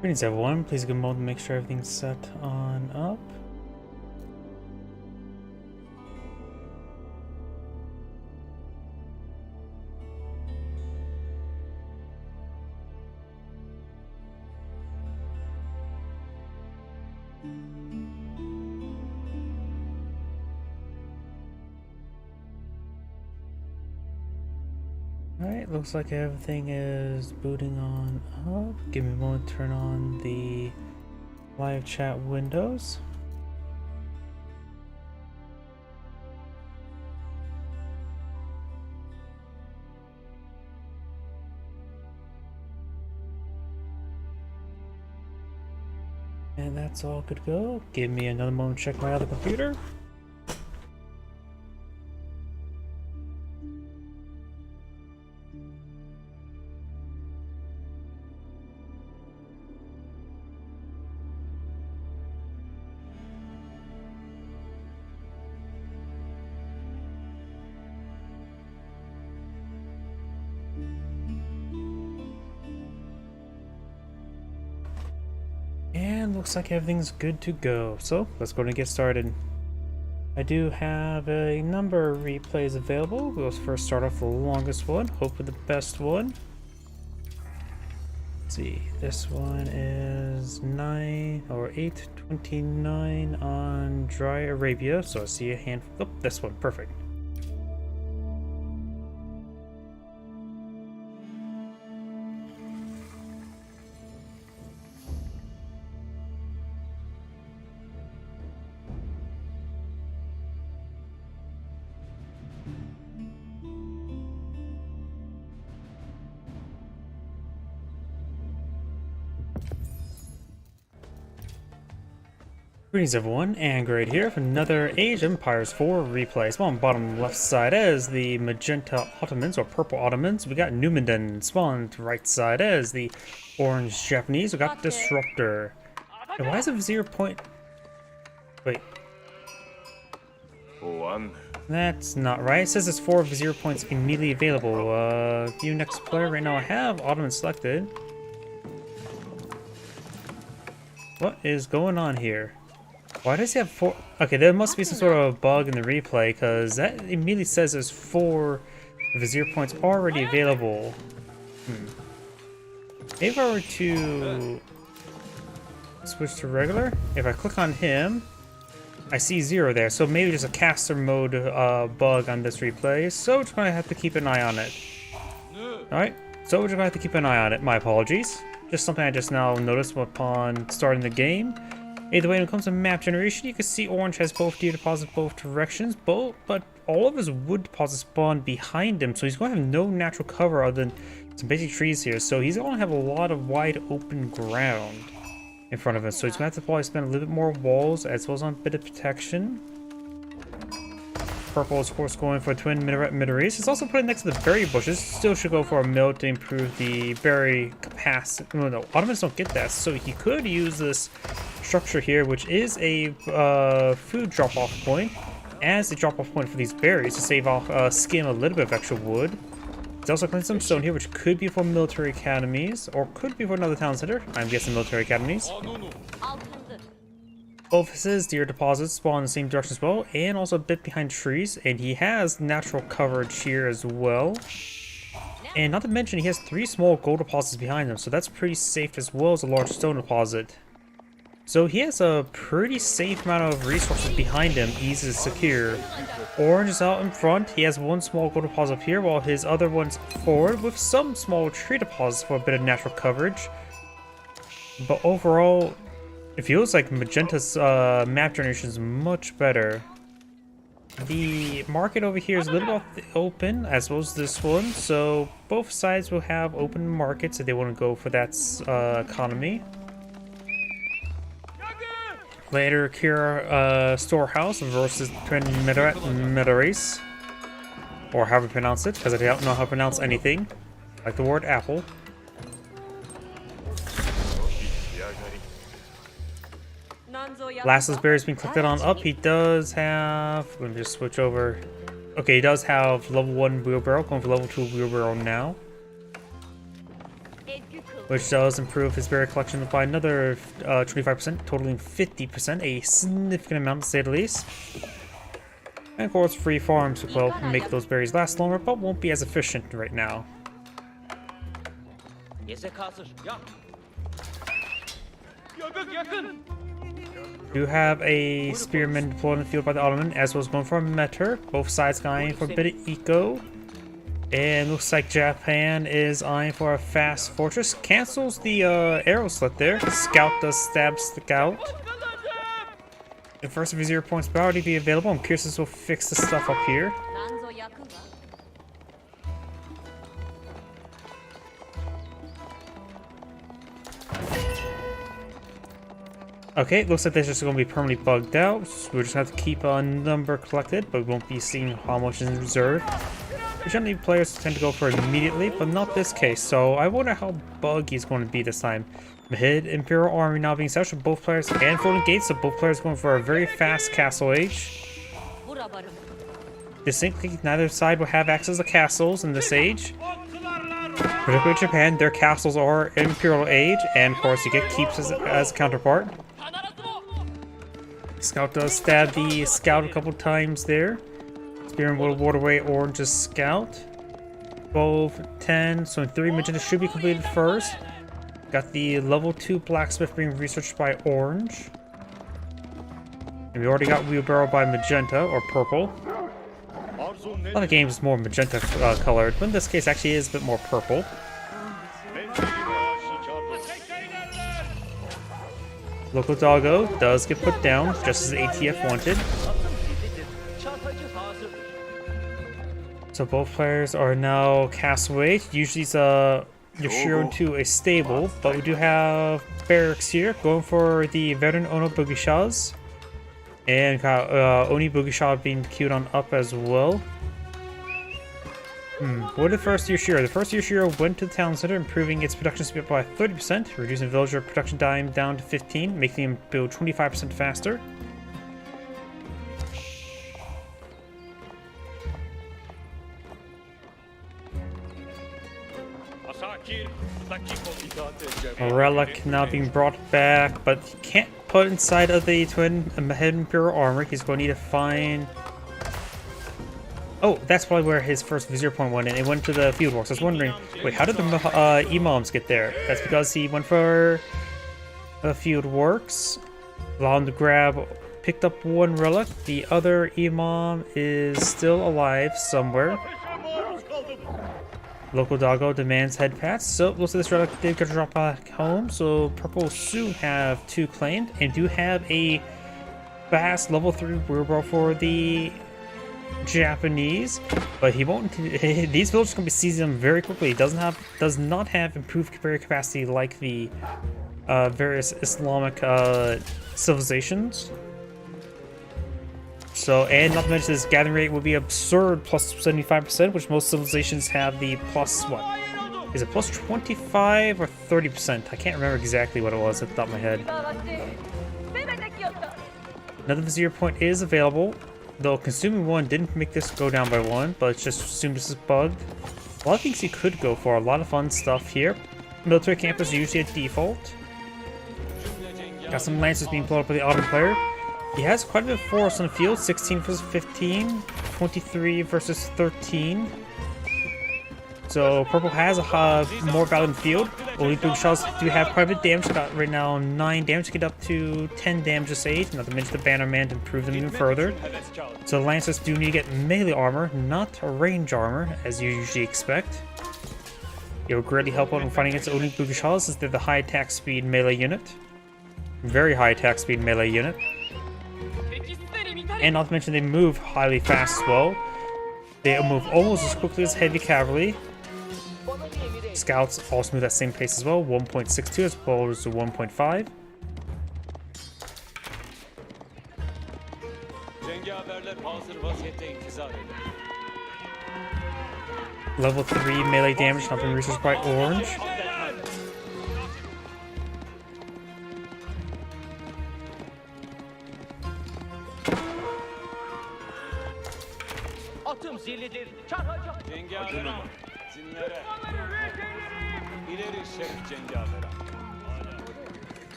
Greetings everyone, please give a moment to make sure everything's set on up. Alright, looks like everything is booting on up. Give me a moment to turn on the live chat windows. And that's all good to go. Give me another moment to check my other computer. And looks like everything's good to go. So let's go and get started. I do have a number of replays available. We'll first start off the longest one, hope for the best one. Let's see, this one is 8:29 on Dry Arabia. So I see a handful. Oh, this one, perfect. Greetings everyone, and Great here for another Age of Empires 4 replay. Spawn on the bottom left side as the Magenta Ottomans, or Purple Ottomans. We got Numinden. Spawn on the right side as the Orange Japanese. We got Disruptor. And why is it 0 point... Wait. That's not right. It says there's 4 of 0 points immediately available. View next player. Right now I have Ottoman selected. What is going on here? Why does he have 4? Okay, there must be some sort of a bug in the replay, because that immediately says there's 4 of the 0 points already available. Maybe if I were to switch to regular, if I click on him, I see 0 there, so maybe there's a caster mode bug on this replay, so we're just gonna have to keep an eye on it. Alright, so we're just gonna have to keep an eye on it. My apologies. Just something I just now noticed upon starting the game. Either way, when it comes to map generation, you can see Orange has both deer deposits both directions, but all of his wood deposits spawn behind him, so he's going to have no natural cover other than some basic trees here. So he's going to have a lot of wide open ground in front of him. So he's going to have to probably spend a little bit more walls as well as on a bit of protection. Purple is of course going for a twin minaret mid-race. It's also put it next to the berry bushes. Still should go for a mill to improve the berry capacity. No, Ottomans don't get that, so he could use this structure here, which is a food drop-off point, as a drop-off point for these berries to save off skim a little bit of extra wood. There's also clean some stone here, which could be for military academies, or could be for another town center. I'm guessing military academies. Both of his deer deposits spawn in the same direction as well, and also a bit behind trees, and he has natural coverage here as well. And not to mention, he has 3 small gold deposits behind him, so that's pretty safe, as well as a large stone deposit. So he has a pretty safe amount of resources behind him, easy to secure. Orange is out in front. He has 1 small gold deposit up here, while his other one's forward with some small tree deposits for a bit of natural coverage. But overall, it feels like Magenta's map generation is much better. The market over here is a little bit open, as well as this one, so both sides will have open markets if they want to go for that economy. Later, Kira Storehouse versus Twin Minaret, or however you pronounce it, because I don't know how to pronounce anything, like the word apple. Last berry's been clicked on up. He does have. Let me just switch over. Okay, he does have level 1 wheelbarrow, going for level 2 wheelbarrow now. which does improve his berry collection by another 25%, totaling 50%, a significant amount to say the least. And of course, free farms will make those berries last longer, but won't be as efficient right now. Do have a spearman deployed in the field by the Ottoman, as well as going for a meter. Both sides eyeing for a bit of eco. And looks like Japan is eyeing for a fast fortress. Cancels the arrow slit there. Scout does stab Scout. The first of his 0 points will already be available. I'm curious if this will fix the stuff up here. Okay, looks like this is going to be permanently bugged out. So we're just going to have to keep a number collected, but we won't be seeing how much is in reserve. Generally, players tend to go for it immediately, but not this case. So I wonder how buggy it's going to be this time. Mid Imperial Army now being set for both players and floating gates, so both players going for a very fast castle age. Distinctly, neither side will have access to castles in this age. Particularly Japan, their castles are Imperial age, and of course you get keeps as a counterpart. Scout does stab the Scout a couple times there. Spearman will ward away Orange's Scout. 12, 10, so 3 magenta should be completed first. Got the level 2 blacksmith being researched by Orange. And we already got wheelbarrow by magenta, or purple. A lot of games is more magenta colored, but in this case actually is a bit more purple. Local doggo does get put down, just as ATF wanted. So both players are now castaway. Usually it's Yoshiro into a stable, but we do have barracks here going for the veteran Ono Bugishas. And got Oni Bugisha being queued on up as well. What did the first Yoshiro? The first Yoshiro went to the town center, improving its production speed by 30%, reducing villager production time down to 15, making them build 25% faster. A relic now being brought back, but he can't put inside of the twin head Imperial armor. He's going to need to find... Oh, that's probably where his first 0 point went in. It went to the field works. I was wondering, wait, how did the imams get there? That's because he went for the field works, allowed him to grab, picked up one relic. The other imam is still alive somewhere. Local doggo demands head pats. So looks like this relic did get dropped back home. So purple will soon have 2 claimed, and do have a fast level 3 wheelbarrow for the Japanese, but he won't. These villagers can be seizing them very quickly. Does not have improved barrier capacity like the various Islamic civilizations. So, and not to mention this gathering rate will be absurd, plus 75%, which most civilizations have the plus what? Is it plus 25 or 30%? I can't remember exactly what it was at the top of my head. Another 0 point is available. Though consuming 1 didn't make this go down by 1, but it's just assumed this is bugged. A lot of things you could go for, a lot of fun stuff here. Military camp is usually a default. Got some lancers being pulled up by the Ottoman player. He has quite a bit of force on the field, 16 versus 15, 23 versus 13. So purple has a more value in the field. Only blue shells do have quite a bit of damage. Got right now 9 damage to get up to 10 damage this age. Not to mention the banner man to improve them even further. So the lancers do need to get melee armor, not range armor, as you usually expect. It will greatly help out in fighting against Oni Bugishas, since they're the high attack speed melee unit. Very high attack speed melee unit. And not to mention they move highly fast as well. They move almost as quickly as heavy cavalry. Scouts also move that same pace as well, 1.62 as well as 1.5. Level 3 melee damage not been researched by Orange.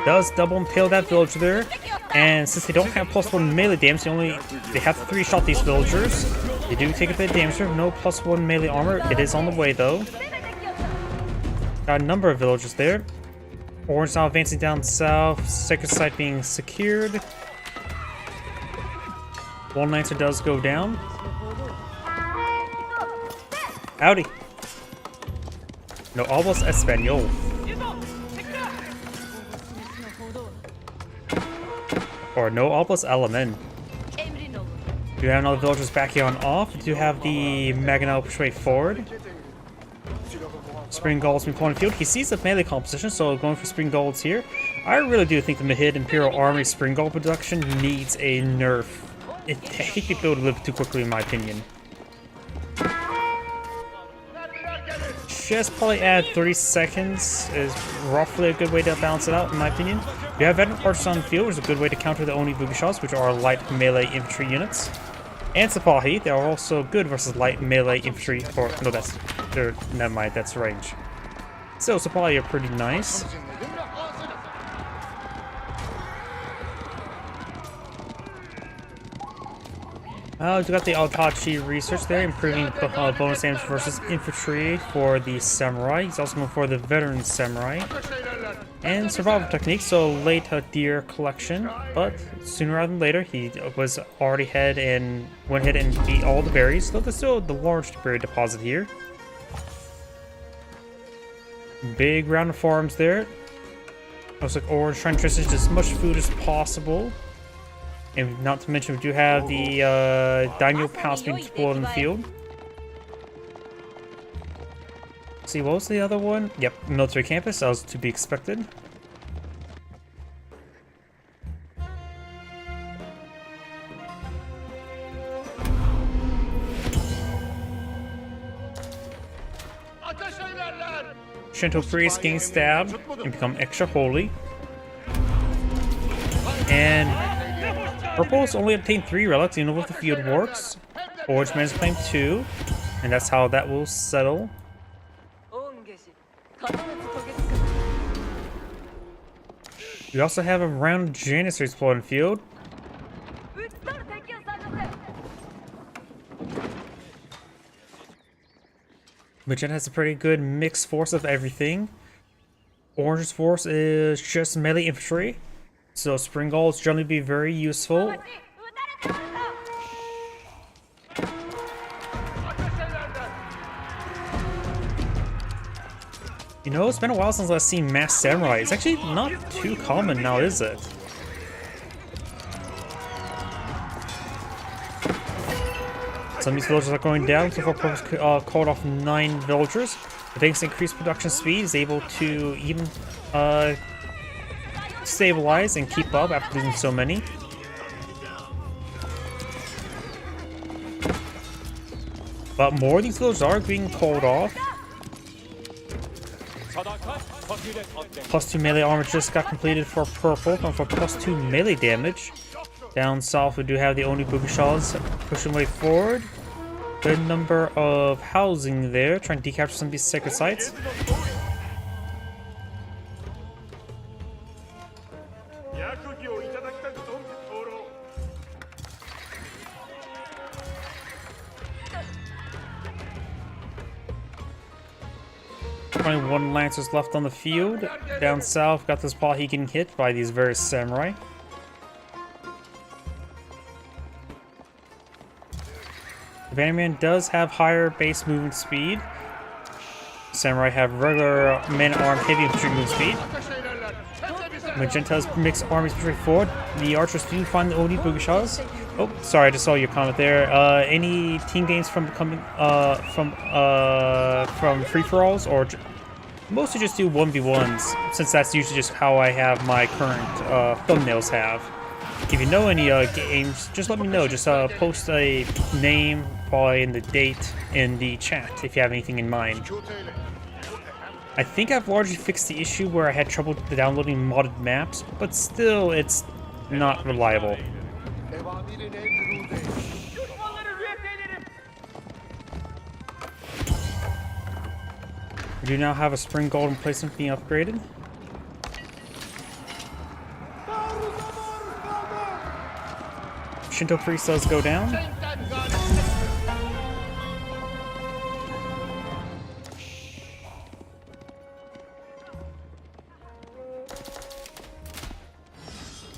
Does double impale that villager there, and since they don't have +1 melee damage, they have to 3-shot these villagers. They do take a bit of damage there, no +1 melee armor. It is on the way though. Got a number of villagers there. Orange now advancing down south, second site being secured. One Lancer does go down. Howdy. No hablas español. Or no hablas alemán. You have another villagers back here on off. You do have the Maganel push way forward. Spring Gold's been pulling the field. He sees the melee composition, so going for Spring Golds here. I really do think the mid Imperial Army Spring Gold production needs a nerf. I think they build a little bit too quickly in my opinion. Just probably add 30 seconds is roughly a good way to balance it out in my opinion. You have veteran archers on the field, which is a good way to counter the Oni boogie shots, which are light melee infantry units. And Sipahi, they are also good versus light melee infantry, or no, never mind, that's range. So Sipahi are pretty nice. You got the Altachi research there, improving bonus damage versus infantry for the samurai. He's also going for the veteran samurai. And survival technique, so late deer collection, but sooner rather than later, he was already went ahead and beat all the berries, though there's still the large berry deposit here. Big round of farms there. Looks like Orange trying to transition as much food as possible. And not to mention, we do have the Daimyo Palace being deployed in the field. See, what was the other one? Yep, military campus. That was to be expected. Shinto priests gain stab and become extra holy. And Purple's only obtained 3 relics. You know what the field works. Orange man's claim 2, and that's how that will settle. We also have a round Janissary exploring field. Magenta has a pretty good mixed force of everything. Orange's force is just melee infantry, so Spring Golds generally be very useful. You know, it's been a while since I've seen Masked Samurai. It's actually not too common now, is it? Some of these villagers are going down. So far, called off 9 villagers. But thanks to increased production speed, is able to even stabilize and keep up after losing so many. But more of these villagers are being called off. +2 melee armor just got completed for purple, going for +2 melee damage. Down south, we do have the Oni Bugushaws pushing way forward. Good number of housing there, trying to decapture some of these sacred sites. Only 1 Lancer's left on the field. Down south, got this spot he getting hit by these various samurai. The Vanderman does have higher base movement speed. Samurai have regular man-at-arm heavy infantry movement speed. Magenta's mixed armies pushing forward. The archers do find the Oni Bugushaws. Oh, sorry, I just saw your comment there. Any team games from free-for-alls, or mostly just do 1v1s, since that's usually just how I have my current thumbnails have. If you know any games, just let me know. Just post a name, probably in the date in the chat if you have anything in mind. I think I've largely fixed the issue where I had trouble downloading modded maps, but still, it's not reliable. We do now have a spring golden placement being upgraded. Shinto priest does go down.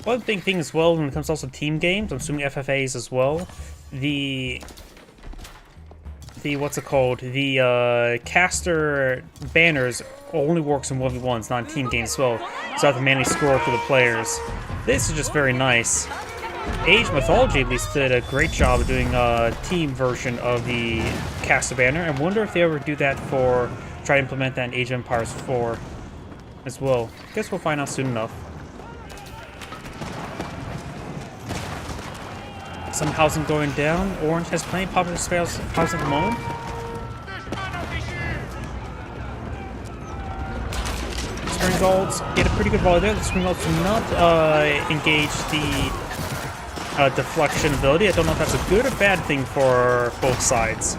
One big thing as well when it comes also to team games, I'm assuming FFAs as well, the what's it called? The caster banners only works in 1v1s, not in team games as well. So I have to manually scroll for the players. This is just very nice. Age Mythology at least did a great job of doing a team version of the caster banner. I wonder if they ever do that for try to implement that in Age of Empires 4 as well. Guess we'll find out soon enough. Some housing going down. Orange has plenty of popular housing at the moment. Spring Golds get a pretty good volley there. The Spring Golds do not engage the deflection ability. I don't know if that's a good or bad thing for both sides.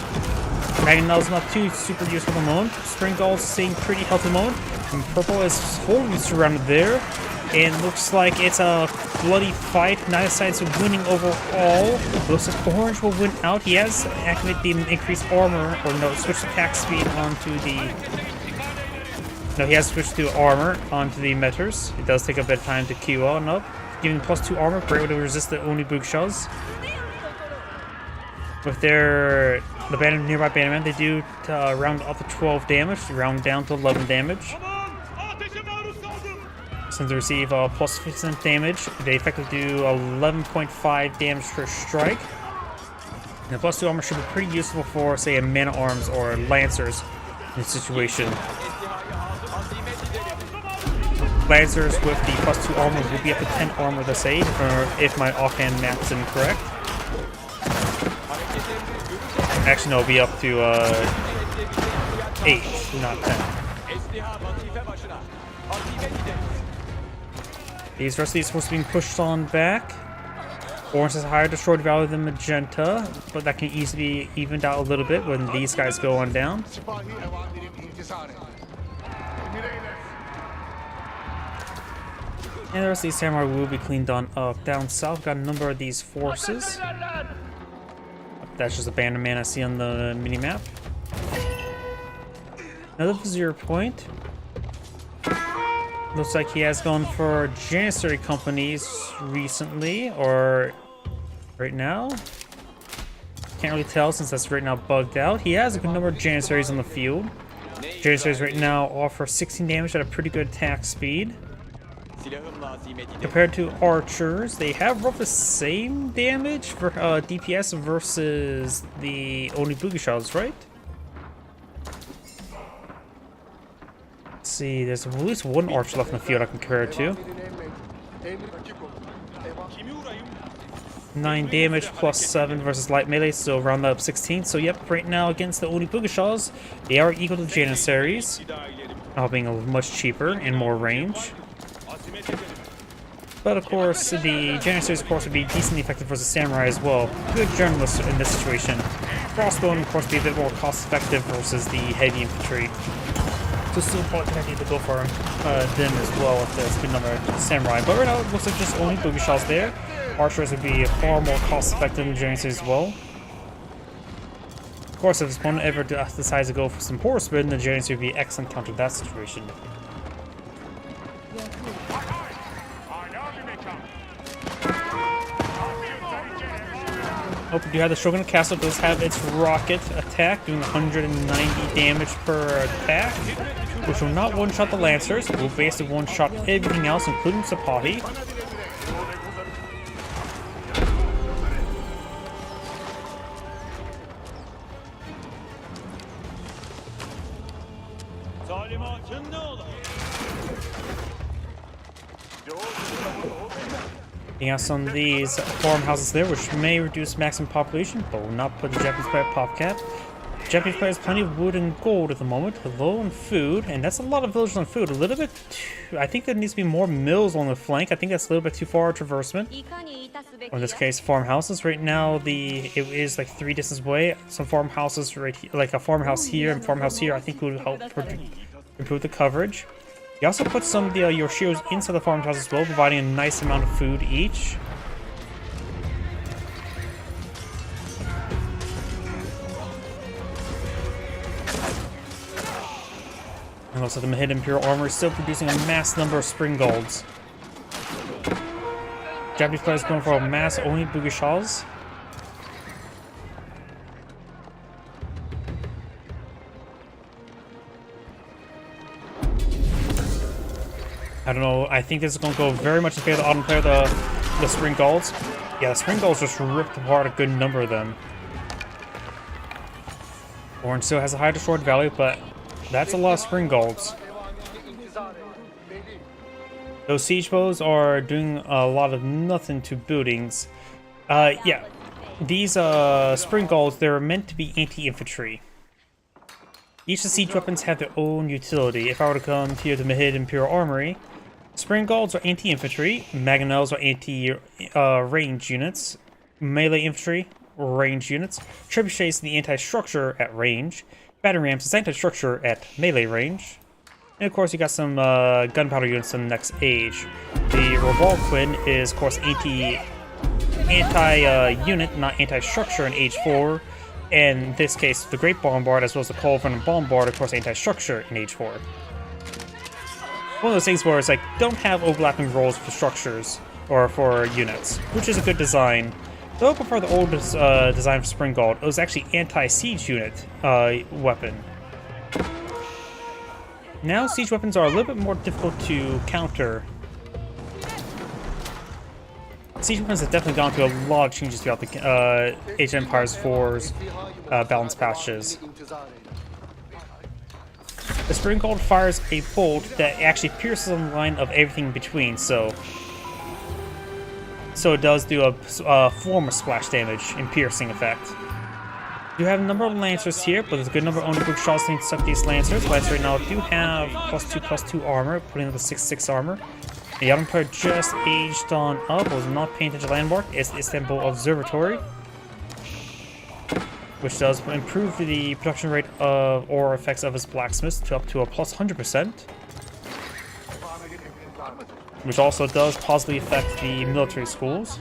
Magnetel's not too super useful at the moment. Spring Golds staying pretty healthy at the moment. And Purple is fully surrounded there. And looks like it's a bloody fight. Neither side's winning overall. Looks like Orange will win out. He has activated the increased armor, or no, switched attack speed onto the... No, he has switched to armor onto the Meters. It does take a bit of time to queue on up. Giving +2 armor, great way to resist the Oni Boog shells. With the nearby Bannerman, they do round up to 12 damage, round down to 11 damage. Since they receive +50% damage, they effectively do 11.5 damage per strike. And the +2 armor should be pretty useful for, say, a Man at Arms or Lancers in this situation. Lancers with the +2 armor will be up to 10 armor to save, if my offhand math is incorrect. Actually, no, it'll be up to 8, not 10. These rest of these are supposed to be pushed on back. Orange has a higher destroyed value than Magenta, but that can easily be evened out a little bit when these guys go on down. And the rest of these samurai will be cleaned on up. Down south, got a number of these forces. That's just a Bannerman I see on the mini-map. Another Vizier point. Looks like he has gone for Janissary companies recently, or right now. Can't really tell since that's right now bugged out. He has a good number of Janissaries on the field. Janissaries right now offer 16 damage at a pretty good attack speed. Compared to archers, they have roughly the same damage for DPS versus the Oni Boogie shells, right? Let's see, there's at least one archer left in the field I can compare it to. 9 damage plus 7 versus light melee, so round that up 16. So yep, right now against the Oni Boogie shells, they are equal to the Janissaries, being much cheaper and more range. But of course, the Janissaries, of course, would be decently effective versus Samurai as well. Good journalists in this situation. Crossbone, of course, be a bit more cost-effective versus the heavy infantry. So still probably need to go for them as well with the speed number of Samurai. But right now, it looks like just only Boogie shells there. Archers would be far more cost-effective than Janissaries as well. Of course, if this opponent ever decides to go for some horsemen, the Janissary would be excellent counter to that situation. Oh, we do have the Shogun Castle. Does have its rocket attack, doing 190 damage per attack, which will not one-shot the Lancers. It will basically one-shot everything else, including Sapahi. You have some of these farmhouses there, which may reduce maximum population, but will not put the Japanese player pop cap. Japanese player has plenty of wood and gold at the moment, low on food, and that's a lot of villagers on food. A little bit too, I think there needs to be more mills on the flank. I think that's a little bit too far traversement. Or in this case, farmhouses. Right now, it is like 3 distance away. Some farmhouses right here, like a farmhouse here and farmhouse here, I think would help improve the coverage. You also put some of the Yoshios inside the farmhouse as well, providing a nice amount of food each. And also the Mahid Imperial Armor is still producing a mass number of spring golds. Japanese players going for a mass only Bugishals. I don't know, I think this is going to go very much in favor of the autumn player, the spring golds. Yeah, the spring golds just ripped apart a good number of them. Orange still has a high destroyed value, but that's a lot of spring golds. Those siege bows are doing a lot of nothing to buildings. Yeah, these spring golds, they're meant to be anti-infantry. Each of the siege weapons have their own utility. If I were to come here to Mahid Imperial Armory, spring golds are anti-infantry, mangonels are anti-range units, melee infantry, range units, trebuchets the anti-structure at range, battering rams is anti-structure at melee range, and of course you got some gunpowder units in the next age. The Revolquin is of course anti-unit, not anti-structure in age 4, and in this case the Great Bombard as well as the Culverin and Bombard of course anti-structure in age 4. One of those things where it's like, don't have overlapping roles for structures or for units, which is a good design. Though I prefer the old design for Spring Gold. It was actually anti-siege unit weapon. Now siege weapons are a little bit more difficult to counter. Siege weapons have definitely gone through a lot of changes throughout the Age of Empires 4's balance patches. The Spring Gold fires a bolt that actually pierces the line of everything in between, so it does do a form of splash damage and piercing effect. You have a number of Lancers here, but there's a good number of Onibuk shots to suck these Lancers. Lancers right now do have +2/+2 armor, putting up the 6/6 armor. The young player just aged on up, was not paying attention to landmark. It's the Istanbul Observatory, which does improve the production rate of aura effects of his blacksmiths to up to a +100%. Which also does positively affect the military schools.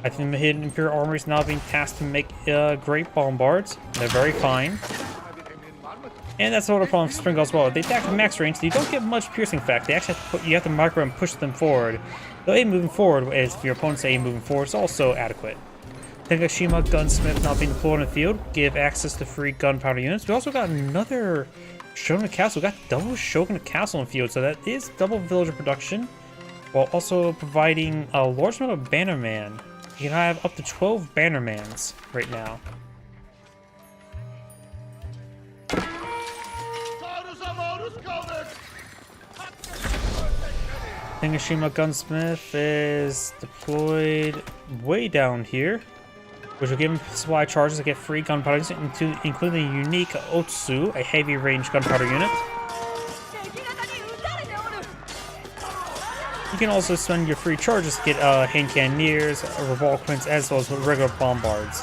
I think the Hidden Imperial Armory is now being tasked to make great bombards. They're very fine. And that's sort of a problem for Spring Gold as well. They attack at max range, so you don't get much piercing effect. They actually you have to micro and push them forward. Though aim moving forward, as your opponent's aim moving forward, is also adequate. Tegashima Gunsmith now being deployed in the field, give access to free gunpowder units. We also got another Shogunate Castle. We got double Shogunate Castle in the field, so that is double villager production, while also providing a large amount of Bannerman. You can have up to 12 Bannermans right now. Tegashima Gunsmith is deployed way down here, which will give him supply charges to get free gunpowder, including the unique Otsu, a heavy range gunpowder unit. You can also spend your free charges to get hand cannoneers, revolquins, as well as regular bombards.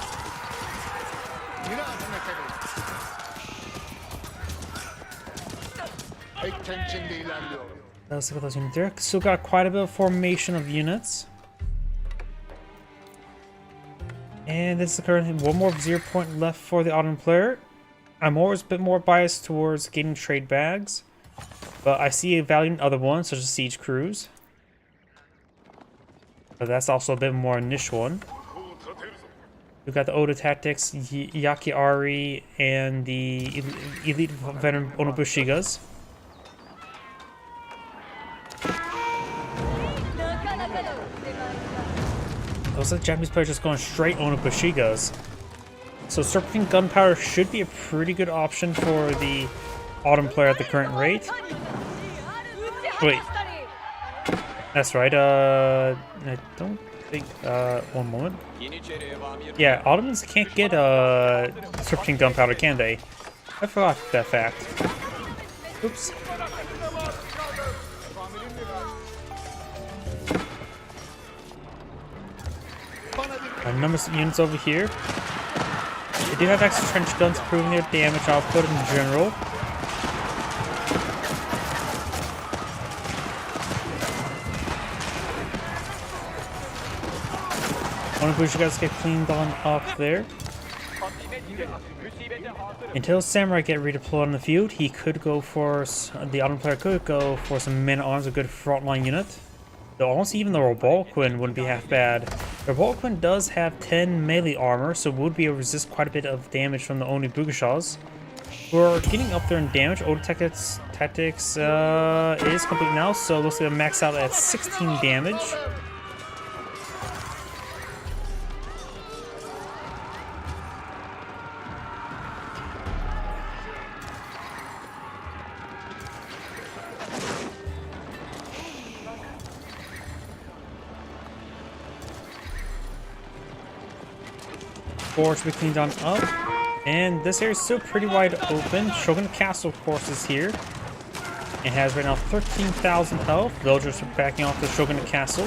Let's look at those units there. Still got quite a bit of formation of units. And this is currently one more 0 point left for the Ottoman player. I'm always a bit more biased towards getting trade bags, but I see a value in other ones, such as siege crews. But that's also a bit more niche one. We've got the Oda Tactics, Yakiari, and the Elite Venom Onobushigas. Those are the Japanese players just going straight Onobushigas. So Serpentine Gunpowder should be a pretty good option for the Autumn player at the current rate. Wait. That's right, I don't think, one moment. Yeah, Ottomans can't get, Serpentine gunpowder, can they? I forgot that fact. Oops. A number of units over here. They do have extra trench guns, improving their damage output in general. One of which you guys get cleaned on up there. Until Samurai get redeployed on the field, he could go for, the Ottoman player could go for some men-at-arms, a good frontline unit. Though almost even the Robalquin wouldn't be half bad. The Robalquin does have 10 melee armor, so would be able to resist quite a bit of damage from the Oni Bugashas. We're getting up there in damage. Old Tactics is complete now, so it looks like a max out at 16 damage. Forge be cleaned on up, and this area is still pretty wide open. Shogun Castle, of course, is here. It has right now 13,000 health. Villagers are backing off the Shogun Castle.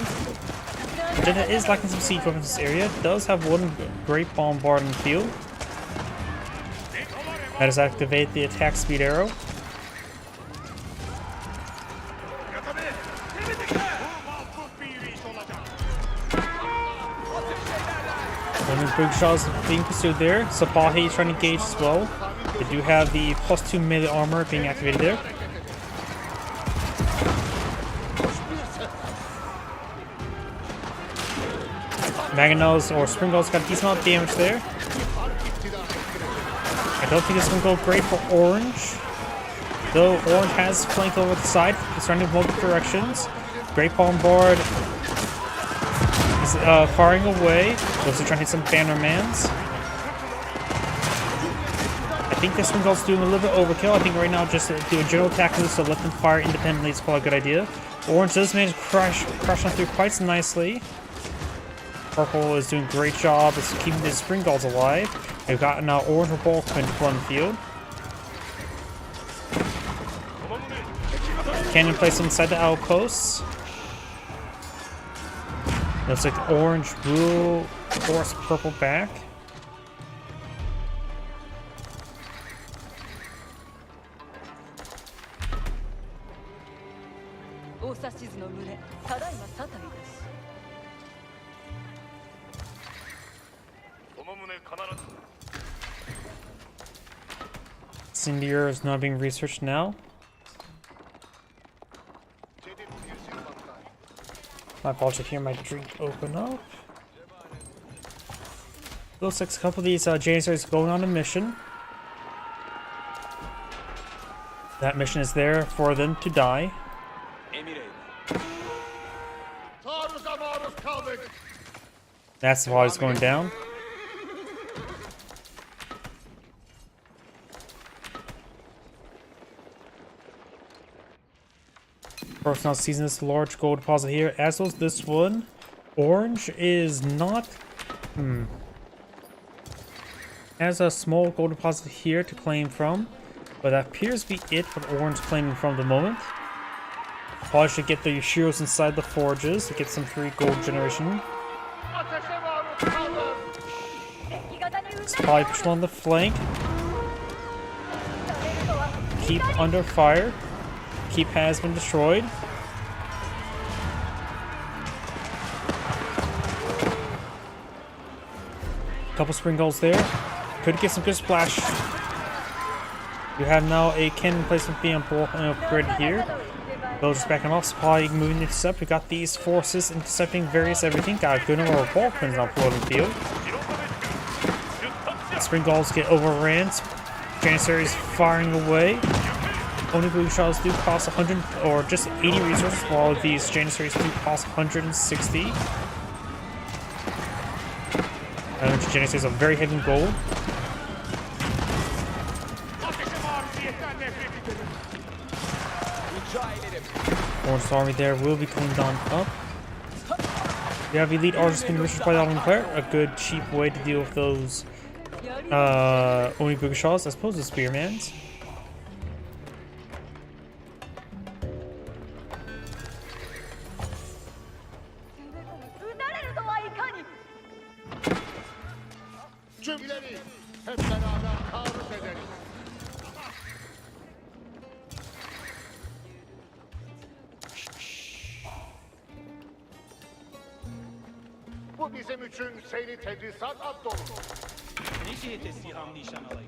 Jeddah is lacking some siege weapons in this area. It does have one great bombard in the field. That is activate the attack speed arrow. Bugashas being pursued there. Sapahi is trying to engage as well. They do have the +2 melee armor being activated there. Mangonels or Springballs got a decent amount of damage there. I don't think it's going to go great for Orange. Though Orange has flanked over the side. It's running in multiple directions. Great Bombard is firing away. Also trying to hit some Bannermans. I think this one's also doing a little bit overkill. I think right now just do a general attack move, so let them fire independently is probably a good idea. Orange does manage to crash on through quite nicely. Purple is doing a great job of keeping the Springballs alive. They've got now Orange or Balkan on the field. Cannon placed inside the outposts. Looks like Orange will force Purple back. Sindir is not being researched now. My apologies if you hear my drink open up. Looks like a couple of these Janissaries going on a mission. That mission is there for them to die. That's why it's going down. First now season this large gold deposit here, as was this one. Orange is not has a small gold deposit here to claim from, but that appears to be it for Orange claiming from the moment. Probably should get the Yoshiros inside the forges to get some free gold generation. It's probably pushing on the flank. Keep under fire. Keep has been destroyed. Couple spring goals there. Could get some good splash. You have now a cannon placement being upgraded here. Those just backing off. Supply moving to intercept. We got these forces intercepting various everything. Got a good number of Balkans on the field. Spring goals get overran. Janissaries firing away. Oni Bugashas do cost 100 or just 80 resources, while these Janissaries do cost 160. Janissaries are very heavy in gold. Orange army there will be cleaned on up. You have elite archer extinguishers by the Claire, a good cheap way to deal with those Onibugashas, I suppose the spearmans.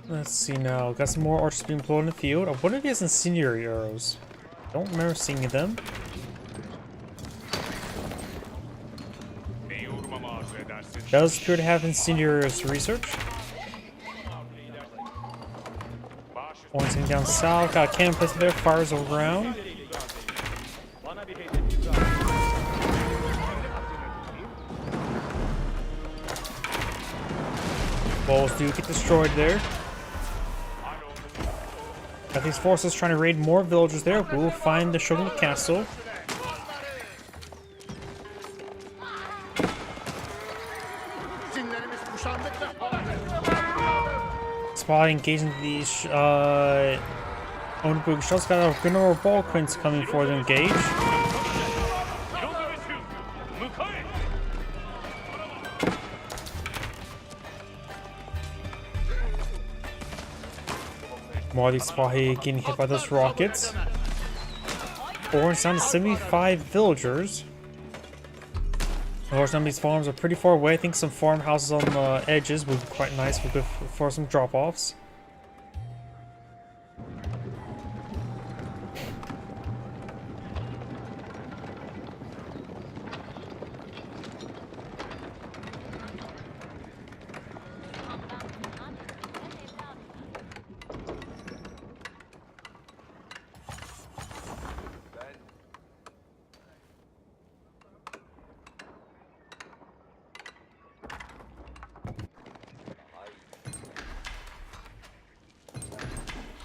Let's see now. Got some more archers being deployed in the field. I wonder if he has incendiary arrows. Don't remember seeing them. Does appear to have incendiary arrows to research. One thing down south. Got a cannon placed there. Fires around. Walls do get destroyed there. Got these forces trying to raid more villagers there. We'll find the Shogun Castle. Spy engaging these Onibug shots. Got a good number of ball quints coming for to engage. More of these Spahi getting hit by those rockets. Orange down to 75 villagers. Of course, some of these farms are pretty far away. I think some farmhouses on the edges would be quite nice for some drop-offs.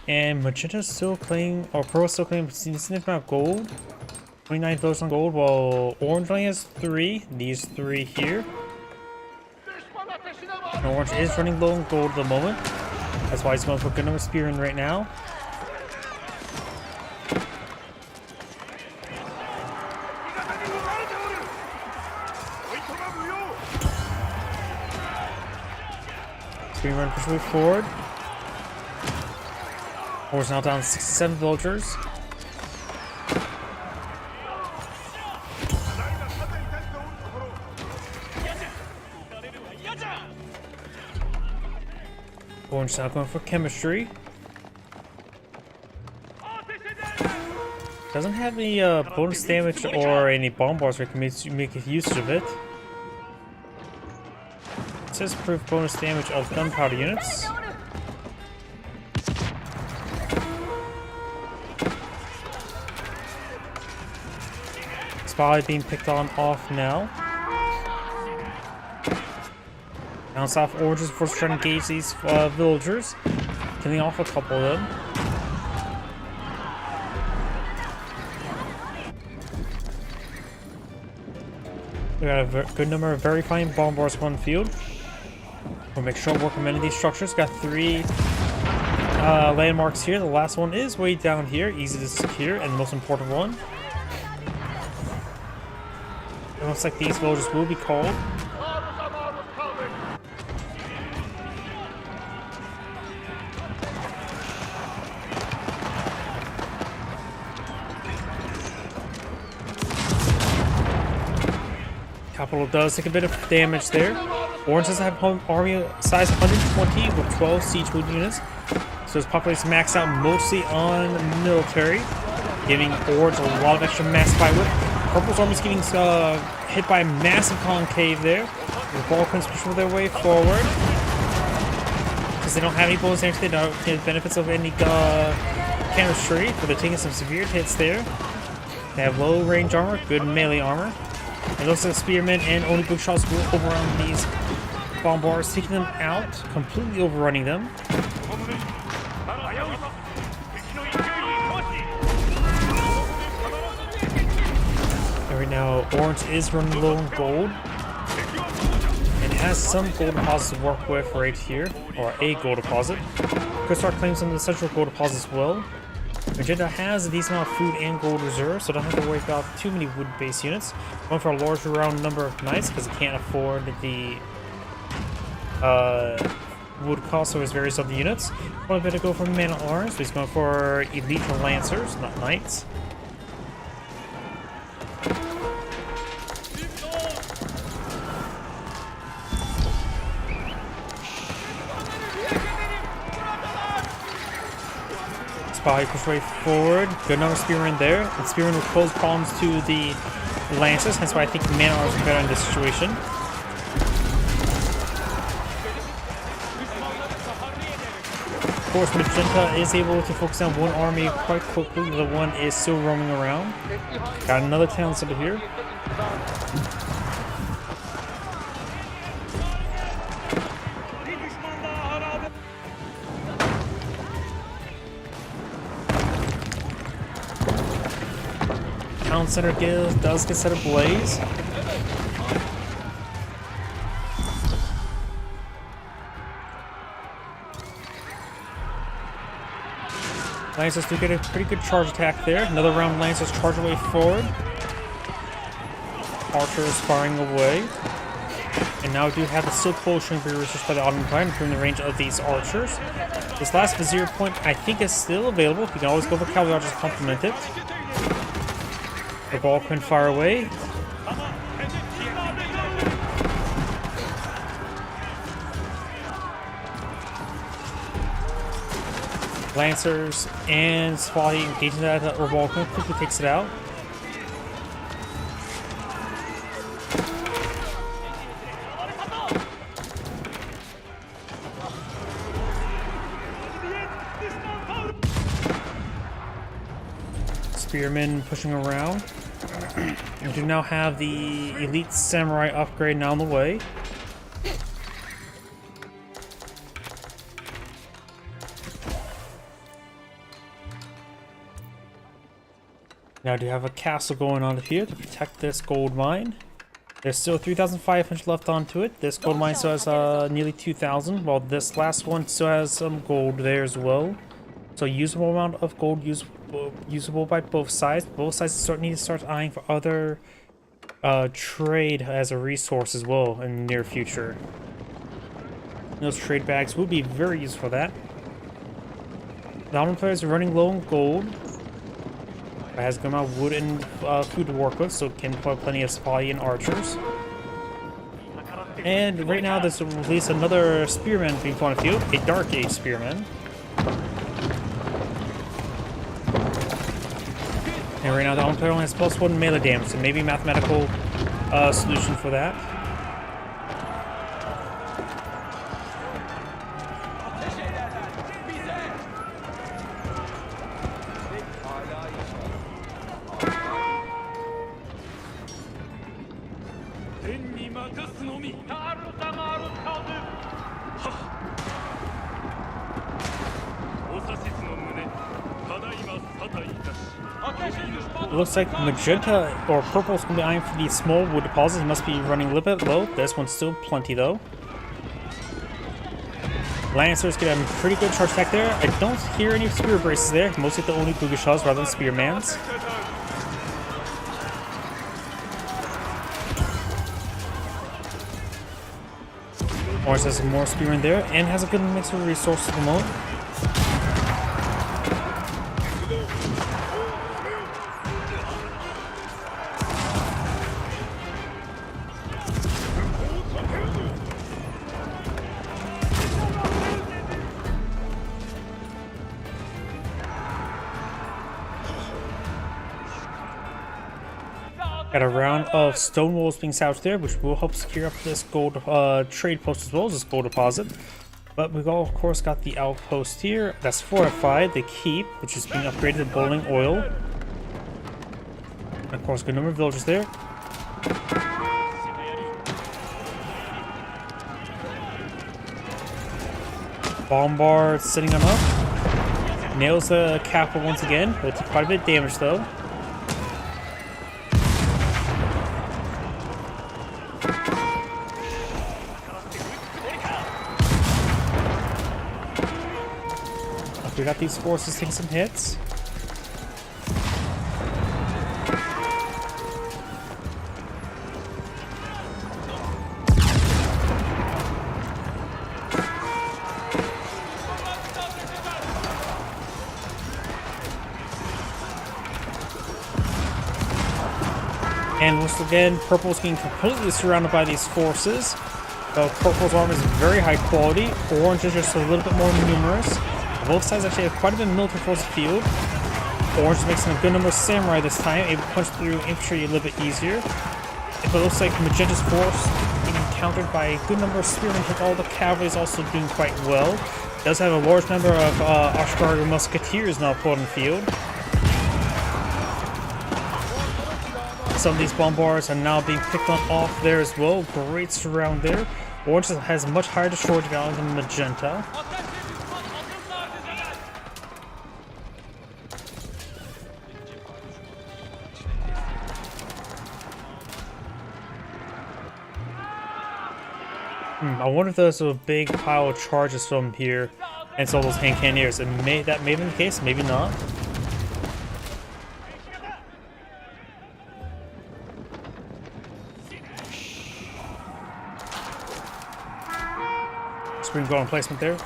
And Magenta's still claiming, or Pearl still claiming a significant amount of gold. 29 votes on gold, while Orange only has 3. These 3 here. And Orange is running low on gold at the moment. That's why he's going for a good number of spearmen right now. Spearmen push way forward. Orange now down 67 villagers. Orange now going for chemistry. Doesn't have any bonus damage or any bomb bars where you can make use of it. It says proof bonus damage of gunpowder units. Spy being picked on off now. Down south, Orange is forced to try to engage these villagers, killing off a couple of them. We got a good number of very fine bomb bars on the field. We'll make sure to work on many of these structures. Got 3 landmarks here. The last one is way down here, easy to secure, and the most important one. It looks like these villagers will be called. Capital does take a bit of damage there. Orange does have army size 120 with 12 siege wood units. So his population maxed out mostly on military, giving Orange a lot of extra mass fight with. Purple's army's getting hit by a massive concave there. The Balkans push their way forward. Because they don't have any bonus damage, they don't get the benefits of any chemistry, but they're taking some severe hits there. They have low range armor, good melee armor. It looks like spearmen and Onibug shots will overrun these bomb bars, taking them out, completely overrunning them. Right now, Orange is running low on gold. has some gold deposits to work with right here, or a gold deposit. Could start claiming some of the central gold deposits as well. Magenta has a decent amount of food and gold reserves, so don't have to worry about too many wood-based units. Going for a larger round number of knights because he can't afford the wood cost of his various other units. Probably better go for man-at-arms, so he's going for elite lancers, not knights. Spy push way forward. Good number of spearmen there. And spearmen will pose problems to the lancers, hence why I think man-at-arms are better in this situation. Of course, Magenta is able to focus on one army quite quickly. The one is still roaming around. Got another town center here. Town center does get set ablaze. Lancers do get a pretty good charge attack there. Another round Lancers charge away forward. Archers firing away. And now we do have the Silk Potion being researched by the Ottoman Empire, improving the range of these archers. This last Vizier point I think is still available. You can always go for Cavalry Archers to complement it. The ball can fire away. Lancers and Swati engaging that revolver quickly takes it out. Spearmen pushing around. We do now have the elite samurai upgrade now on the way. Now I do have a castle going on here to protect this gold mine. There's still 3,500 left onto it. This gold mine still has nearly 2,000, while this last one still has some gold there as well. So usable amount of gold usable by both sides. Both sides need to start eyeing for other trade as a resource as well in the near future. Those trade bags will be very useful for that. The Ottoman players are running low on gold. It has good amount of wood and food to work with, so it can put plenty of supply and archers. And right now there's at least another spearman being put on the field, a Dark Age spearman. And right now the Ottoman player only has +1 melee damage, so maybe a mathematical solution for that. It looks like magenta or purple is going to be eyeing for these small wood deposits. He must be running a little bit low. This one's still plenty though. Lancers get a pretty good charge attack there. I don't hear any spear braces there. Mostly the only Bugashas rather than spearmans. Orange has some more spearmen there and has a good mix of resources at the moment. Got a round of stone walls being salvaged there, which will help secure up this gold trade post as well as this gold deposit. But we've all, of course, got the outpost here that's fortified, the keep, which is being upgraded to boiling oil. And of course, a good number of villagers there. Bombard sitting on up. Nails the capital once again. Will take quite a bit of damage though. We got these forces taking some hits. And once again, Purple's getting completely surrounded by these forces. Purple's army is very high quality. Orange is just a little bit more numerous. Both sides actually have quite a bit of military force field. Orange is mixing a good number of samurai this time, able to punch through infantry a little bit easier. But it looks like Magenta's force being countered by a good number of spearmen. All the cavalry is also doing quite well. It does have a large number of Ashkaru musketeers now put on the field. Some of these bombards are now being picked on off there as well. Great surround there. Orange has much higher destroyed value than Magenta. I wonder if there's a big pile of charges from here and some of those hand cannoneers. That may have been the case, maybe not. Spring going placement there.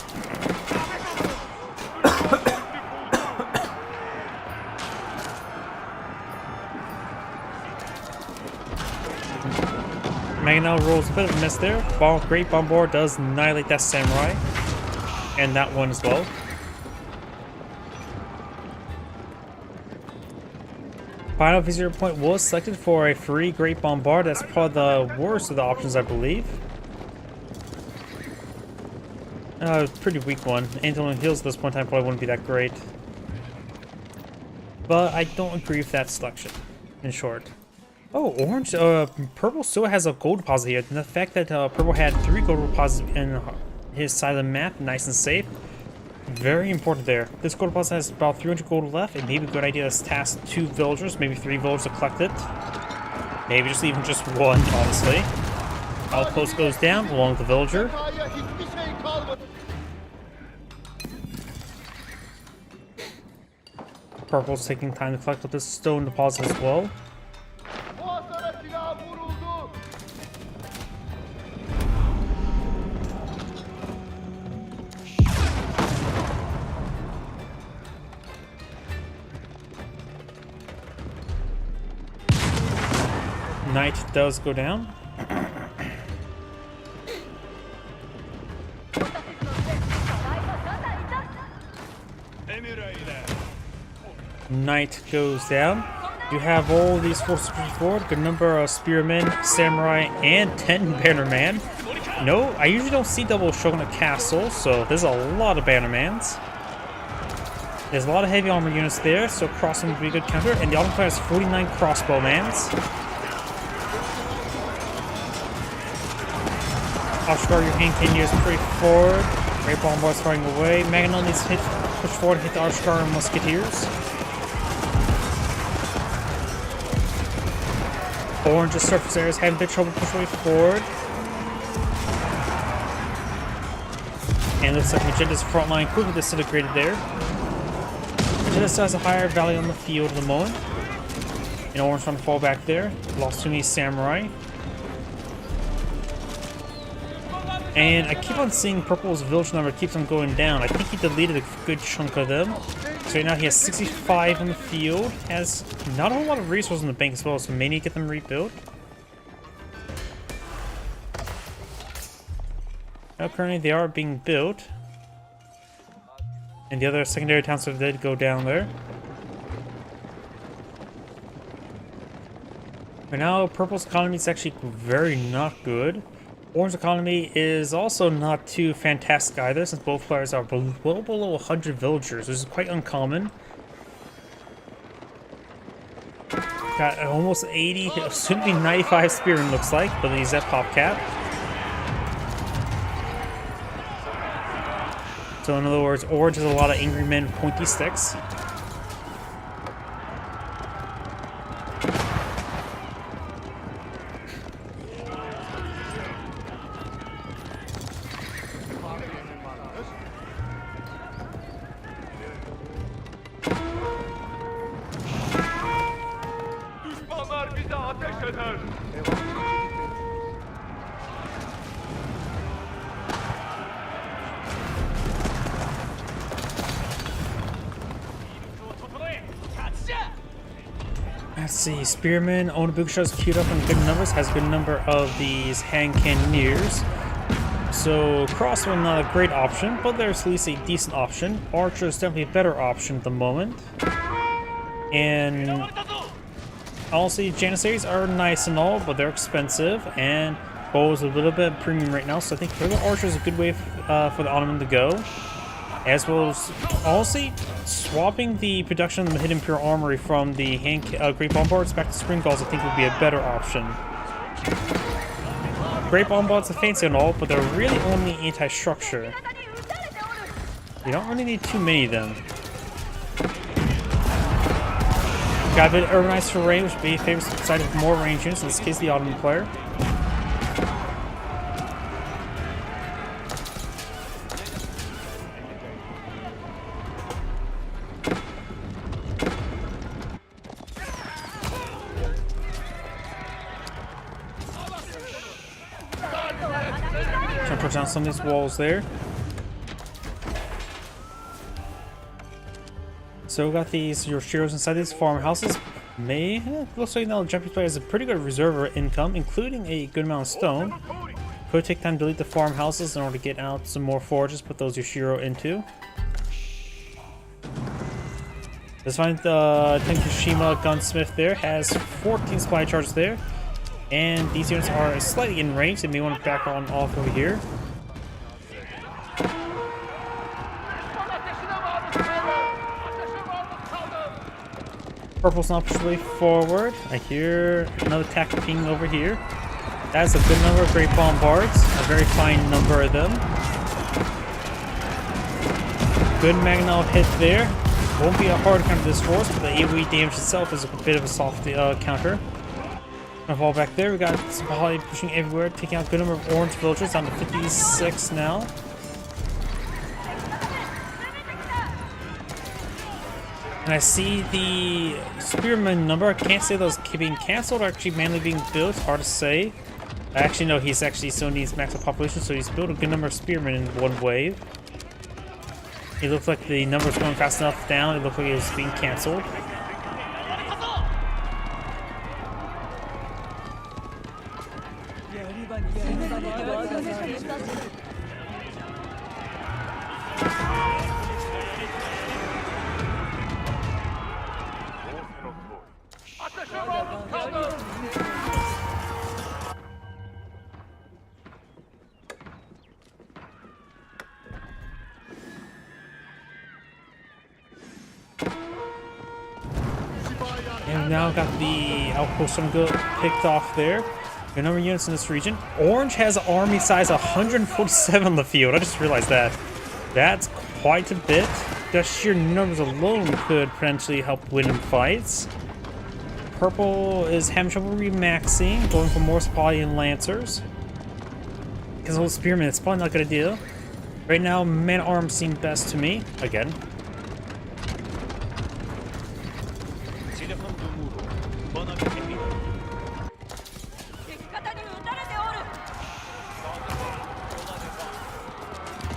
Mangonel rolls a bit of a miss there. Great Bombard does annihilate that samurai. And that one as well. Final Vizier point was selected for a free Great Bombard. That's probably the worst of the options, I believe. Pretty weak one. Angel and heals at this point in time probably wouldn't be that great. But I don't agree with that selection, in short. Oh, Orange, Purple still has a gold deposit here. And the fact that Purple had 3 gold deposits in his side of the map, nice and safe. Very important there. This gold deposit has about 300 gold left. It may be a good idea to task 2 villagers, maybe 3 villagers to collect it. Maybe even just 1, honestly. Outpost goes down along with the villager. Purple's taking time to collect up this stone deposit as well. Knight does go down. Knight goes down. You have all these forces forward. Good number of spearmen, samurai, and 10 bannermen. No, I usually don't see double Shogunate Castle, so there's a lot of bannermans. There's a lot of heavy armor units there, so crossing would be a good counter. And the Autumn Fire has 49 crossbowmans. Ashgar, your hand cannoneers pretty forward. Great Bombard's firing away. Mangonel needs to push forward, hit the Ashgar and musketeers. Orange's surface areas having a bit of trouble pushing way forward. And it looks like Magenta's front line quickly disintegrated there. Magenta still has a higher value on the field at the moment. And Orange trying to fall back there. Lost too many samurai. And I keep on seeing Purple's village number keeps on going down. I think he deleted a good chunk of them. So right now he has 65 on the field. Has not a whole lot of resources in the bank as well, so may need to get them rebuilt. Now currently they are being built. And the other secondary towns did go down there. But now Purple's economy is actually very not good. Orange economy is also not too fantastic either, since both players are well below 100 villagers, which is quite uncommon. Got almost 80, soon to be 95 spearmen looks like, but he's at pop cap. So in other words, Orange has a lot of angry men with pointy sticks. Let's see, Spearman, Onabukasha's queued up in good numbers, has a good number of these hand cannoneers. So crossbow not a great option, but there's at least a decent option. Archer is definitely a better option at the moment. And honestly, Janissaries are nice and all, but they're expensive, and bow is a little bit premium right now, so I think for the Archer is a good way for the Ottoman to go. As well as, honestly, swapping the production of the Hidden Pure Armory from the Great Bombards back to Spring Galls I think would be a better option. Great Bombards are fancy and all, but they're really only anti-structure. You don't really need too many of them. Got a bit of urbanized terrain, which would be a favorite side of more range units, in this case the Ottoman player. Trying to push down some of these walls there. So we got these Yoshiros inside these farmhouses. Looks like now the Japanese player has a pretty good reserve income, including a good amount of stone. Could take time to delete the farmhouses in order to get out some more forages, put those Yoshiro into. Let's find the Tenkushima gunsmith there, has 14 supply charges there. And these units are slightly in range, they may want to back on off over here. Purple's not pushed way forward. I hear another attack ping over here. That's a good number of Great Bombards, a very fine number of them. Good Magnol hit there. Won't be a hard counter this force, but the AoE damage itself is a bit of a soft counter. Gonna fall back there. We got Sabahali pushing everywhere, taking out a good number of orange villagers, down to 56 now. And I see the Spearman number. I can't say those being cancelled or actually manually being built. Hard to say. I actually know he's actually still needs maximum population, so he's built a good number of Spearmen in one wave. It looks like the number's going fast enough down. It looked like it was being cancelled. And now got the outpost picked off there. Good number of units in this region. Orange has army size 147 on the field. I just realized that. That's quite a bit. Just sheer numbers alone could potentially help win in fights. Purple is having trouble remaxing, going for more supply and lancers. Because old spearmen, it's probably not a good idea. Right now, man-at-arms seem best to me. Again.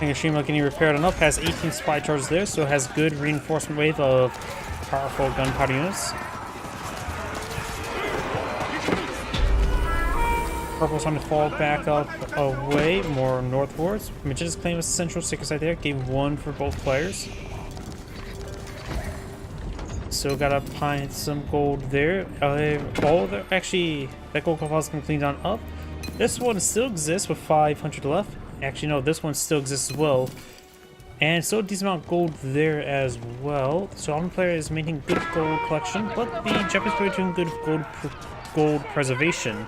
Hiroshima getting repaired enough, has 18 supply charges there, so it has good reinforcement wave of powerful gunpowder units. Purple's trying to fall back up away, more northwards. Magenta's claim a central sticker side there, gave one for both players. So gotta find some gold there. Actually, that gold profile is cleaned on up. This one still exists with 500 left. Actually, no, this one still exists as well. And so a decent amount of gold there as well. So Ottoman player is maintaining good gold collection, but the Japanese player is doing good gold preservation.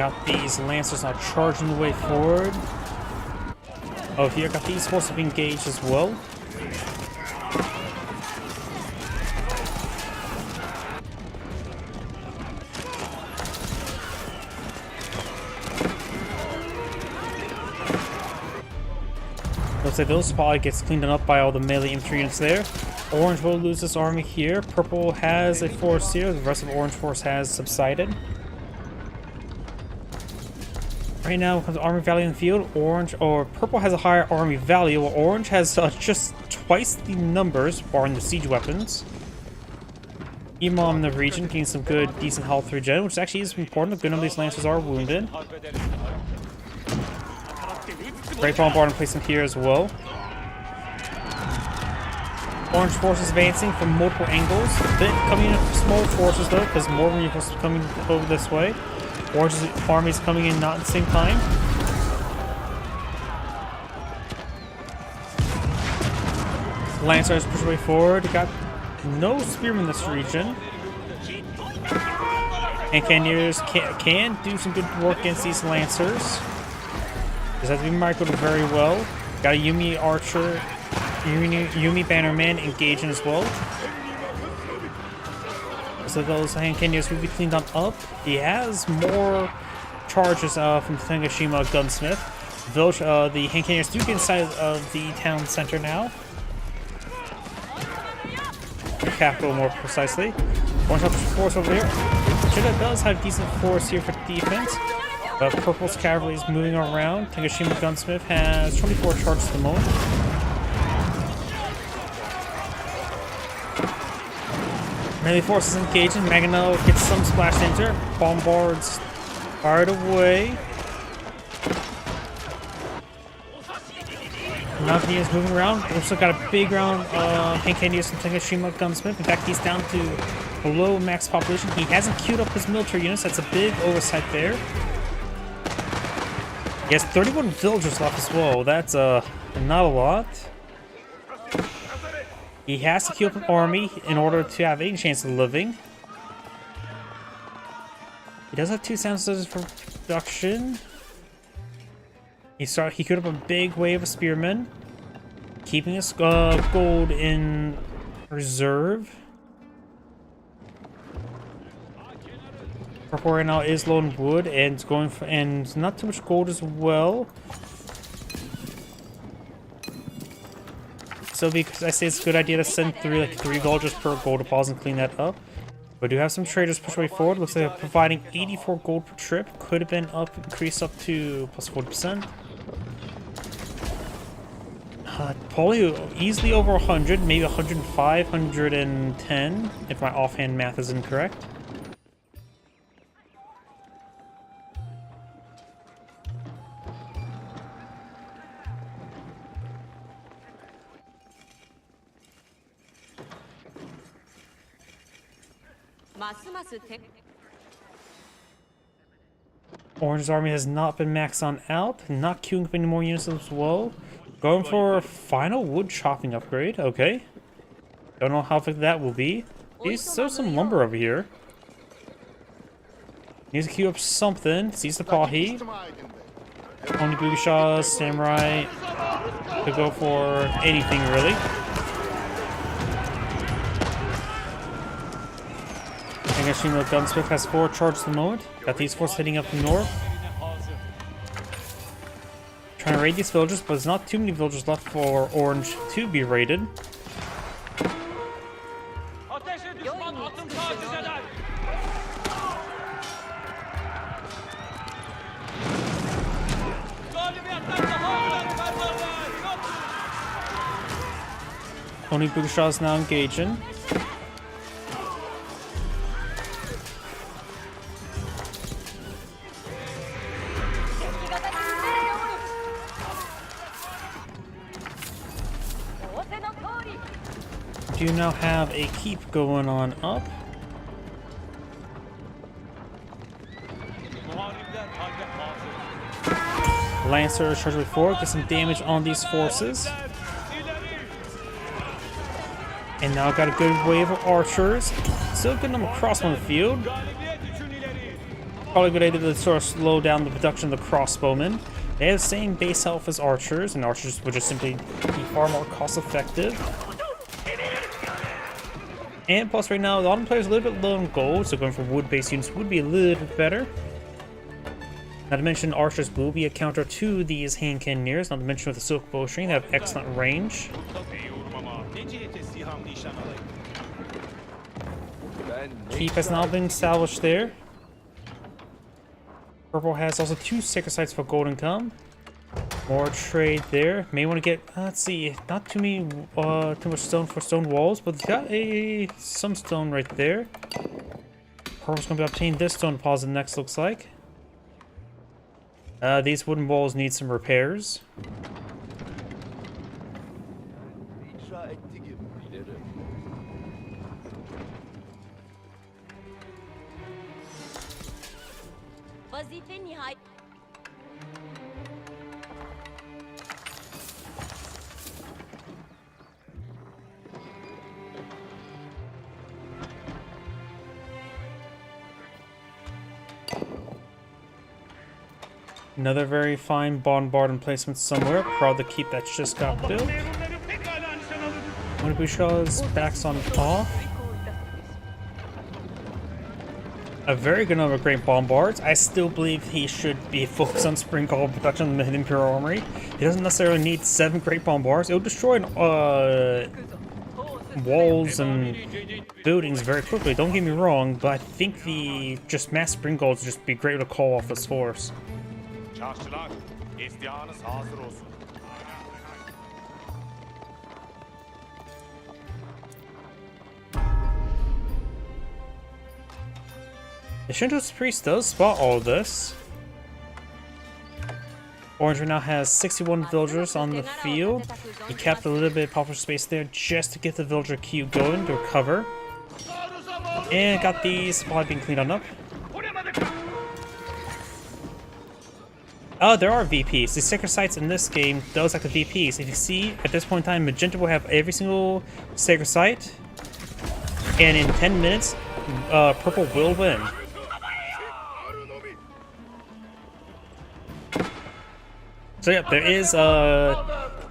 Got these Lancers now charging the way forward. Oh, here, got these forces engaged as well. Looks like those probably gets cleaned up by all the melee infantry units there. Orange will lose this army here. Purple has a force here. The rest of Orange force has subsided. Right now, when it comes to army value in the field, Purple has a higher army value, while Orange has just twice the numbers, barring the siege weapons. Imam in the region getting some good, decent health regen, which actually is important. A good number of these Lancers are wounded. Great bombardment placement here as well. Orange forces advancing from multiple angles. A bit coming in from small forces though, because more reinforcements coming over this way. Orange's army is coming in not at the same time. Lancers push their way forward. Got no spearmen in this region. And Cannoneers can do some good work against these Lancers. This has to be microed very well. Got a Yumi Archer, Yumi Bannerman engaging as well. So those hand Cannoneers will be cleaned on up. He has more charges from Tanegashima Gunsmith. The hand Cannoneers do get inside of the town center now. Capital more precisely. Orange force over here. Chida does have decent force here for defense. But Purple's cavalry is moving around. Tanegashima Gunsmith has 24 charges at the moment. Melee forces engaging. Magano gets some splash danger. Bombards fired away. Mountain is moving around. Also got a big round of Hank-Candius from Tanegashima Gunsmith. In fact, he's down to below max population. He hasn't queued up his military units. That's a big oversight there. He has 31 villagers left as well. That's not a lot. He has to queue up an army in order to have any chance of living. He does have 2 sound for production. He queued up a big wave of spearmen, keeping his gold in reserve. Purple right now is low in wood and it's going for, and not too much gold as well. So because I say it's a good idea to send three villagers per gold deposit and clean that up. We do have some traders push way forward. Looks like they're providing 84 gold per trip. Could have been increased up to plus 40%. Probably easily over 100, maybe 105, 110, if my offhand math is incorrect. Orange's army has not been maxed on out, not queuing up any more units as well. Going for a final wood chopping upgrade, okay. Don't know how effective that will be. There's still some lumber over here. Needs to queue up something. Sees the Pahi. Only Bubishaw, Samurai. Could go for anything really. Tanegashima Gunsmith has 4 charges at the moment. Got these 4 heading up north. Trying to raid these villagers, but there's not too many villagers left for Orange to be raided. Only Bugusha is now engaging. Do now have a keep going on up. Lancer charged with 4, get some damage on these forces. And now got a good wave of archers. Still good number crossbow on the field. Probably a good idea to sort of slow down the production of the crossbowmen. They have the same base health as archers, and archers would just simply be far more cost effective. And plus right now, the autumn player is a little bit low on gold, so going for wood-based units would be a little bit better. Not to mention, archers will be a counter to these hand cannoneers, not to mention with the silk bowstring, they have excellent range. Keep has now been established there. Purple has also 2 sacred sites for gold income. More trade there. May want to get, let's see, not too much stone for stone walls, but it's got some stone right there. Purple's going to be obtaining this stone deposit next, looks like. These wooden walls need some repairs. Another very fine bombard emplacement somewhere. Proud to keep that just got built. One of Bushaw's backs on off. A very good number of great bombards. I still believe he should be focused on spring call production in the Imperial Armory. He doesn't necessarily need 7 great bombards. It'll destroy walls and buildings very quickly, don't get me wrong, but I think the just mass spring calls would just be great to call off this force. The Shinto's priest does spot all of this. Orange right now has 61 villagers on the field. He kept a little bit of population space there just to get the villager queue going to recover. And got the supply being cleaned on up. Oh, there are VPs. The sacred sites in this game does have the VPs. If you see, at this point in time, Magenta will have every single sacred site. And in 10 minutes, Purple will win. So yeah,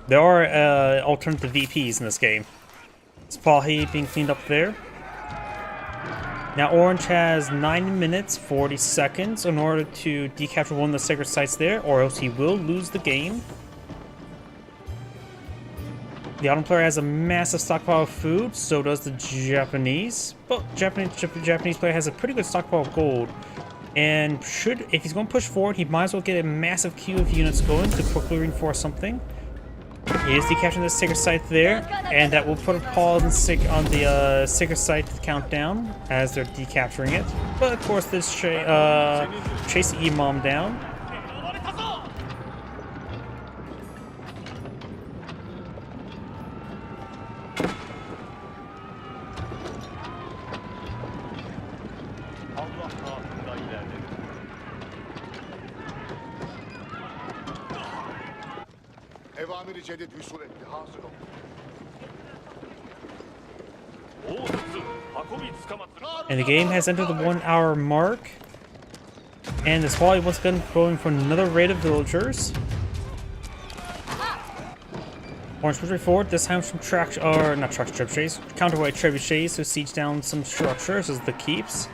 there are alternative VPs in this game. Supply being cleaned up there. Now Orange has 9 minutes 40 seconds in order to decapture one of the sacred sites there, or else he will lose the game. The Autumn player has a massive stockpile of food, so does the Japanese. But Japanese player has a pretty good stockpile of gold. And if he's going to push forward, he might as well get a massive queue of units going to quickly reinforce something. He is decapturing the sacred site there, and that will put a pause on the sacred site countdown as they're decapturing it. But of course, this chase the Imam down. And the game has entered the 1 hour mark. And this volley once again going for another raid of villagers. Orange pushing forward, this time from counterweight trebuchets to siege down some structures as the keeps.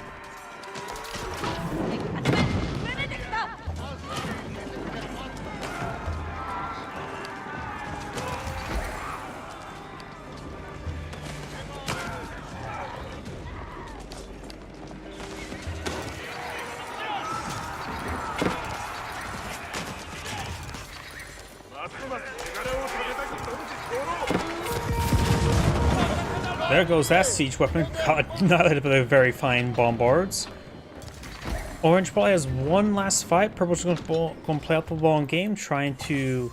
There goes that siege weapon. God, not very fine bombards. Orange probably has one last fight. Purple's going to play out the long game, trying to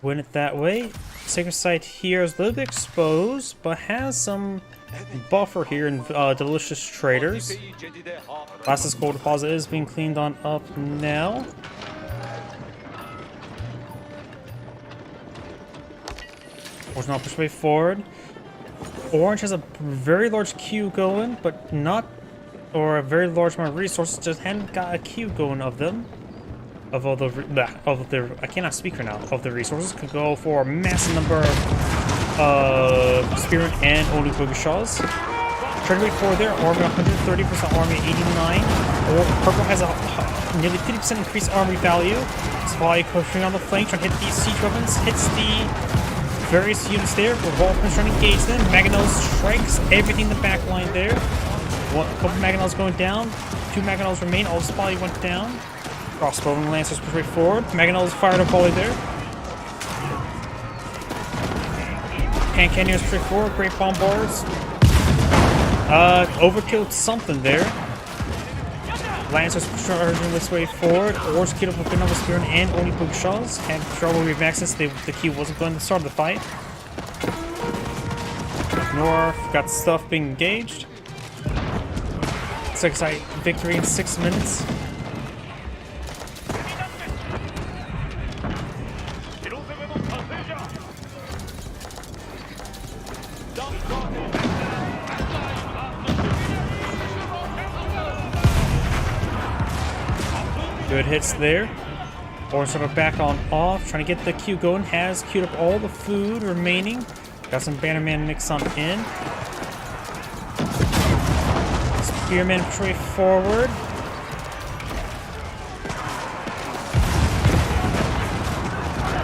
win it that way. Sacred Site here is a little bit exposed, but has some buffer here in Delicious Traders. Last gold deposit is being cleaned on up now. Orange now push way forward. Orange has a very large queue going, but not or a very large amount of resources, just hadn't got a queue going of them. Of all the I cannot speak for now. Of the resources could go for a massive number of spearmen and only boogishaws. Trade rate for their army 130%, army 89. Or purple has a nearly 50% increased army value. Supply pushing on the flank, trying to hit these siege weapons, hits the various units there. Revolve trying to engage them. Mangonels strikes everything in the back line there. A couple Mangonels going down. 2 Mangonels remain. All the supply went down. Crossbow and Lancers push right forward. Mangonels fired a volley there. Hand Cannoneers straight forward. Great Bombards. Overkilled something there. Lancers charging this way forward. Ors killed up with good number of Spearmen and only Boogshaws. Had trouble with access. The key wasn't going to start the fight. North got stuff being engaged. 6-site victory in 6 minutes. Good hits there. Or sort of back on off, trying to get the queue going. Has queued up all the food remaining. Got some Bannerman mix on in. Spearmen straight forward.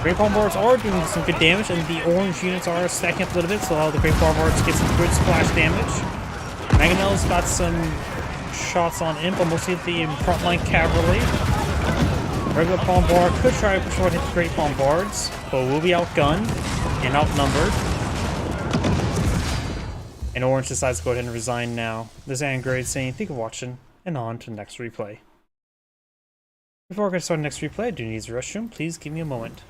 Great Bombards are doing some good damage, and the orange units are stacking up a little bit, so all the Great Bombards get some good splash damage. Mangonels got some shots on in, but mostly the frontline cavalry. Regular Bombard could try to push forward hit the Great Bombards, but will be outgunned and outnumbered. And Orange decides to go ahead and resign now. This is Angrade saying thank you for watching, and on to the next replay. Before I get started next replay, I do need the restroom. Please give me a moment.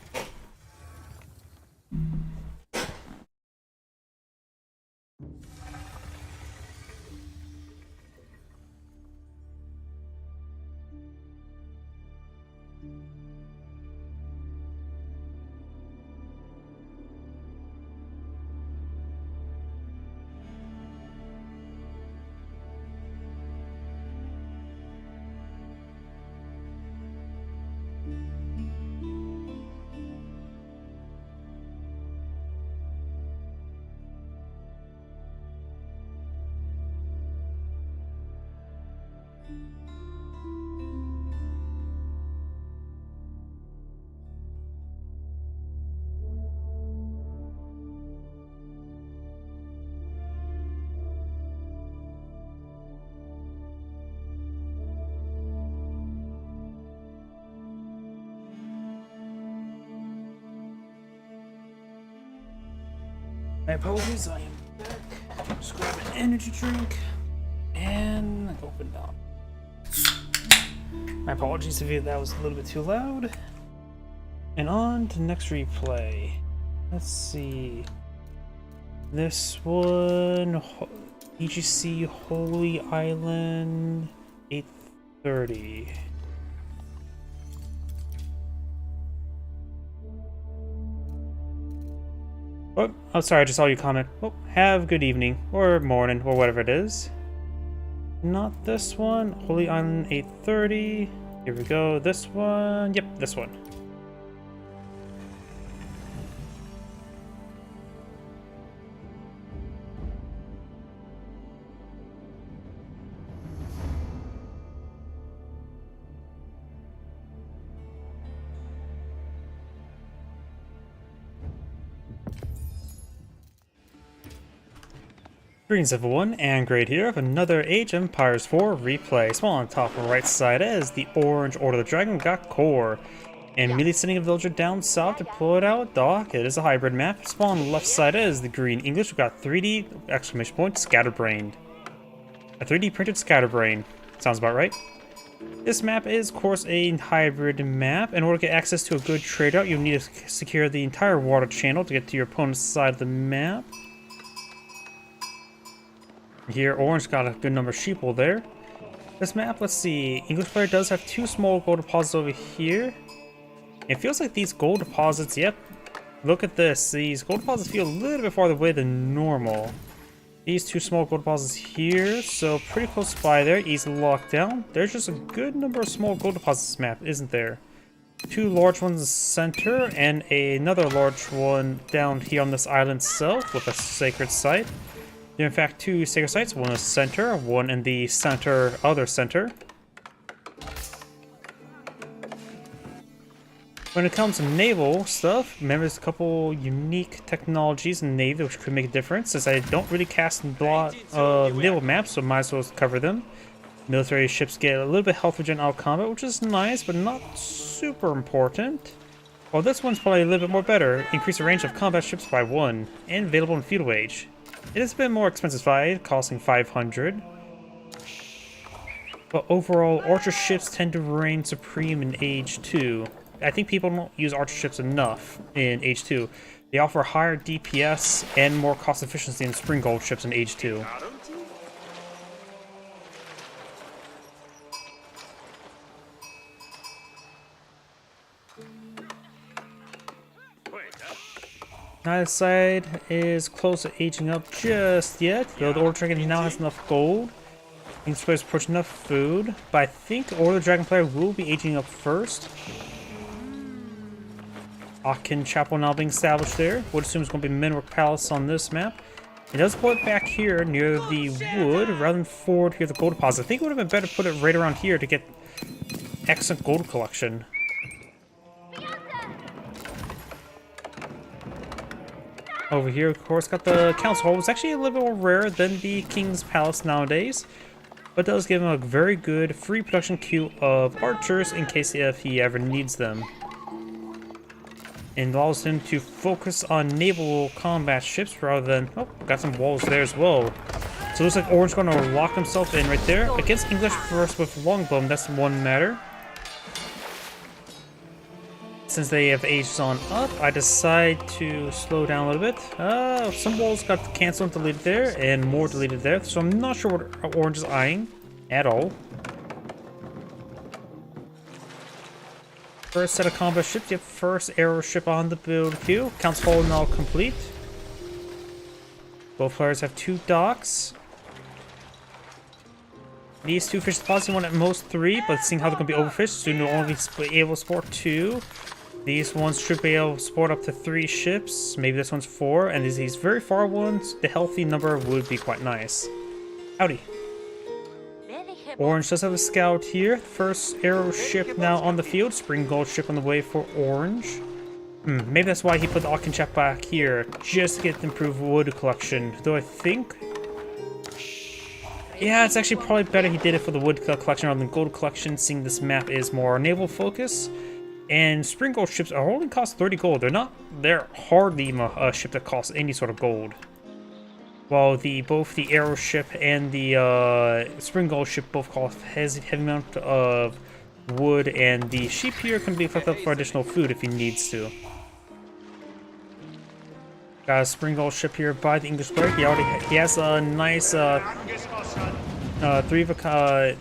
My apologies, I am back. Just grab an energy drink and open up. My apologies if that was a little bit too loud. And on to next replay. Let's see. This one, EGC Holy Island 830. Oh, I'm sorry, I just saw you comment. Oh, have good evening, or morning, or whatever it is. Not this one. Holy Island 830. Here we go. This one. Yep, this one. Greetings everyone, Angrade here with another Age of Empires 4 replay. Small on top right side as the orange Order of the Dragon got core. And immediately sending a villager down south to pull it out. Dock, it is a hybrid map. Small on the left side is the green English. We've got 3D exclamation point scatterbrained. A 3D printed scatterbrain. Sounds about right. This map is, of course, a hybrid map. In order to get access to a good trade route, you'll need to secure the entire water channel to get to your opponent's side of the map. Here, orange got a good number of sheeple there. This map, let's see. English player does have 2 small gold deposits over here. It feels like these gold deposits, yep. Look at this. These gold deposits feel a little bit farther away than normal. These two small gold deposits here, so pretty close by there, easily locked down. There's just a good number of small gold deposits map, isn't there? Two large ones in the center, and another large one down here on this island itself with a sacred site. There are in fact two sacred sites, one in the center, one in the other center. When it comes to naval stuff, remember there's a couple unique technologies in Navy which could make a difference, since I don't really cast naval maps, so might as well cover them. Military ships get a little bit health regen out of combat, which is nice, but not super important. Well, this one's probably a little bit more better. Increase the range of combat ships by 1, and available in feudal age. It is a bit more expensive side, costing 500. But overall, archer ships tend to reign supreme in Age 2. I think people don't use archer ships enough in Age 2. They offer higher DPS and more cost efficiency than spring gold ships in Age 2. Neither side is close to aging up just yet, though the Order Dragon now has enough gold. He's supposed to approach enough food, but I think the Order Dragon player will be aging up first. Akin Chapel now being established there. Would assume it's going to be Minwork Palace on this map. It does put it back here near the wood rather than forward here the gold deposit. I think it would have been better to put it right around here to get excellent gold collection. Over here, of course, got the Council Hall. It's actually a little bit more rare than the King's Palace nowadays, but does give him a very good free production queue of archers in case if he ever needs them. And allows him to focus on naval combat ships rather than... Oh, got some walls there as well. So it looks like Orange going to lock himself in right there. Against English first with Longbow, that's one matter. Since they have aged on up, I decide to slow down a little bit. Some walls got canceled and deleted there, and more deleted there. So I'm not sure what Orange is eyeing at all. First set of combat ships, you have first arrow ship on the build queue. Council Hall now complete. Both players have 2 docks. These 2 fish deposits, one at most 3, but seeing how they're going to be overfished, soon they'll only be able to support 2. These ones should be able to support up to 3 ships. Maybe this one's 4, and these very far ones, the healthy number would be quite nice. Howdy. Orange does have a scout here. First arrow ship now on the field. Spring gold ship on the way for Orange. Maybe that's why he put the Akin chap back here, just to get improved wood collection. Though I think... yeah, it's actually probably better he did it for the wood collection rather than gold collection, seeing this map is more naval focus. And spring gold ships are only cost 30 gold. They're hardly a ship that costs any sort of gold. While both the arrow ship and the spring gold ship both cost heavy amount of wood, and the sheep here can be hooked up for additional food if he needs to. Got a spring gold ship here by the English player. He has a nice 3 of a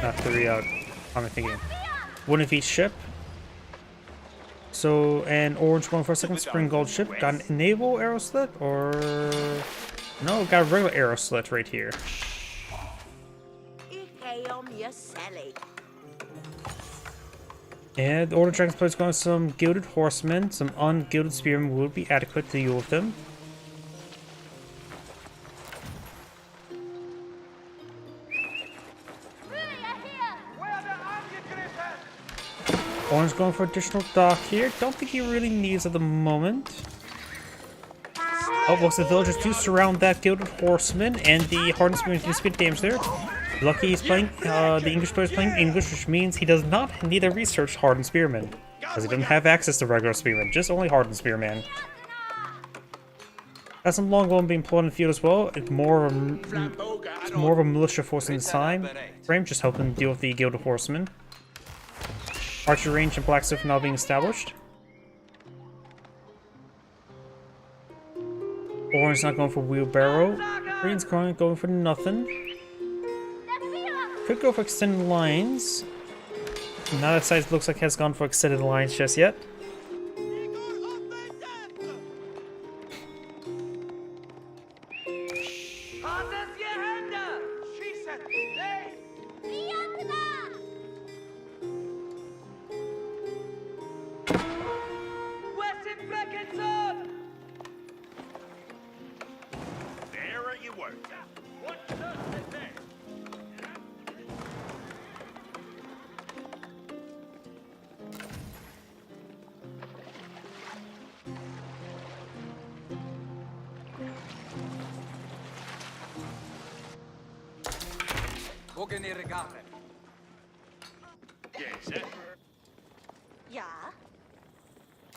not 3 out. I'm thinking one of each ship. So, and Orange going for a second spring gold ship. Got an naval arrow slit, or... no, got a regular arrow slit right here. And the Order Dragon's players going with some gilded horsemen. Some ungilded spearmen will be adequate to deal with them. Orange going for additional dock here. Don't think he really needs at the moment. Oh, looks the villagers do surround that gilded horseman, and the hardened spearman can speed damage there. Lucky he's playing, the English player is playing English, which means he does not need a research hardened spearman, because he doesn't have access to regular spearman, just only hardened spearman. Got some longbow being pulled in the field as well. It's more of a militia force in the time frame, just helping deal with the gilded horseman. Archer range and blacksmith now being established. Orange not going for wheelbarrow. Green's going for nothing. Could go for extended lines. Now that side looks like it has gone for extended lines just yet. There you were. What does it say? Yes, eh? Yeah.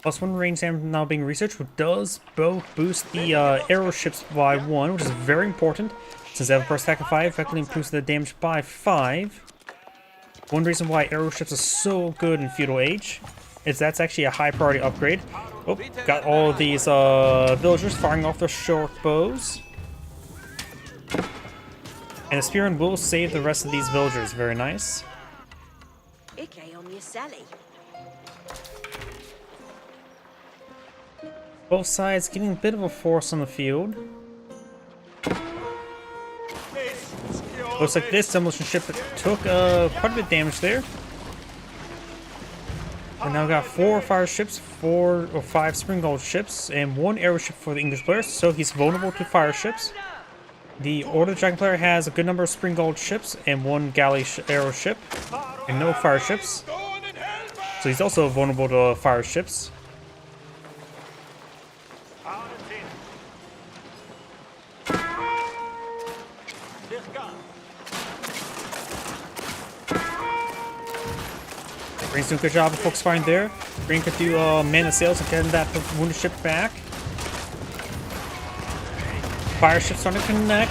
+1 range damage now being researched, which does both boost the arrow ships by 1, which is very important, since they have a first attack of 5, effectively improves the damage by 5. One reason why arrow ships are so good in Feudal Age is that's actually a high priority upgrade. Oh, got all of these villagers firing off their short bows. And the spearman will save the rest of these villagers, very nice. Okay on your Sally. Both sides getting a bit of a force on the field. Looks like this demolition ship took quite a bit of damage there. We now got 4 fire ships, 4 or 5 spring gold ships, and 1 arrow ship for the English player, so he's vulnerable to fire ships. The Order of the Dragon player has a good number of spring gold ships and 1 galley arrow ship, and no fire ships. So he's also vulnerable to fire ships. Green's doing a good job of focus firing there. Green could do man the sails and getting that wounded ship back. Fire ships starting to connect.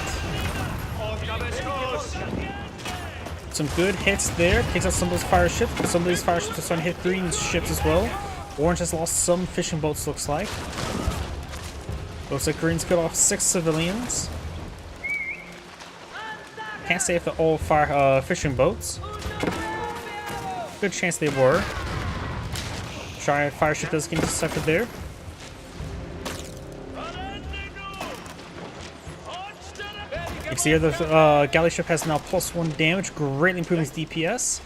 Some good hits there. Takes out some of those fire ships. But some of these fire ships are starting to hit Green's ships as well. Orange has lost some fishing boats, looks like. Looks like Green's killed off 6 civilians. Can't say if they're all fishing boats. Good chance they were. Giant fire ship does get intercepted there. You can see here the galley ship has now +1 damage, greatly improving its DPS.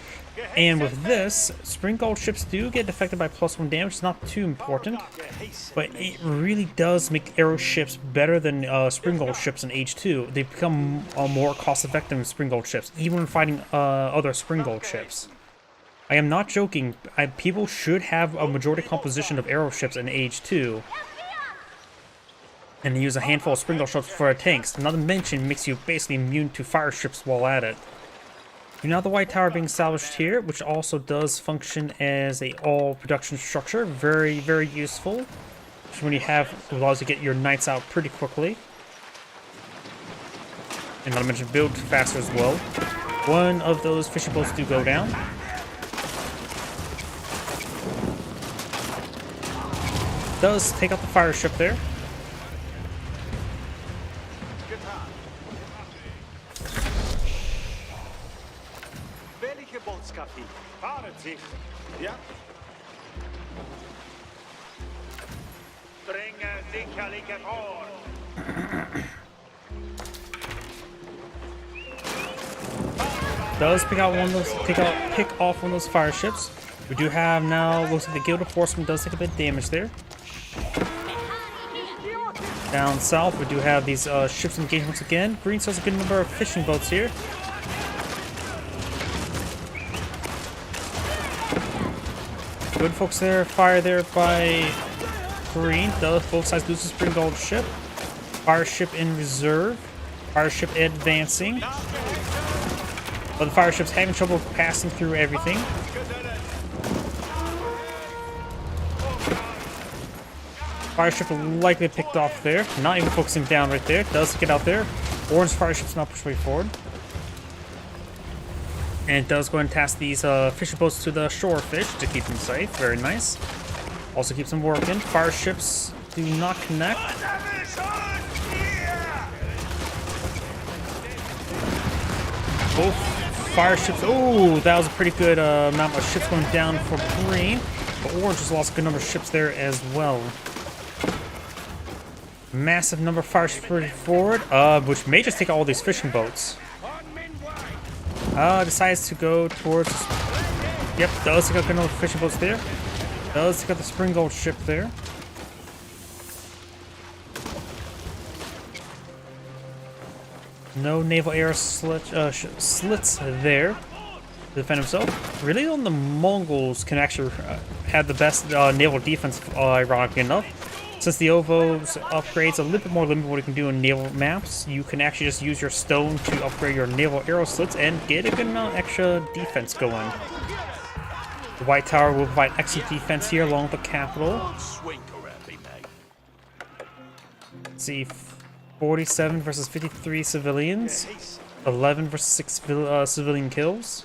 And with this, spring gold ships do get affected by +1 damage. It's not too important, but it really does make arrow ships better than spring gold ships in Age 2. They become more cost-effective than spring gold ships, even when fighting other spring gold ships. I am not joking. People should have a majority composition of arrow ships in Age 2. And use a handful of spring gold ships for tanks. Not to mention, makes you basically immune to fire ships while at it. You now have the White Tower being established here, which also does function as a all-production structure. Very, very useful. Which when you have, allows you to get your knights out pretty quickly. And not to mention, build faster as well. One of those fishing boats do go down. Does take out the fire ship there. Does pick out one of those, pick off one of those fire ships. We do have now, looks like the Guild of Horsemen does take a bit of damage there. Down south, we do have these ships engaged once again. Green still has a good number of fishing boats here. Good folks there, fire there by Green. Both sides lose a spring gold ship. Fire ship in reserve. Fire ship advancing. But the fire ship's having trouble passing through everything. Fire ship likely picked off there. Not even focusing down right there. Does get out there. Orange fire ship's not pushed way forward. And it does go and task these fishing boats to the shore fish to keep them safe. Very nice. Also keeps them working. Fire ships do not connect. Both fire ships. Oh, that was a pretty good amount of ships going down for Green. But Orange has lost a good number of ships there as well. Massive number of fire ships forward, which may just take all these fishing boats. Decides to go towards... Yep, does take out another fishing boats there. Does take out the Springald ship there. No naval air slits there to defend himself. Really, only the Mongols can actually have the best naval defense, ironically enough. Since the OVO's upgrades a little bit more limited what you can do in naval maps, you can actually just use your stone to upgrade your naval arrow slits and get a good amount of extra defense going. The White Tower will provide excellent defense here along with the capital. Let's see, 47 versus 53 civilians, 11 versus 6 civilian kills.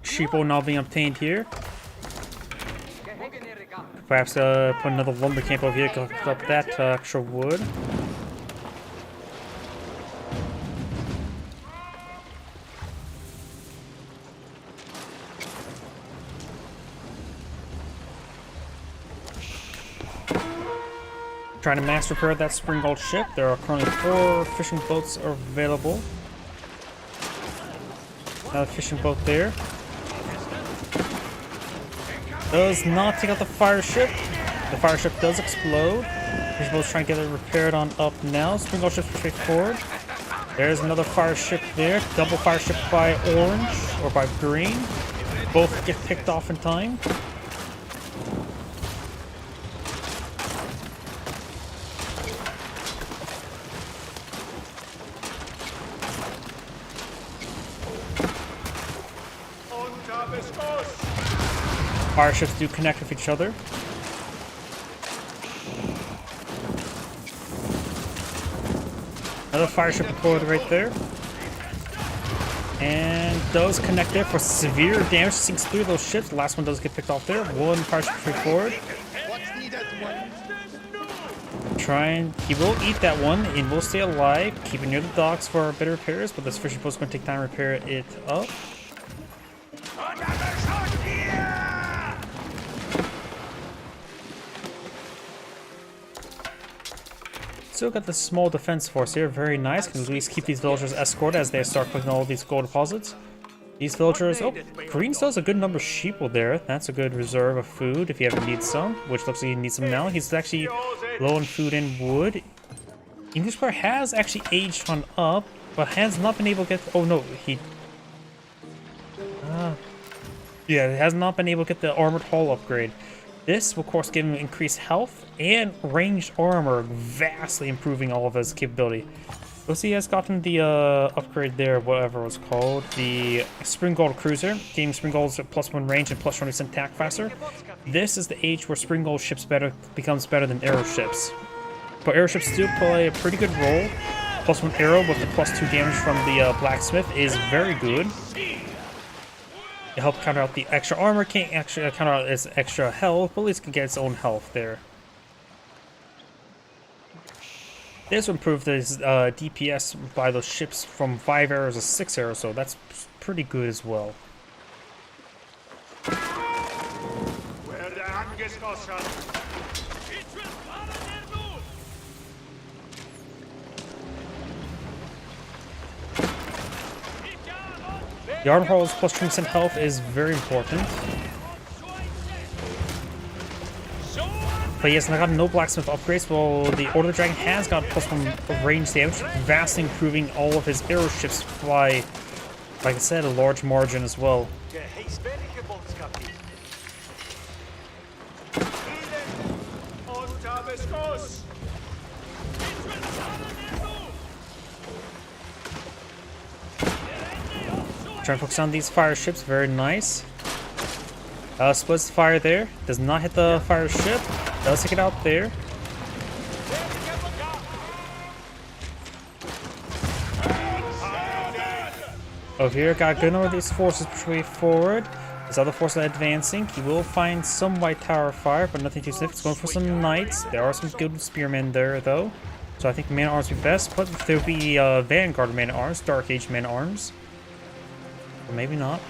Sheeple now being obtained here. Perhaps put another lumber camp over here to collect up that extra wood. Trying to mass repair that Springald ship. There are currently 4 fishing boats available. Another fishing boat there. Does not take out the fire ship. The fire ship does explode. Fishing boat's trying to get it repaired on up now. Springald ship straightforward. There's another fire ship there. Double fire ship by orange or by green. Both get picked off in time. Fire ships do connect with each other. Another fire ship deployed right there. And those connect there for severe damage. Sinks through those ships. The last one does get picked off there. One fire ship forward. He will eat that one and will stay alive. Keep it near the docks for better repairs, but this fishing boat's going to take time to repair it up. Still got the small defense force here, very nice. Can at least keep these villagers escorted as they start collecting all these gold deposits. These villagers, green still has a good number of sheeple there. That's a good reserve of food if you ever need some, which looks like he needs some now. He's actually low on food and wood. English player has actually aged on up, but has not been able to get, oh no, yeah, has not been able to get the armored hull upgrade. This will, of course, give him increased health and ranged armor, vastly improving all of his capability. Let's see, he has gotten the upgrade there, whatever it was called. The Springald Cruiser, gaining Springald's +1 range and +20% attack faster. This is the age where Springald ships becomes better than arrow ships. But arrow ships still play a pretty good role. +1 arrow with the +2 damage from the blacksmith is very good. To help counter out the extra armor, can't actually counter out its extra health, but at least can get its own health there. This will improve his DPS by those ships from 5 arrows to 6 arrows, so that's pretty good as well. The armor hull's +20% health is very important. But he has got no blacksmith upgrades, while the Order of the Dragon has got +1 range damage, vastly improving all of his arrow ships by, like I said, a large margin as well. Trying to focus on these fire ships, very nice. Splits the fire there, does not hit the fire ship, does take it out there. Over here, got a good number of these forces pushing forward. His other forces are advancing. He will find some White Tower fire, but nothing too significant. He's going for some knights. There are some good spearmen there, though. So I think man-at-arms would be best, but there will be Vanguard man-at-arms, Dark Age man-at-arms. Or maybe not.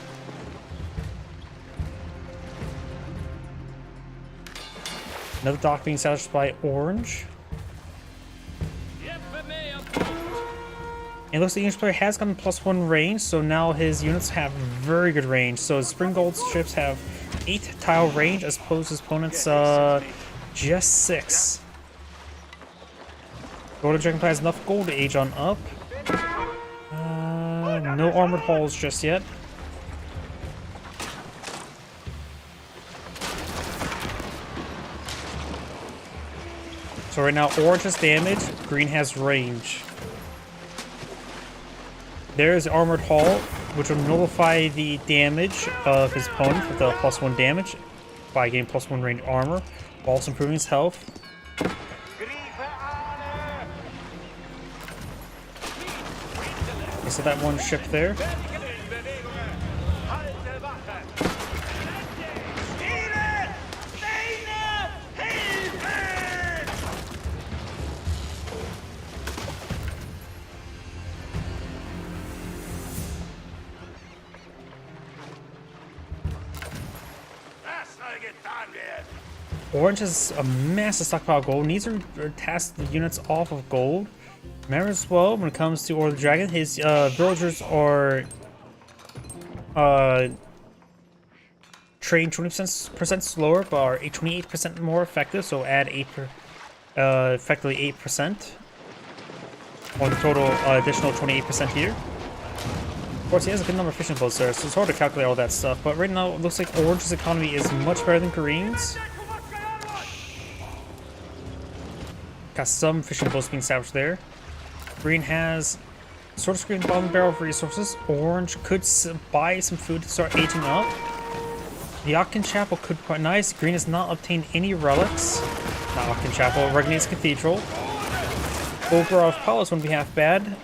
Another dock being established by orange. It looks like the English player has gotten +1 range, so now his units have very good range. So his Spring Gold ships have 8 tile range as opposed to his opponent's just 6. Lord of the Dragon has enough gold to age on up. No armored hulls just yet. So right now, orange has damage, green has range. There's armored hull, which will nullify the damage of his opponent with the +1 damage by getting +1 range armor, while also improving his health. Okay, so that one ship there. Orange has a massive stockpile of gold, needs to task the units off of gold. Remember as well, when it comes to Lord of the Dragon, his villagers are trained 20% slower, but are 28% more effective, so add effectively 8% on the total additional 28% here. Of course, he has a good number of fishing boats there, so it's hard to calculate all that stuff, but right now it looks like Orange's economy is much better than Green's. Got some fishing boats being established there. Green has sort of screen bottom barrel of resources. Orange could buy some food to start aging up. The Agion Chapel could be quite nice. Green has not obtained any relics. Not Agion Chapel, Regni's Cathedral. Overgrowth Palace wouldn't be half bad.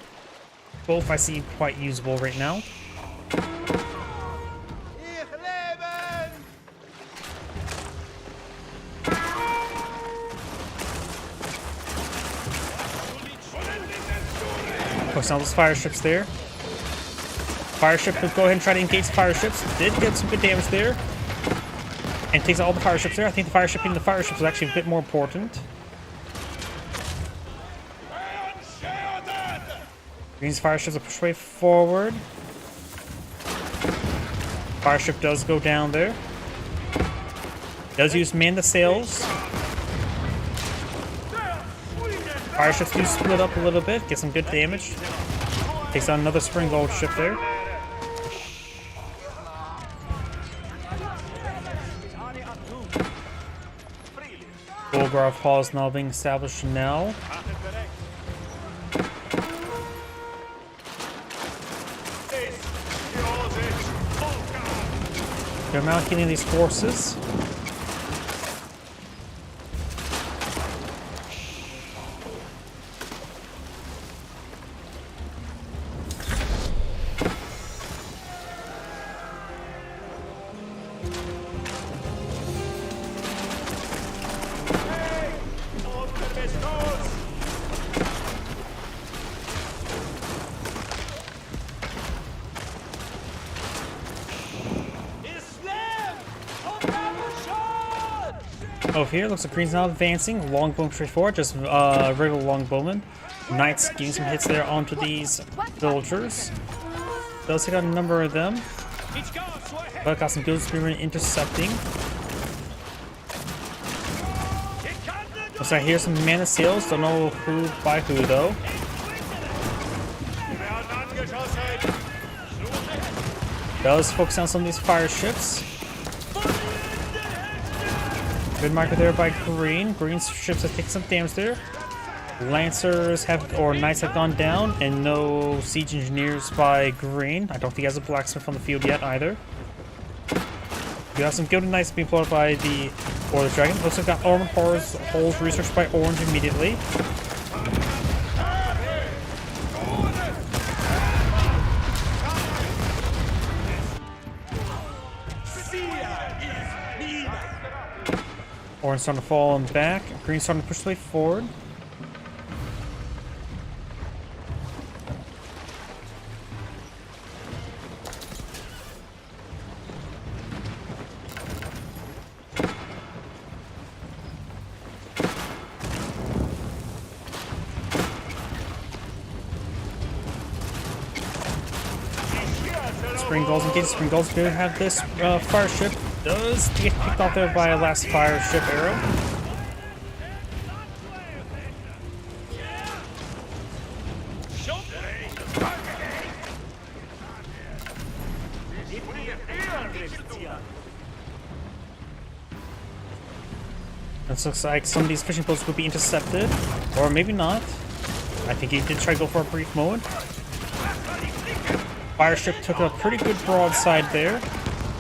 Both I see quite usable right now. Of course, now those fire ships there. Fire ship would go ahead and try to engage the fire ships. Did get some good damage there. And takes out all the fire ships there. I think the fire ship being the fire ships is actually a bit more important. Green's fire ships are pushed way forward. Fire ship does go down there. Does use man the sails. Fire ships do split up a little bit, get some good damage. Takes out another Spring Gold ship there. Golgraf Hall is now being established now. They're mounting these forces. Over here, looks like Green's now advancing. Longbow straight forward, just regular longbowman. Knights getting some hits there onto these villagers. Does hit on a number of them. But got some good spearmen intercepting. Looks like here's some mana sails. Don't know who by who though. Does focus on some of these fire ships. Good marker there by Green. Green's ships have taken some damage there. Lancers have, or Knights have gone down, and no siege engineers by Green. I don't think he has a blacksmith on the field yet either. You have some gilded Knights being pulled by the Lord of the Dragon. Looks like got armored holes researched by Orange immediately. Orange starting to fall on back. Green starting to push the way forward. spring gulls. Engage spring gulls. Do have this fire ship. Does get picked off there by a last fire ship arrow. This looks like some of these fishing boats would be intercepted, or maybe not. I think he did try to go for a brief moment. Fire ship took a pretty good broadside there,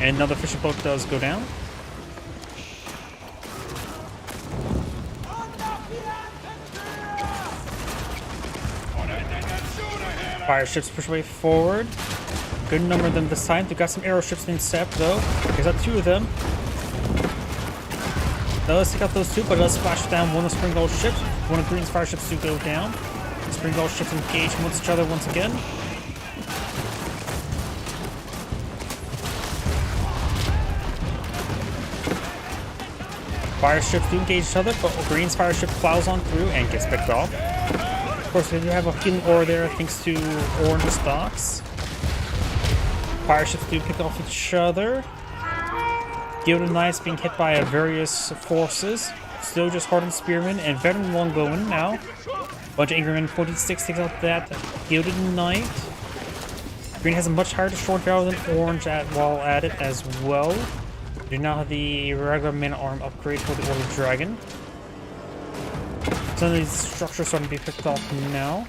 and another fishing boat does go down. Fire ships push way forward. Good number of them this time. They've got some arrow ships to intercept though. There's got two of them. Does take out those two, but it does splash down one of Spring Gold's ships. One of Green's fire ships do go down. Spring Gold ships engage with each other once again. Fire ships do engage each other, but Green's fire ship plows on through and gets picked off. Of course, they do have a healing ore there thanks to Orange's docks. Fire ships do pick off each other. Gilded Knights being hit by various forces. Still just Hardened Spearmen and Veteran Longbowmen now. Bunch of Angry Men 46 takes out that Gilded Knight. Green has a much higher destroy value than Orange while at it as well. We do now have the regular Man-at-Arm upgrade for the Order Dragon. Some of these structures are starting to be picked off now.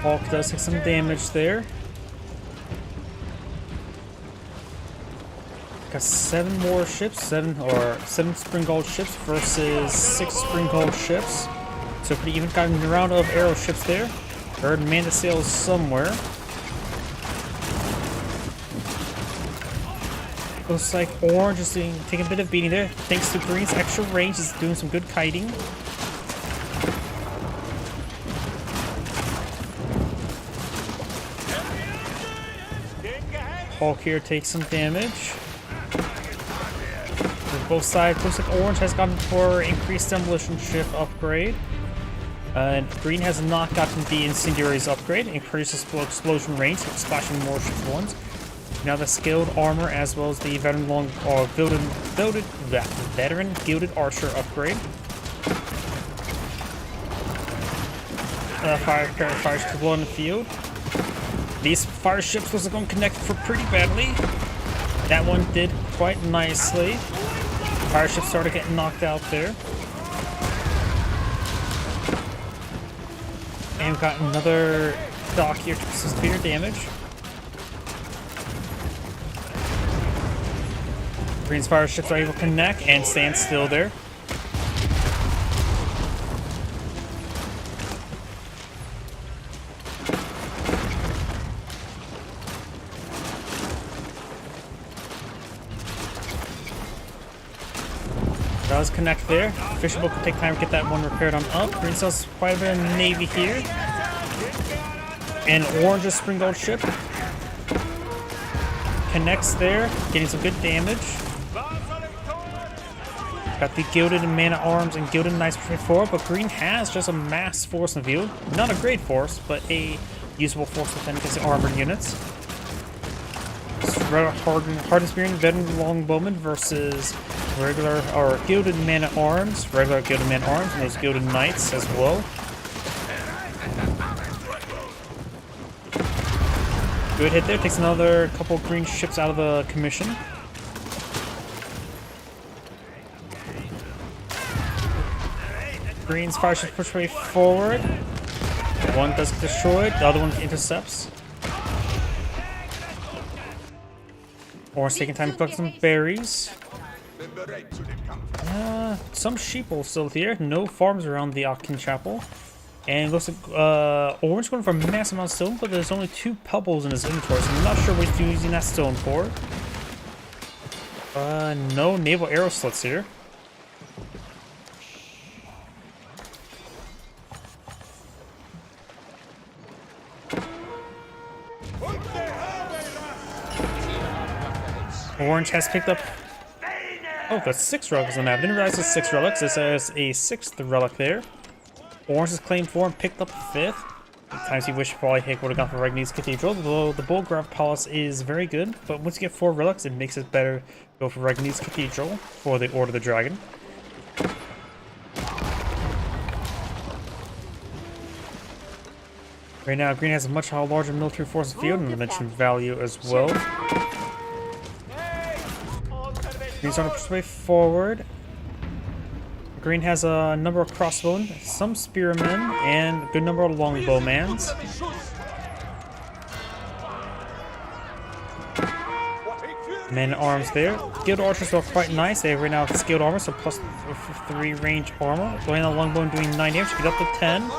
Hulk does take some damage there. Got 7 more ships, 7 Spring Gold ships versus 6 Spring Gold ships. So pretty even got a round of arrow ships there. Heard man that sails somewhere. Looks like Orange is taking a bit of beating there. Thanks to Green's extra range, he's doing some good kiting. Hulk here takes some damage. For both sides, looks like Orange has gotten for increased demolition ship upgrade. And Green has not gotten the Incendiaries upgrade. Increases explosion range, splashing more ships at once. Now the skilled armor as well as the veteran veteran gilded archer upgrade. Fire ships blow in the field. These fire ships was going to connect for pretty badly. That one did quite nicely. Fire ships started getting knocked out there. And we've got another dock here to severe damage. Green's fire ships are able to connect and stand still there. Does connect there. Fishing boat can take time to get that one repaired on up. Green still has quite a bit of navy here. And Orange's Spring Gold ship connects there, getting some good damage. Got the Gilded and Man-at-Arms and Gilded Knights before, but Green has just a mass force in the field. Not a great force, but a usable force to defend against the armored units. Hardened Spearmen, Veteran Longbowmen versus regular or Gilded Man-at-Arms, regular Gilded Man-at-Arms, and those Gilded Knights as well. Good hit there, takes another couple green ships out of the commission. Green's fire ships push way forward. One does get destroyed, the other one intercepts. Orange taking time to collect some berries. Some sheeple still here. No farms around the Akin Chapel. And it looks like Orange going for a massive amount of stone, but there's only 2 pebbles in his inventory, so I'm not sure what he's using that stone for. No naval arrow slits here. Orange has picked up... Oh, that's 6 relics on the map. I didn't realize there's 6 relics. This is a 6th relic there. Orange has claimed 4 and picked up 5th. Times you wish probably Hick would have gone for Regni's Cathedral, though the Bulgraf Palace is very good, but once you get 4 relics, it makes it better to go for Regni's Cathedral for the Order of the Dragon. Right now, Green has a much larger military force in the field and dimension value as well. Green's on its way forward. Green has a number of crossbowmen, some spearmen, and a good number of longbowmans. Men-at-arms there. Skilled archers are quite nice. They have right now skilled armor, so plus 3 range armor. Going on the longbow doing 9 damage, get up to 10.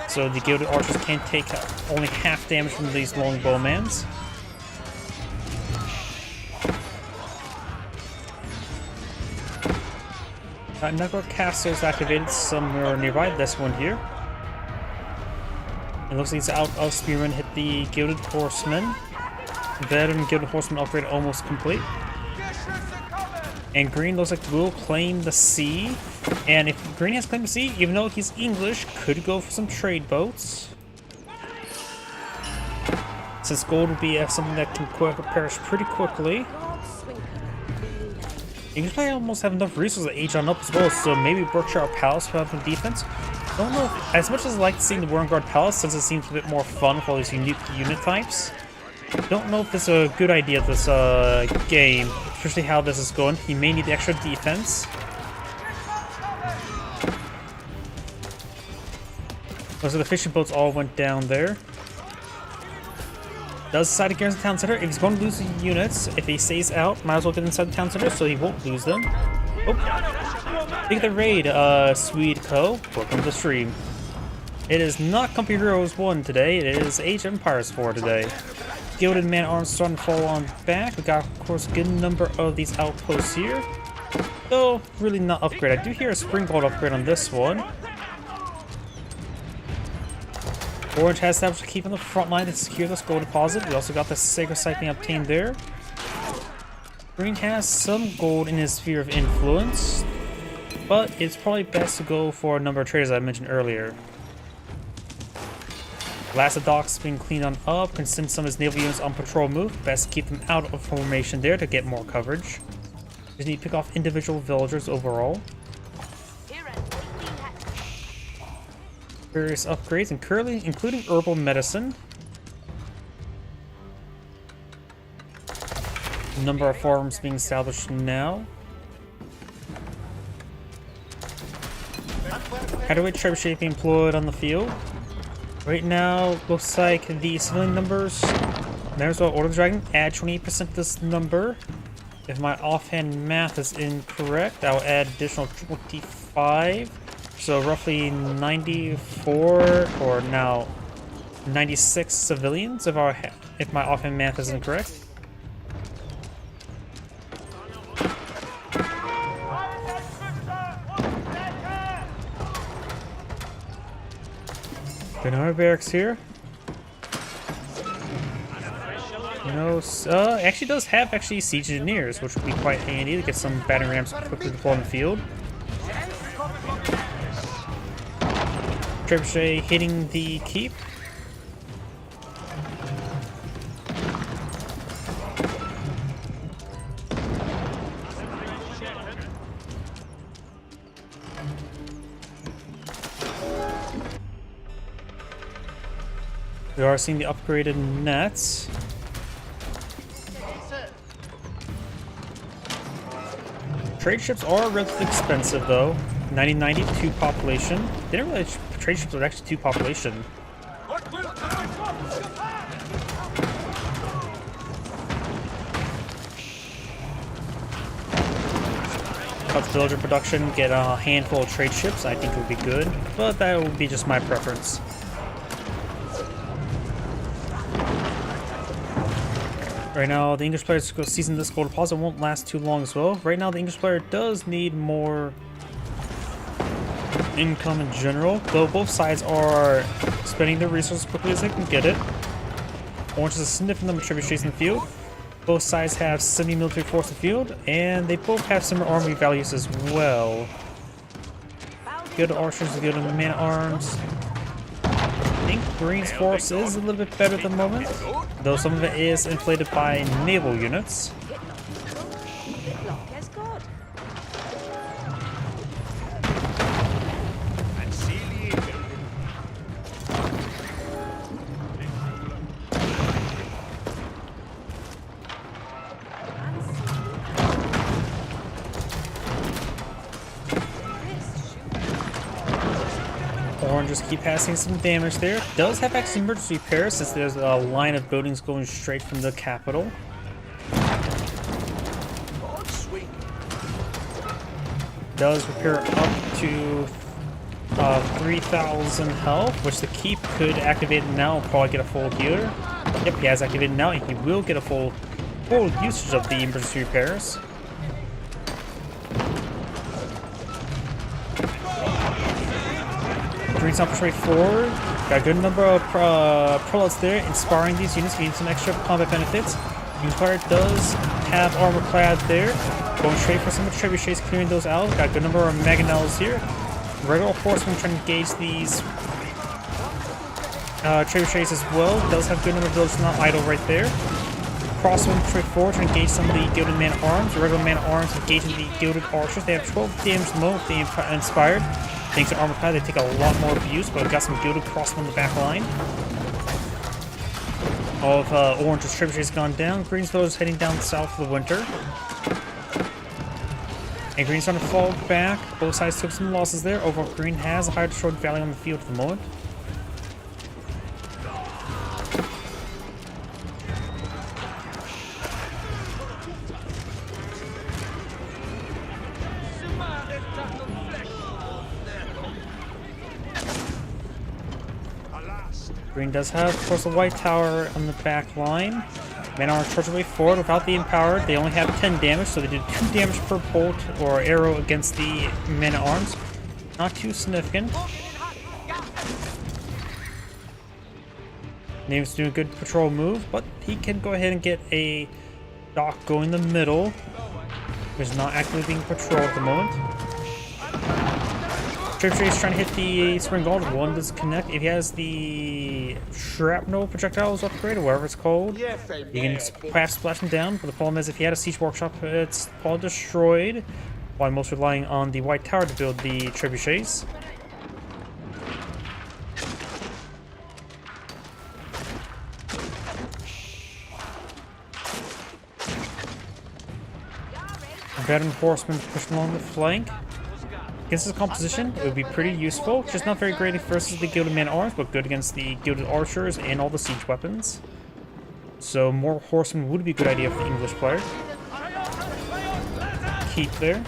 So the gilded archers can take only half damage from these longbowmans. Knuckle casters activated somewhere nearby. This one here. It looks like these out of spearmen hit the gilded horsemen. Veteran gilded horseman upgrade almost complete. And Green looks like will claim the sea. And if Green has claimed the sea, even though he's English, could go for some trade boats. Since gold will be something that can perish pretty quickly. You can probably almost have enough resources to age on up as well, so maybe Berkshire Palace for having defense. I don't know if, as much as I like seeing the Warren Guard Palace, since it seems a bit more fun with all these unique unit types. Don't know if this is a good idea, this game, especially how this is going. He may need the extra defense. Those are the fishing boats all went down there. Does decide to garrison the town center. If he's going to lose the units, if he stays out, might as well get inside the town center so he won't lose them. Oh, look at the raid, Swede.co. Welcome to the stream. It is not Company Heroes 1 today, it is Age of Empires 4 today. Gilded man-arms starting to fall on back. We got, of course, a good number of these outposts here. Though, really not upgrade. I do hear a springboard upgrade on this one. Orange has established to keep on the front line to secure this gold deposit. We also got the sacred site being obtained there. Green has some gold in his sphere of influence, but it's probably best to go for a number of traders I mentioned earlier. Last docks being cleaned on up, can send some of his naval units on patrol move. Best to keep them out of formation there to get more coverage. Just need to pick off individual villagers overall. Various upgrades, and currently including herbal medicine. Number of farms being established now. Heavyweight trebuchet being employed on the field. Right now, looks like the civilian numbers. Members of Order of the Dragon add 28% to this number. If my offhand math is incorrect, I'll add additional 25. So roughly 94 or now 96 civilians if my offhand math is incorrect. Another barracks here. No, actually does have siege engineers, which would be quite handy to get some battering rams quickly deployed in the field. Trebuchet hitting the keep. We are seeing the upgraded nets. Trade ships are relatively expensive though. 9092 population. Didn't realize trade ships were actually 2 population. cut the villager production, get a handful of trade ships, I think it would be good. But that would be just my preference. Right now, the English players seizing this gold deposit won't last too long as well. Right now, the English player does need more income in general, though both sides are spending their resources as quickly as they can get it. Orange has a significant number of trebuchets in the field. Both sides have 70 military force in the field, and they both have similar army values as well. Good archers, good man-at-arms. I think Green's force is a little bit better at the moment, though some of it is inflated by naval units. Just keep passing some damage there. Does have actually emergency repairs since there's a line of buildings going straight from the capital. Does repair up to 3,000 health, which the keep could activate now and probably get a full healer. Yep, he has activated now and he will get a full usage of the emergency repairs. Green's not pushing forward. Got a good number of prelates there, inspiring these units, getting some extra combat benefits. English player does have armor clad there. Going straight for some of the trebuchets, clearing those out. Got a good number of mangonels here. Regular horsemen trying to engage these trebuchets as well. Does have a good number of those not idle right there. Crossmen pushing forward to engage some of the gilded man-at-arms. Regular man-at-arms engaging the gilded archers. They have 12 damage at the moment. They inspired. Thanks to armor clad, they take a lot more abuse, but we've got some gilded crossmen on the back line. All of Orange's trebuchets gone down. Green's village is heading down south for the winter. And Green's starting to fall back. Both sides took some losses there. Overall, Green has a higher destroyed value on the field at the moment. Green does have, of course, a white tower on the back line. Men-at-arms charge their way forward without the empowered. They only have 10 damage, so they did 2 damage per bolt or arrow against the men-at-arms. Not too significant. Nave's doing a good patrol move, but he can go ahead and get a dock going in the middle, which is not actively being patrolled at the moment. Trebuchet is trying to hit the spring guard. One does connect. If he has the shrapnel projectiles upgrade or whatever it's called, you can perhaps splash him down. But the problem is, if he had a siege workshop, it's all destroyed. While I'm most relying on the white tower to build the trebuchets. Veteran horsemen pushing along the flank. Against this composition, it would be pretty useful. Just not very great versus the gilded man-at-arms, but good against the gilded archers and all the siege weapons. So more horsemen would be a good idea for the English player. Keep there.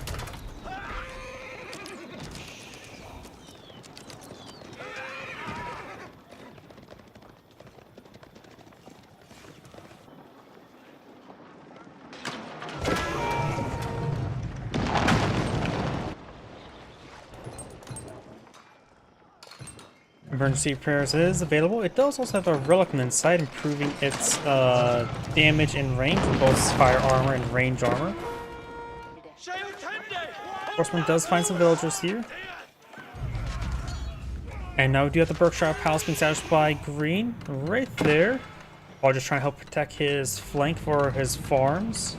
Emergency repairs is available. It does also have a relic on the inside, improving its damage and range for both fire armor and range armor. Horseman does find some villagers here. And now we do have the Berkshire Palace being established by Green right there, while just trying to help protect his flank for his farms.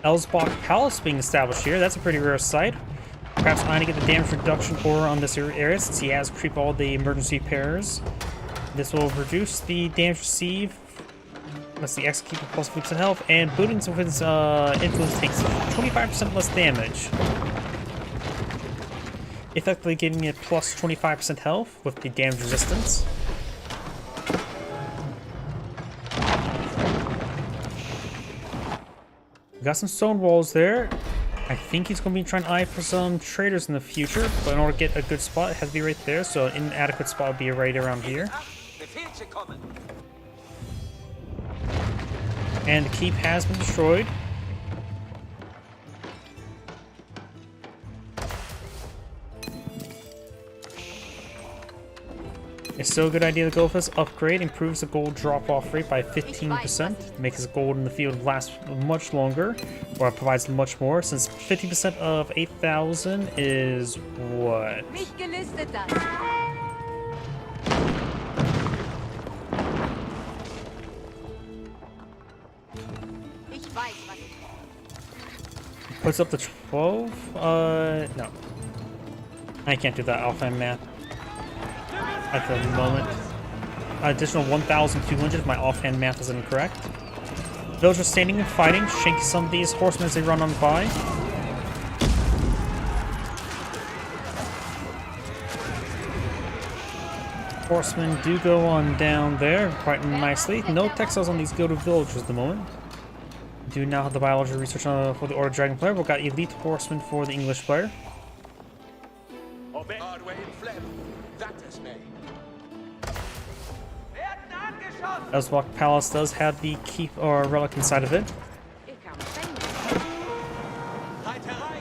Elsbach Palace being established here. That's a pretty rare sight. Perhaps trying to get the damage reduction aura on this area since he has creep all the emergency pairs. This will reduce the damage received. Let's see, execute plus 50% health, and booting with his influence takes 25% less damage. Effectively giving it plus 25% health with the damage resistance. We got some stone walls there. I think he's going to be trying to eye for some traders in the future, but in order to get a good spot, it has to be right there. So an inadequate spot would be right around here. And the keep has been destroyed. It's still a good idea to go for this upgrade. Improves the gold drop-off rate by 15%. Makes his gold in the field last much longer, or provides much more, since 50% of 8,000 is what? Puts up to 12? No. I can't do that offhand math at the moment. Additional 1,200 if my offhand math is incorrect. Villagers standing and fighting, shanking some of these horsemen as they run on by. Horsemen do go on down there quite nicely. No textiles on these go-to villagers at the moment. Do now have the biology research for the Lord.agion player. We've got elite horsemen for the English player. Elsbach Palace does have the keep or relic inside of it.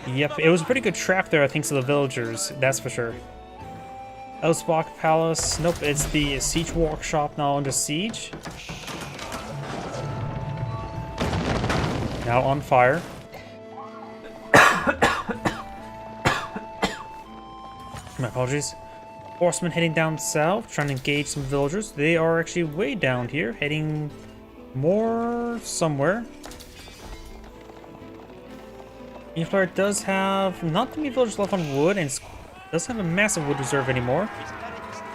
Yep, it was a pretty good trap there, I think, to the villagers, that's for sure. Elsbach Palace, nope, it's the siege workshop now under siege. Now on fire. My apologies. Horsemen heading down south, trying to engage some villagers. They are actually way down here, heading more somewhere. English player does have not too many villagers left on wood, and doesn't have a massive wood reserve anymore.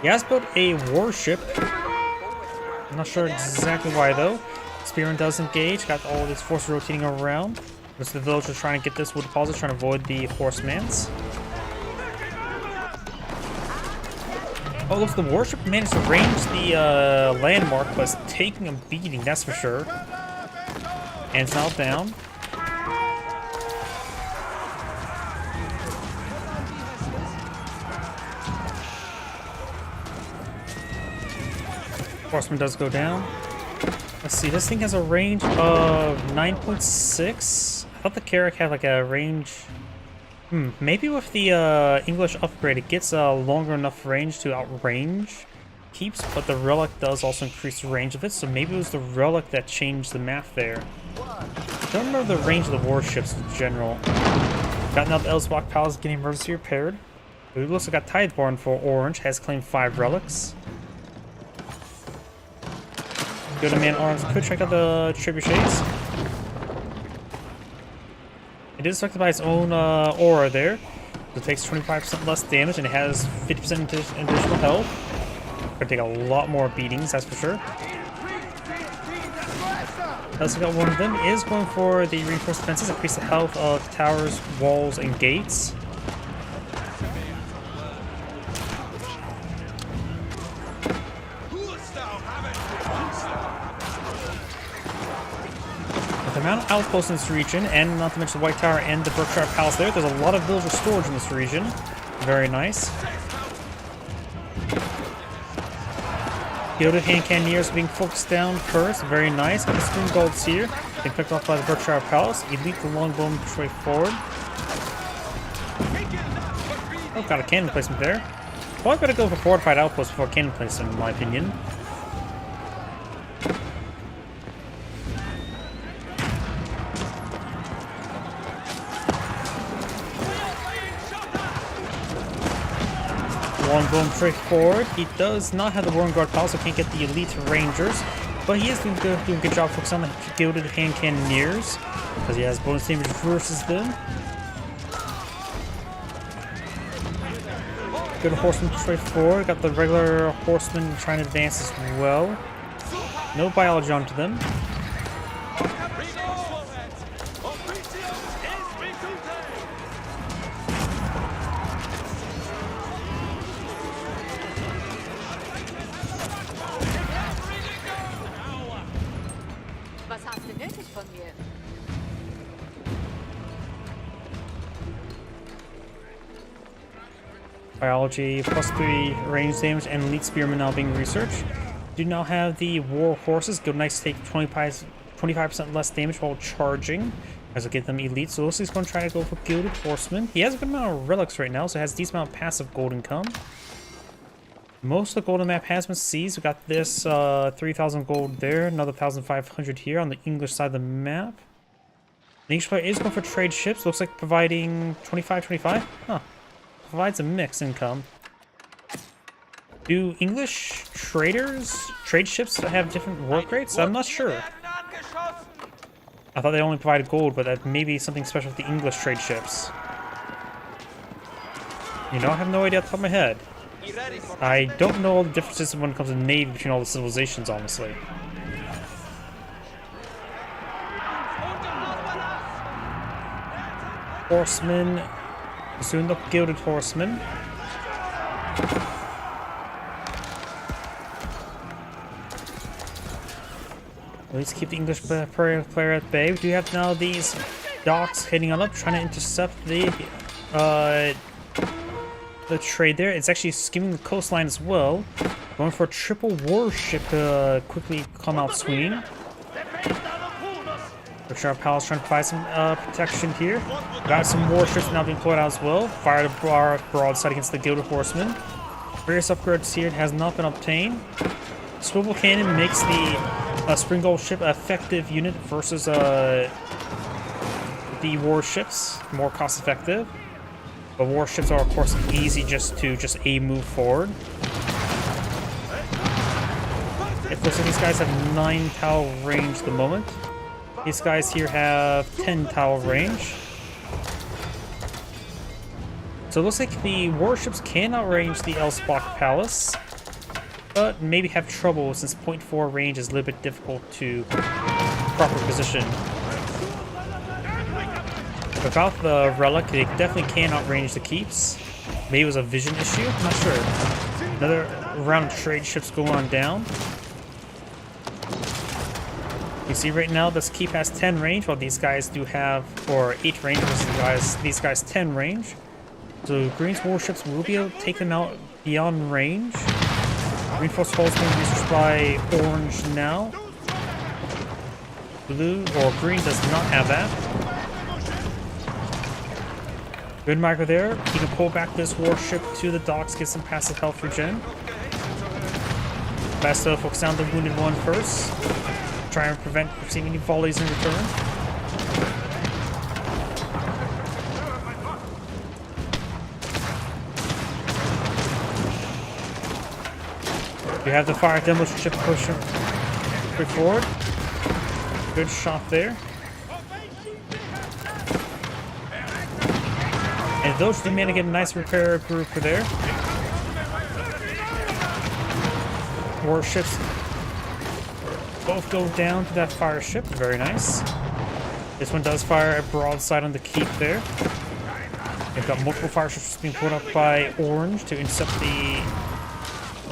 He has built a warship. I'm not sure exactly why though. Spearman does engage, got all these forces rotating around. It's the villagers trying to get this wood deposit, trying to avoid the horsemans. Oh, looks the warship managed to range the landmark, but it's taking a beating, that's for sure. And it's now down. Horseman does go down. Let's see, this thing has a range of 9.6. I thought the Carrack had like a range... maybe with the English upgrade, it gets a longer enough range to outrange keeps, but the relic does also increase the range of it, so maybe it was the relic that changed the map there. I don't remember the range of the warships in general. Got now the Elsbach Palace getting emergency repaired. It looks like got Tideborn for orange, has claimed 5 relics. Go to Man Arms, could check out the trebuchets. It is affected by its own aura there. So it takes 25% less damage and it has 50% additional health. Gonna take a lot more beatings, that's for sure. Also got one of them is going for the reinforced defenses, increase the health of towers, walls, and gates. The amount of outposts in this region, and not to mention the White Tower and the Berkshire Palace there's a lot of villager storage in this region. Very nice. Gilded hand cannoneers being focused down first. Very nice. Got the Spoon Golds here. Being picked off by the Berkshire Palace. Elite the Longbowmen push way forward. Oh, got a cannon placement there. Probably better go for fortified outposts before cannon placement, in my opinion. Longbowmen straight forward. He does not have the Warren Guard Palace, so can't get the elite rangers. But he is doing a good job focusing on the gilded hand cannoneers, because he has bonus damage versus them. Good horseman straight forward. Got the regular horseman trying to advance as well. No biology onto them. Biology, +3 range damage, and elite spearmen now being researched. Do now have the war horses. Go nice to take 25% less damage while charging, as will get them elite. So looks like he's going to try to go for gilded horsemen. He has a good amount of relics right now, so has a decent amount of passive gold income. Most of the gold on the map has been seized. We got this 3,000 gold there, another 1,500 here on the English side of the map. The English player is going for trade ships. Looks like providing 25. Huh. Provides a mixed income. Do English trade ships have different work rates? I'm not sure. I thought they only provided gold, but that may be something special with the English trade ships. You know, I have no idea off the top of my head. I don't know all the differences when it comes to navy between all the civilizations, honestly. Horsemen. Soon the gilded horsemen. At least keep the English player at bay. We do have now these docks heading on up, trying to intercept the trade there. It's actually skimming the coastline as well. Going for a triple warship to quickly come out swinging. Our palace trying to provide some protection here. Got some warships now being deployed out as well. Fired a broadside against the gilded horsemen. Various upgrades here has not been obtained. Swivel cannon makes the spring gold ship an effective unit versus the warships, more cost effective. But warships are of course easy just a move forward. It looks like these guys have 9 tile range at the moment. These guys here have 10 tile range. So it looks like the warships can outrange the Elsbach Palace, but maybe have trouble since 0.4 range is a little bit difficult to proper position. Without the relic, they definitely can outrange the keeps. Maybe it was a vision issue? I'm not sure. Another round of trade ships going on down. You see right now this keep has 10 range, while these guys do have, or 8 range versus these guys 10 range. So Green's warships will be able to take them out beyond range. Reinforced hulls being researched by orange now. Blue or green does not have that. Good micro there. He can pull back this warship to the docks, get some passive health regen. Best to focus down the wounded one first. Try and prevent receiving any volleys in return. You have the fire demolition ship pushing forward. Good shot there. And those two managed to get a nice repair group for there. Warships both go down to that fire ship. Very nice. This one does fire a broadside on the keep there. They've got multiple fire ships being put up by orange to intercept the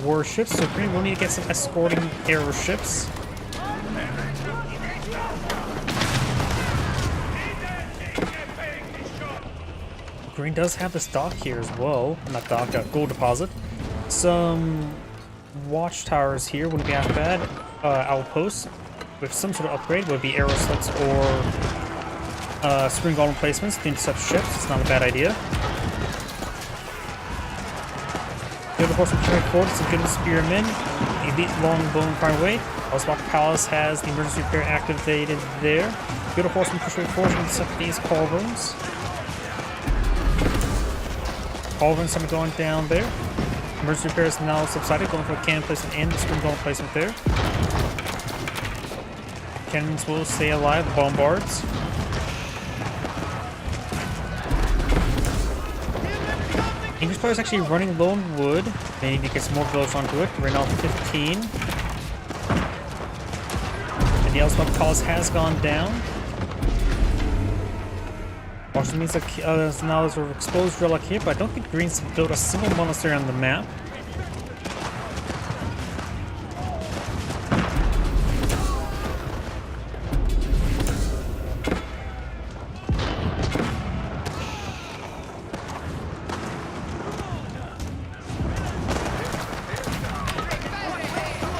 warships. So green will need to get some escorting arrow ships. Green does have this dock here as well. Not dock, gold deposit. Some watchtowers here wouldn't be that bad. Outposts with some sort of upgrade would be arrow slits or spring golem placements to intercept ships. It's not a bad idea. The other horse carrying forward, some good spearmen. Elite longbone far away. Elsbach Palace has the emergency repair activated there. The other horseman pushing forward to intercept these cauldrons. Cauldrons are going down there. Emergency repair is now subsided, going for a cannon placement and the spring golem placement there. Cannons will stay alive, bombards. English player is actually running low on wood. They need to get some more builds onto it. We're now 15. And the Elsbach Palace has gone down. Which means that now there's an exposed relic here, but I don't think Green's built a single monastery on the map.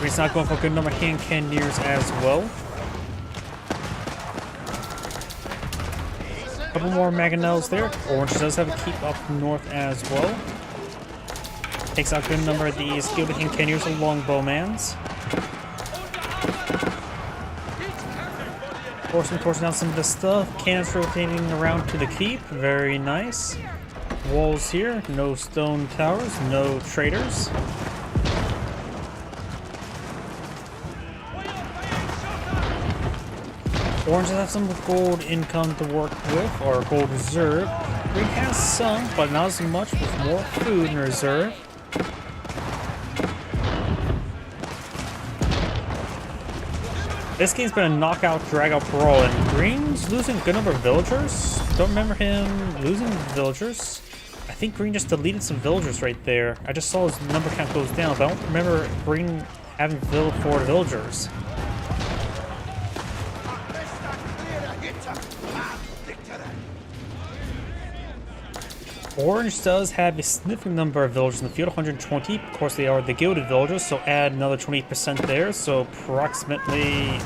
he's not going for a good number of hand cannoneers as well. Couple more mangonels there. Orange does have a keep up north as well. Takes out a good number of these gilded hand cannoneers and longbowmans. Forcing down some of the stuff. Cannons rotating around to the keep. Very nice. Walls here. No stone towers. No traders. Orange does have some gold income to work with, or gold reserve. Green has some, but not as much, with more food in reserve. This game's been a knockout, drag-out brawl, and Green's losing a good number of villagers. Don't remember him losing villagers. I think Green just deleted some villagers right there. I just saw his number count goes down, but I don't remember Green having 4 villagers. Orange does have a significant number of villagers in the field, 120. Of course, they are the gilded villagers, so add another 20% there. So approximately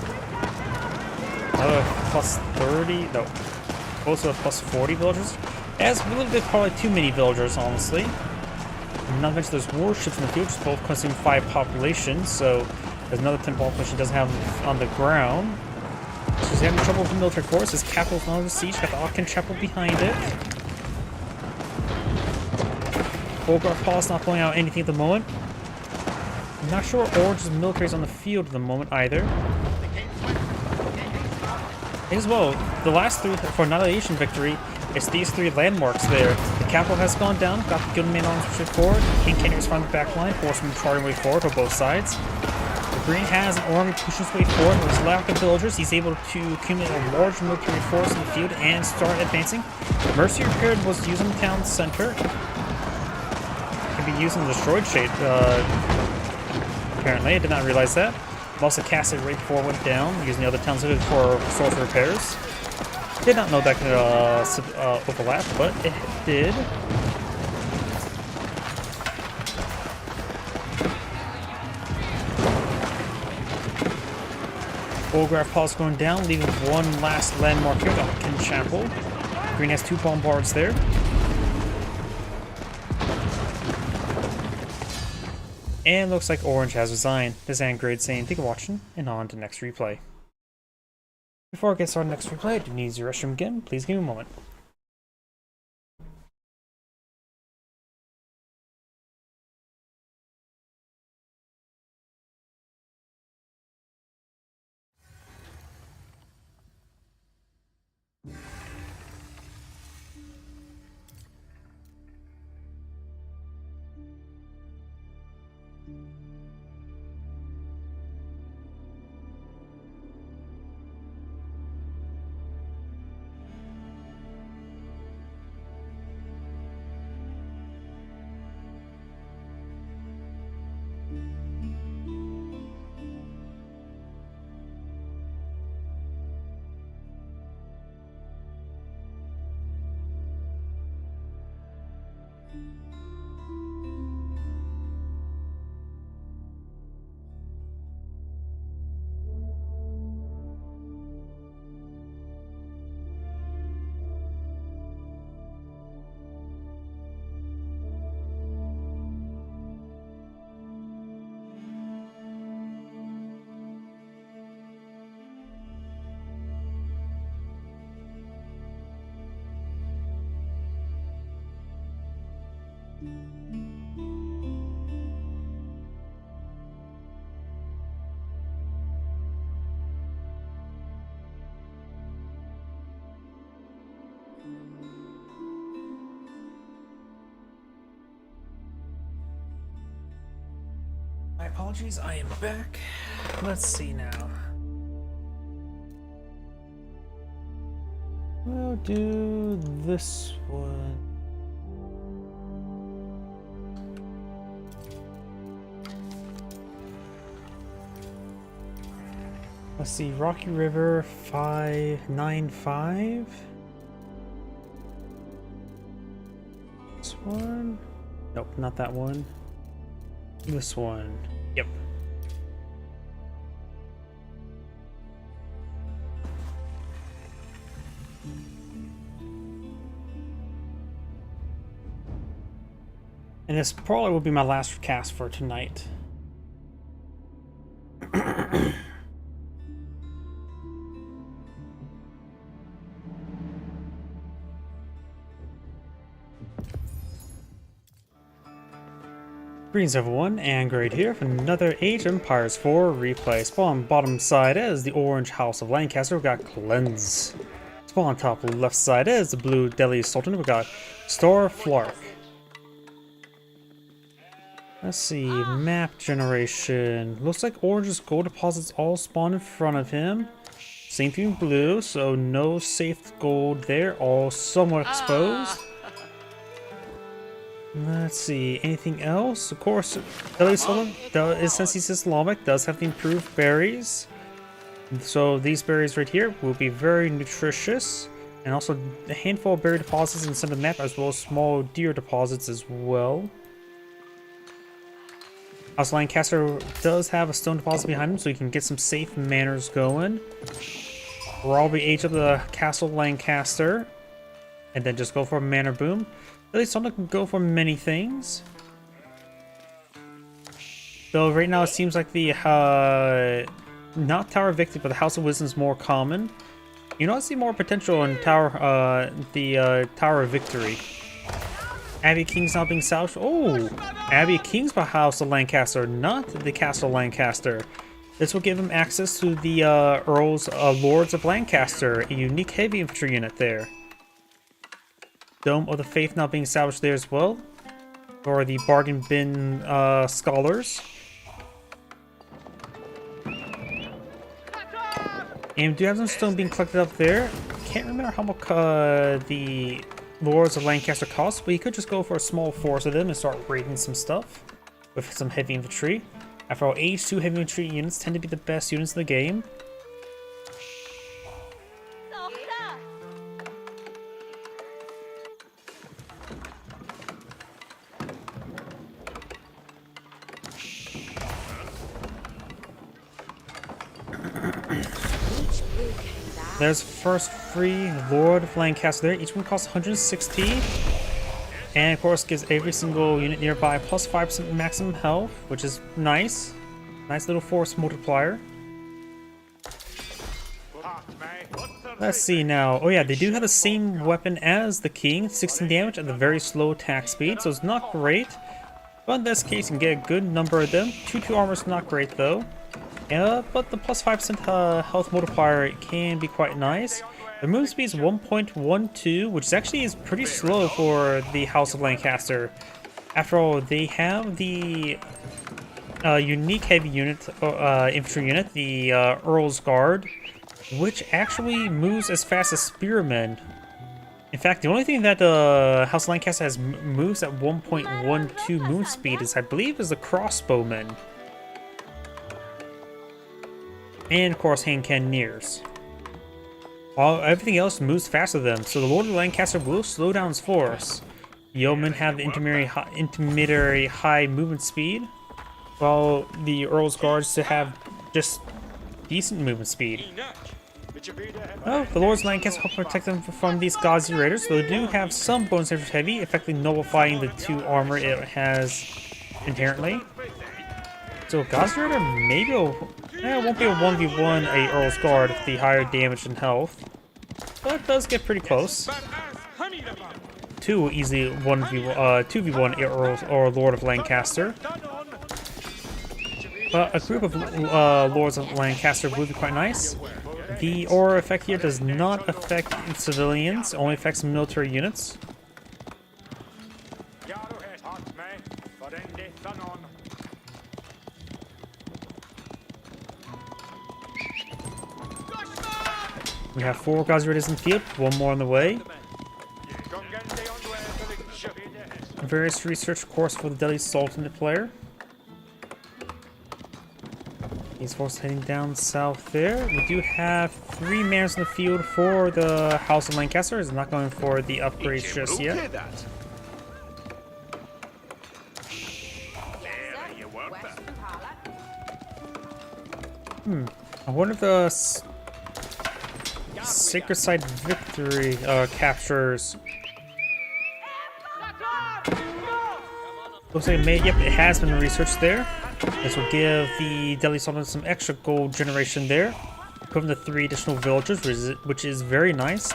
plus 30, no, close to plus 40 villagers. That's a little bit probably too many villagers, honestly. Not to mention there's warships in the field, which both consume 5 population, so there's another 10 population he doesn't have on the ground. So he's having trouble with the military force. His capital's not under siege, got the Aachen Chapel behind it. Bulgar Paul's not pulling out anything at the moment. I'm not sure Orange's military is on the field at the moment either. As well, the last 3 for annihilation victory is these 3 landmarks there. The capital has gone down, got the Guildman arms pushed forward, King Kenny's from the back line, forcing charging way forward for both sides. The Green has an army pushing his way forward. With his lack of villagers, he's able to accumulate a large military force in the field and start advancing. Mercy Repaired was using the town center. Can be using the destroyed shade, apparently. I did not realize that. Also cast it right before it went down, using the other towns for source repairs. Did not know that could overlap, but it did. Bullgraph Paul's going down, leaving one last landmark here, the Aachen Chapel. Green has 2 bombards there. And looks like Orange has resigned. This is Angrade saying thank you for watching, and on to next replay. Before I get started next replay, I do need your restroom again. Please give me a moment. My apologies, I am back. Let's see now. We'll do this one. Let's see, Rocky River 595. This one? Nope, not that one. This one. Yep. And this probably will be my last cast for tonight. Greetings everyone, and Great here for another Age of Empires 4 replay. Spawn bottom side is the orange House of Lancaster, we got Cleanse. Spawn top left side is the blue Delhi Sultan, we got Star Flark. Let's see, map generation. Looks like orange's gold deposits all spawn in front of him. Same thing blue, so no safe gold there, all somewhat exposed. Let's see, anything else? Of course, Delhi Sultan, since he's Islamic, does have the improved berries. So these berries right here will be very nutritious. And also a handful of berry deposits in the center of the map, as well as small deer deposits as well. House Lancaster does have a stone deposit behind him, so you can get some safe manners going. Probably age up the Castle Lancaster. And then just go for a manor boom. At least someone can go for many things. Though right now it seems like the not Tower of Victory, but the House of Wisdom is more common. You know, I see more potential in Tower of Victory. Abbey King's not being salvaged. Oh, Abbey King's by House of Lancaster, not the Castle Lancaster. This will give him access to the Lords of Lancaster, a unique heavy infantry unit there. Dome of the Faith now being salvaged there as well, for the bargain bin scholars. And we do have some stone being collected up there. Can't remember how much the Lords of Lancaster cost, but you could just go for a small force of them and start raiding some stuff with some heavy infantry. After all, age 2 heavy infantry units tend to be the best units in the game. There's first free Lord of Lancaster there. Each one costs 160. And of course gives every single unit nearby plus 5% maximum health, which is nice. Nice little force multiplier. Let's see now. Oh yeah, they do have the same weapon as the king. 16 damage at the very slow attack speed, so it's not great. But in this case, you can get a good number of them. 2-2 armor is not great though. But the plus 5% health multiplier can be quite nice. The move speed is 1.12, which actually is pretty slow for the House of Lancaster. After all, they have the unique heavy unit, infantry unit, the Earl's Guard, which actually moves as fast as Spearmen. In fact, the only thing that House of Lancaster has moves at 1.12 move speed is, I believe, is the Crossbowmen. And of course, hand cannoneers. Everything else moves faster than them, so the Lord of Lancaster will slow down his force. Yeomen have the intermediary high movement speed, while the Earl's Guards to have just decent movement speed. Oh, the Lords of Lancaster help protect them from these Ghazi Raiders, though they do have some bonus infantry heavy, effectively nullifying the 2 armor it has inherently. So Ghazi Raider maybe it won't be a 1v1 a Earl's Guard with the higher damage and health, but it does get pretty close. 2 will easily 2v1 a Earl or Lord of Lancaster. But a group of Lords of Lancaster would be quite nice. The aura effect here does not affect civilians, it only affects military units. We have 4 Ghazi Raiders in the field, 1 more on the way. Various research course for the Delhi Sultan player. These forces heading down south there. We do have 3 manners in the field for the House of Lancaster. It's not going for the upgrades just yet. I wonder if the Sacred Site Victory captures Looks like it may, yep, it has been researched there. This will give the Deadly Sultan some extra gold generation there. Equivalent to 3 additional villagers, which is very nice.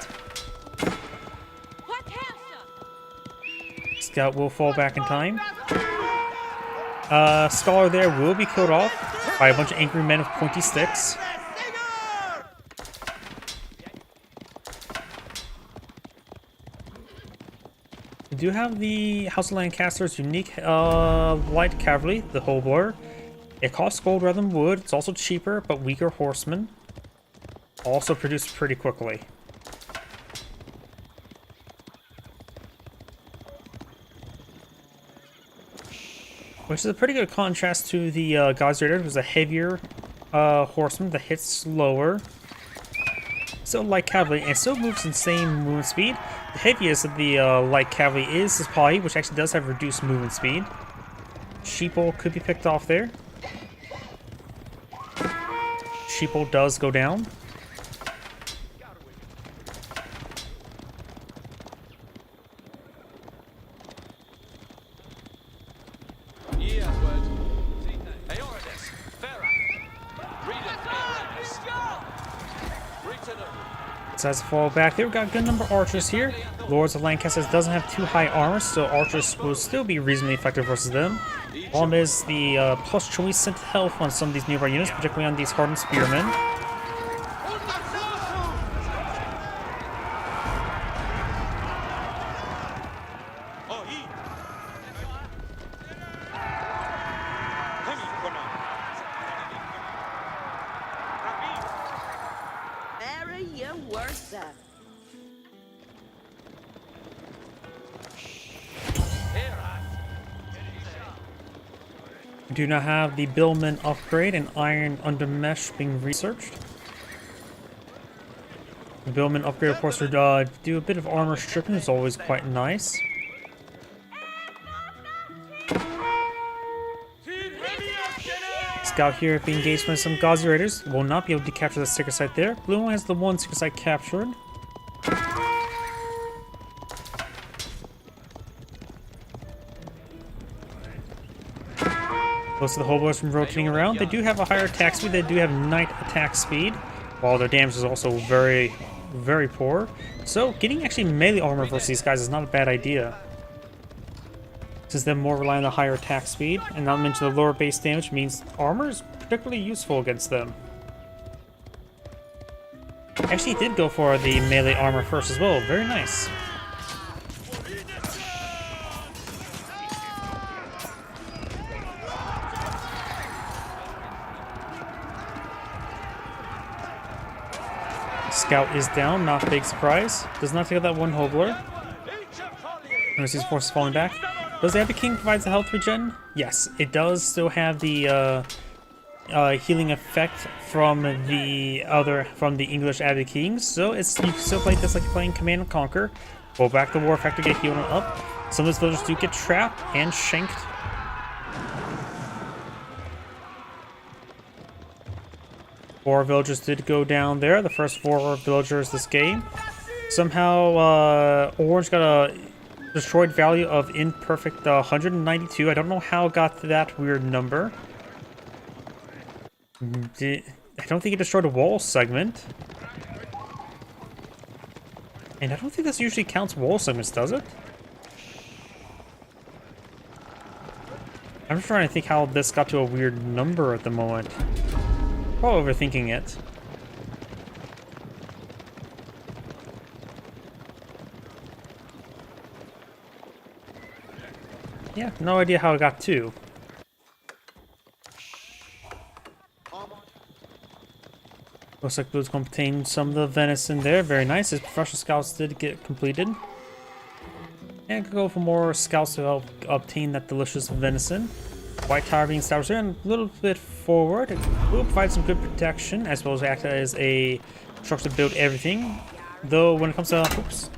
Scout will fall back in time. Scholar there will be killed off by a bunch of angry men with pointy sticks. We do have the House of Lancaster's unique light cavalry, the Hobler. It costs gold rather than wood. It's also cheaper, but weaker horsemen. Also produced pretty quickly. Which is a pretty good contrast to the Gauzier, which was a heavier horseman that hits slower. Still light cavalry, and still moves in the same movement speed. The heaviest of the light cavalry is the Sipahi, which actually does have reduced movement speed. Sheeple could be picked off there. Sheeple does go down. Decides to fall back there. We've got a good number of archers here. Lords of Lancaster doesn't have too high armor, so archers will still be reasonably effective versus them. Problem is the plus choice sent health on some of these nearby units, particularly on these hardened spearmen. We do not have the Billman upgrade and Iron Under Mesh being researched. The Billman upgrade, of course, would do a bit of armor stripping, it's always quite nice. Scout here being engaged by some Gauzy Raiders. Will not be able to capture the secret site there. Blue one has the one secret site captured. Most of the hobos from rotating around. They do have a higher attack speed. They do have night attack speed, while their damage is also very, very poor. So getting actually melee armor versus these guys is not a bad idea, since they're more reliant on the higher attack speed, and not to mention the lower base damage means armor is particularly useful against them. Actually, did go for the melee armor first as well. Very nice. Scout is down, not a big surprise. Does not take out that one Hobler. Notice his forces falling back. Does the Abbey King provide the health regen? Yes, it does still have the healing effect from the English Abbey Kings. So it's, you can still play this like you're playing Command and Conquer. Go back to War Factor, get healed up. Some of those villagers do get trapped and shanked. Four villagers did go down there. The first 4 villagers this game. Somehow, Orange got a destroyed value of imperfect 192. I don't know how it got to that weird number. I don't think it destroyed a wall segment. And I don't think this usually counts wall segments, does it? I'm just trying to think how this got to a weird number at the moment. Probably overthinking it. Yeah, no idea how it got 2. Looks like Blue's going to obtain some of the venison there. Very nice. His professional scouts did get completed. And could go for more scouts to help obtain that delicious venison. White Tower being established there and a little bit forward. It will provide some good protection as well as act as a structure to build everything. Though when it comes to... oops.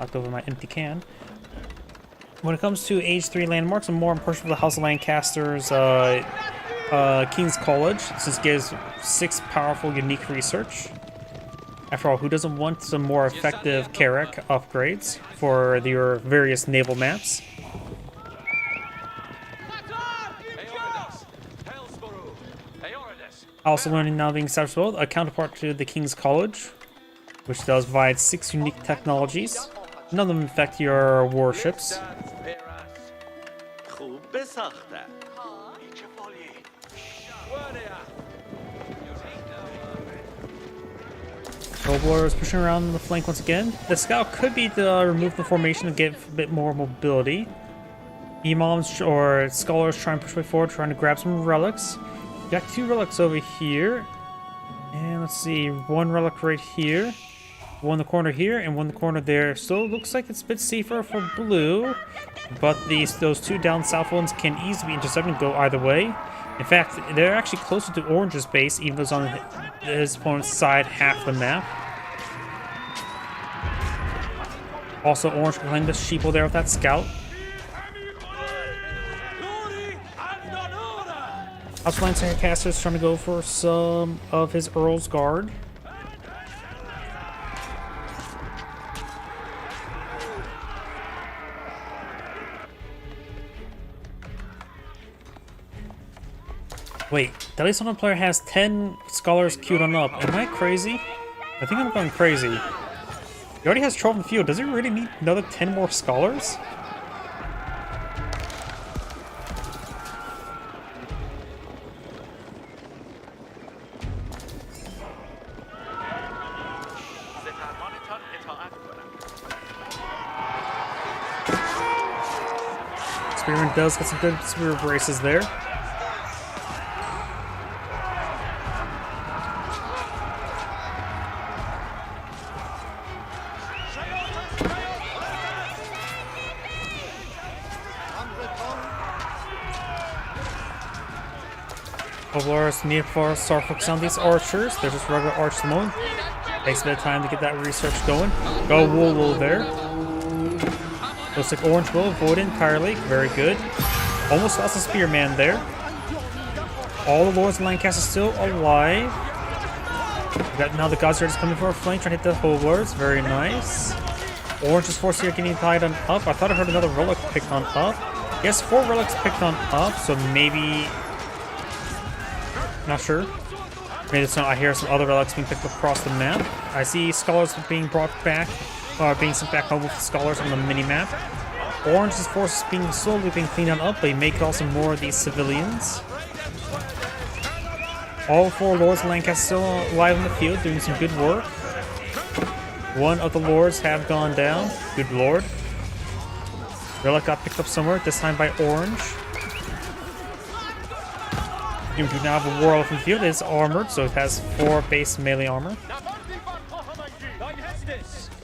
Knocked over my empty can. When it comes to Age 3 landmarks, I'm more impartial for the House of Lancaster's King's College, since it gives 6 powerful, unique research. After all, who doesn't want some more effective Carrack upgrades for your various naval maps? Also learning now being established as well, a counterpart to the King's College, which does provide 6 unique technologies. None of them affect your warships. Roblor is pushing around the flank once again. The scout could be to remove the formation to get a bit more mobility. Imams or scholars trying to push way forward, trying to grab some relics. Got 2 relics over here. And let's see, 1 relic right here. 1 in the corner here, and 1 in the corner there. So it looks like it's a bit safer for blue. But those 2 down south ones can easily be intercepted and go either way. In fact, they're actually closer to Orange's base, even though it's on his opponent's side half the map. Also, Orange playing the sheeple there with that scout. Outline Caster is trying to go for some of his Earl's Guard. Wait, the least one player has 10 scholars queued on up. Am I crazy? I think I'm going crazy. He already has 12 in the field. Does he really need another 10 more scholars? Spearman does get some good spear braces there. Ovlaris need for start focusing on these archers. They're just regular archers at the moment. Takes a bit of time to get that research going. Go Wool there. Looks like Orange will avoid it entirely. Very good. Almost lost a Spearman there. All the Lords of Lancaster still alive. We got now the Gods are just coming for a flank, trying to hit the Hoblars. Very nice. Orange's force here getting tied on up. I thought I heard another relic picked on up. Yes, 4 relics picked on up, so maybe... Not sure. Maybe it's not. I hear some other relics being picked up across the map. I see scholars being brought back, being sent back home with scholars on the mini-map. Orange's force is being slowly being cleaned on up, but he may kill some more of these civilians. All 4 Lords of Lancaster still alive in the field, doing some good work. 1 of the Lords have gone down. Good Lord. Relic got picked up somewhere, this time by Orange. You do now have a War Elephant field. It is armored, so it has 4 base melee armor.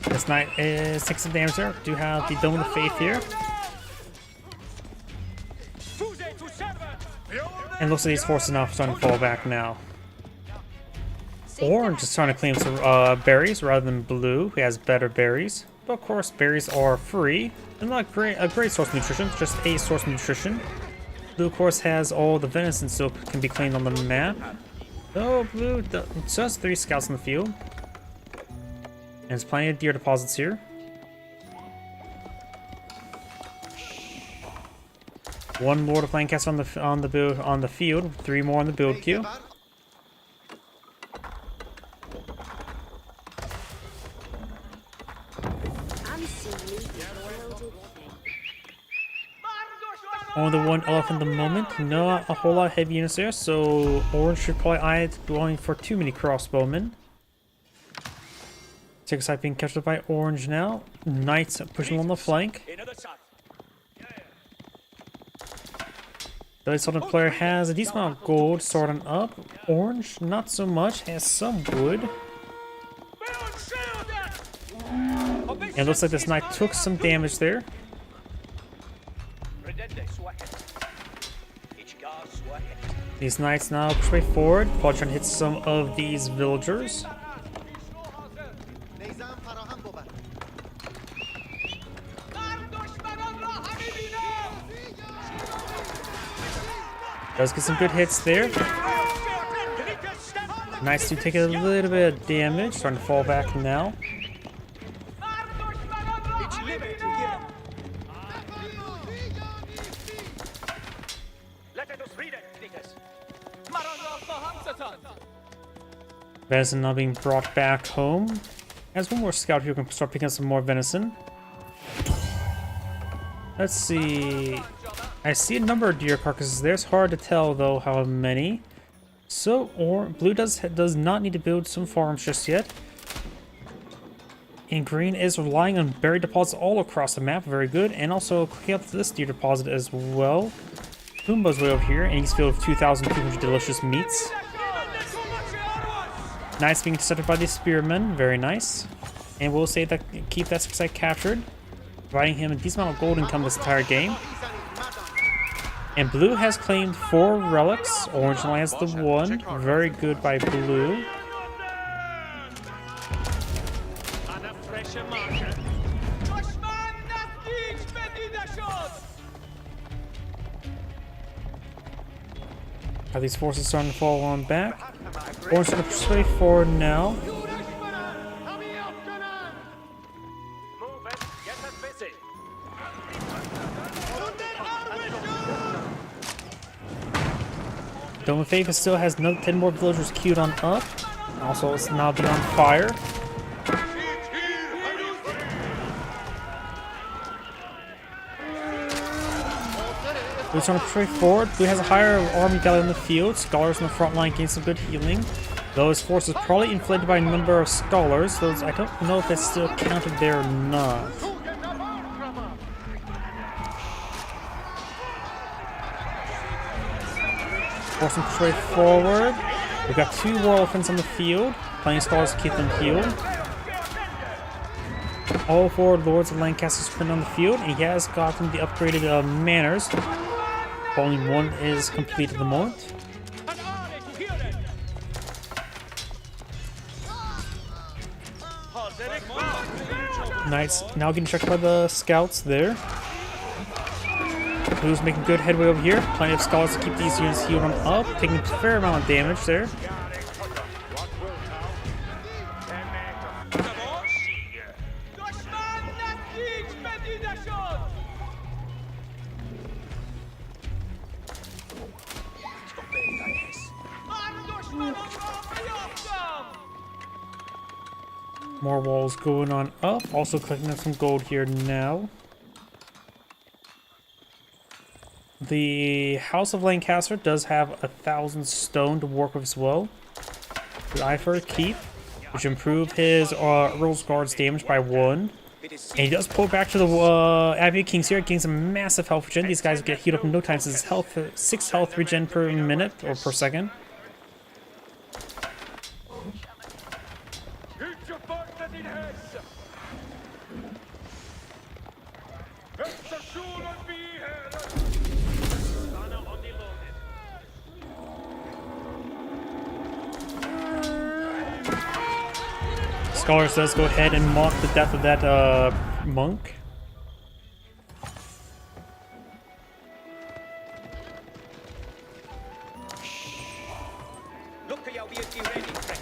This knight is 6 damage there. Do have the Dome of the Faith here. And looks like these forces now starting to fall back now. Orange is trying to claim some berries rather than blue, who has better berries. But of course, berries are free. And not a great source of nutrition, just a source of nutrition. Blue, of course, has all the venison, so can be claimed on the map. Oh, blue just 3 scouts in the field. And there's plenty of deer deposits here. One Lord of Lancaster on the field, 3 more on the build queue. Only the 1 elephant at the moment. Not a whole lot of heavy units there, so Orange should probably eye going for too many crossbowmen. Take side being captured by Orange now. Knights pushing on the flank. The Southern player has a decent amount of gold starting up. Orange, not so much, has some wood. And it looks like this knight took some damage there. These knights now push way forward, probably trying to hit some of these villagers. Does get some good hits there. Knights do take a little bit of damage, starting to fall back now. Venison now being brought back home. As one more scout here, we can start picking up some more venison. Let's see. I see a number of deer carcasses there. It's hard to tell though how many. So, blue does not need to build some farms just yet. And green is relying on berry deposits all across the map. Very good. And also clicking up this deer deposit as well. Pumbaa's way over here, and he's filled with 2,200 delicious meats. Nice being intercepted by the spearmen. Very nice. And we'll say that keep that success captured, providing him a decent amount of gold income this entire game. And blue has claimed 4 relics. Orange only has the 1. Very good by blue. Are these forces starting to fall on back? Orange going to persuade forward now. Dome of Faith still has 10 more villagers queued on up. Also, it's now been on fire. Blue's trying to push forward. Blue has a higher army galley in the field. Scholars in the front line gain some good healing. Though his force is probably inflated by a number of scholars, so I don't know if that's still counted there or not. Force him to push forward. We've got 2 war elephants on the field, playing scholars to keep them healed. All 4 lords of Lancaster sprint on the field, and he has gotten the upgraded manors. Only 1 is complete at the moment. Knights now getting checked by the scouts there. Blue's making good headway over here. Plenty of scholars to keep these units healed on up, taking a fair amount of damage there. More walls going on up. Also collecting up some gold here now. The House of Lancaster does have 1,000 stone to work with as well. The eye for a keep, which improve his Earl's Guard's damage by 1. And he does pull back to the Abbey of Kings here, gains a massive health regen. These guys get healed up in no time since his health 6 health regen per minute or per second. Scholars does go ahead and mock the death of that monk.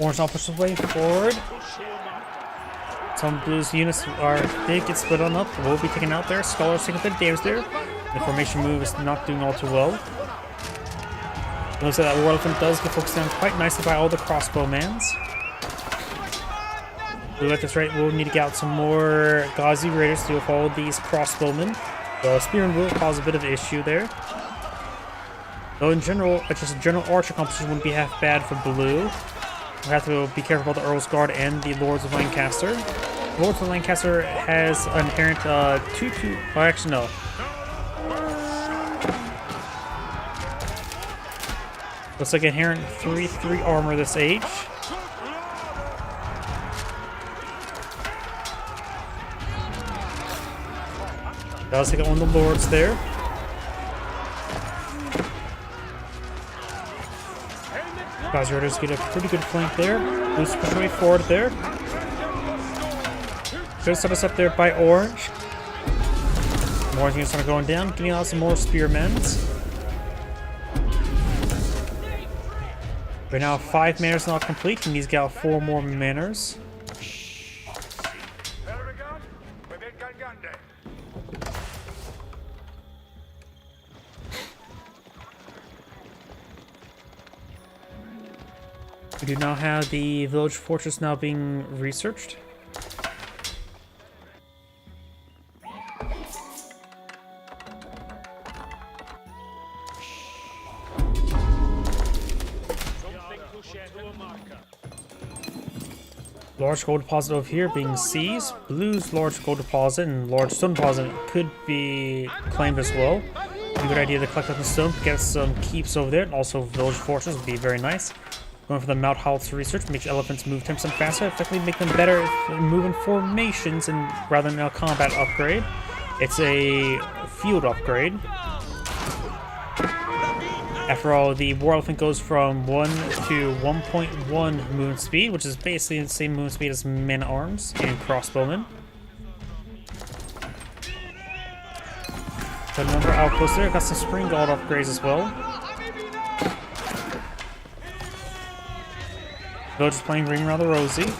Orange now pushes his way forward. Some blues units did get split on up. Will be taken out there. Scholars taking a bit of damage there. The formation move is not doing all too well. Notice that war elephant does get focused on quite nicely by all the crossbowmans. Blue at this rate will need to get out some more Ghazi Raiders to deal with all of these crossbowmen. The Spearman will cause a bit of an issue there. Though in general, just a general archer composition wouldn't be half bad for blue. We have to be careful about the Earl's Guard and the Lords of Lancaster. Lords of Lancaster has an inherent 2-2. Oh, actually, no. Looks like inherent 3-3 armor this age. That was taking on the lords there. Ghazi Raiders get a pretty good flank there. Blues push way forward there. Good set us up there by Orange. Orange units are going down, getting out some more spearmen. Right now, 5 manors not complete, and he's got 4 more manors. We do now have the village fortress now being researched. Large gold deposit over here being seized. Blue's large gold deposit and large stone deposit could be claimed as well. A good idea to collect up the stone, get some keeps over there, and also village fortress would be very nice. Going for the Mount Howl's research, makes elephants move 10% faster, effectively make them better if move in formations and rather than a combat upgrade. It's a field upgrade. After all, the war elephant goes from 1 to 1.1 movement speed, which is basically the same movement speed as men-at-arms and crossbowmen. Got a number of outposts there, got some spring gold upgrades as well. Village is playing Ring Around the Rosie.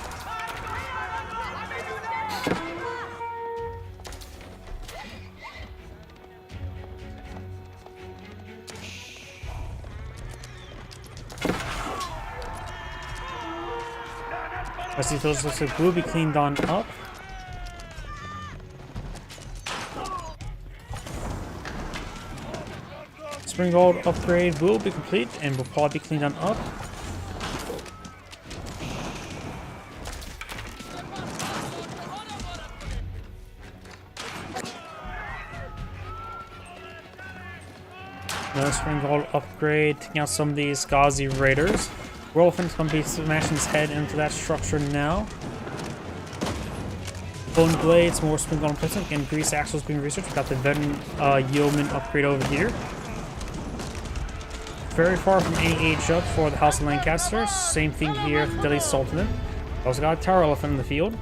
I see those looks like will be cleaned on up. Spring gold upgrade will be complete and will probably be cleaned on up. Another spring gold upgrade, taking out some of these Ghazi raiders. Elephant's going to be smashing his head into that structure now. Bone blades, more spring gold replacement, and grease axles being researched. We've got the veteran yeoman upgrade over here. Very far from any age up for the House of Lancaster. Same thing here for Delhi Sultanate. Also got a tower elephant in the field.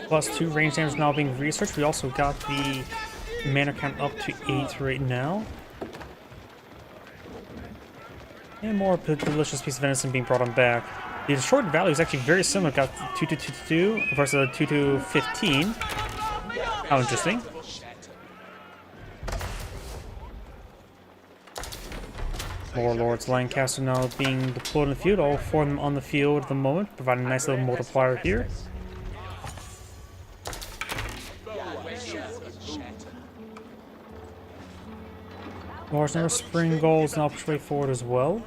Plus 2 range damage now being researched. We also got the mana count up to 8 right now. And more delicious piece of venison being brought on back. The short value is actually very similar. Got 2222 versus a 2215. How interesting. More Lords Lancaster now being deployed in the field. All 4 of them on the field at the moment, providing a nice little multiplier here. Large number of spring goals now push way forward as well.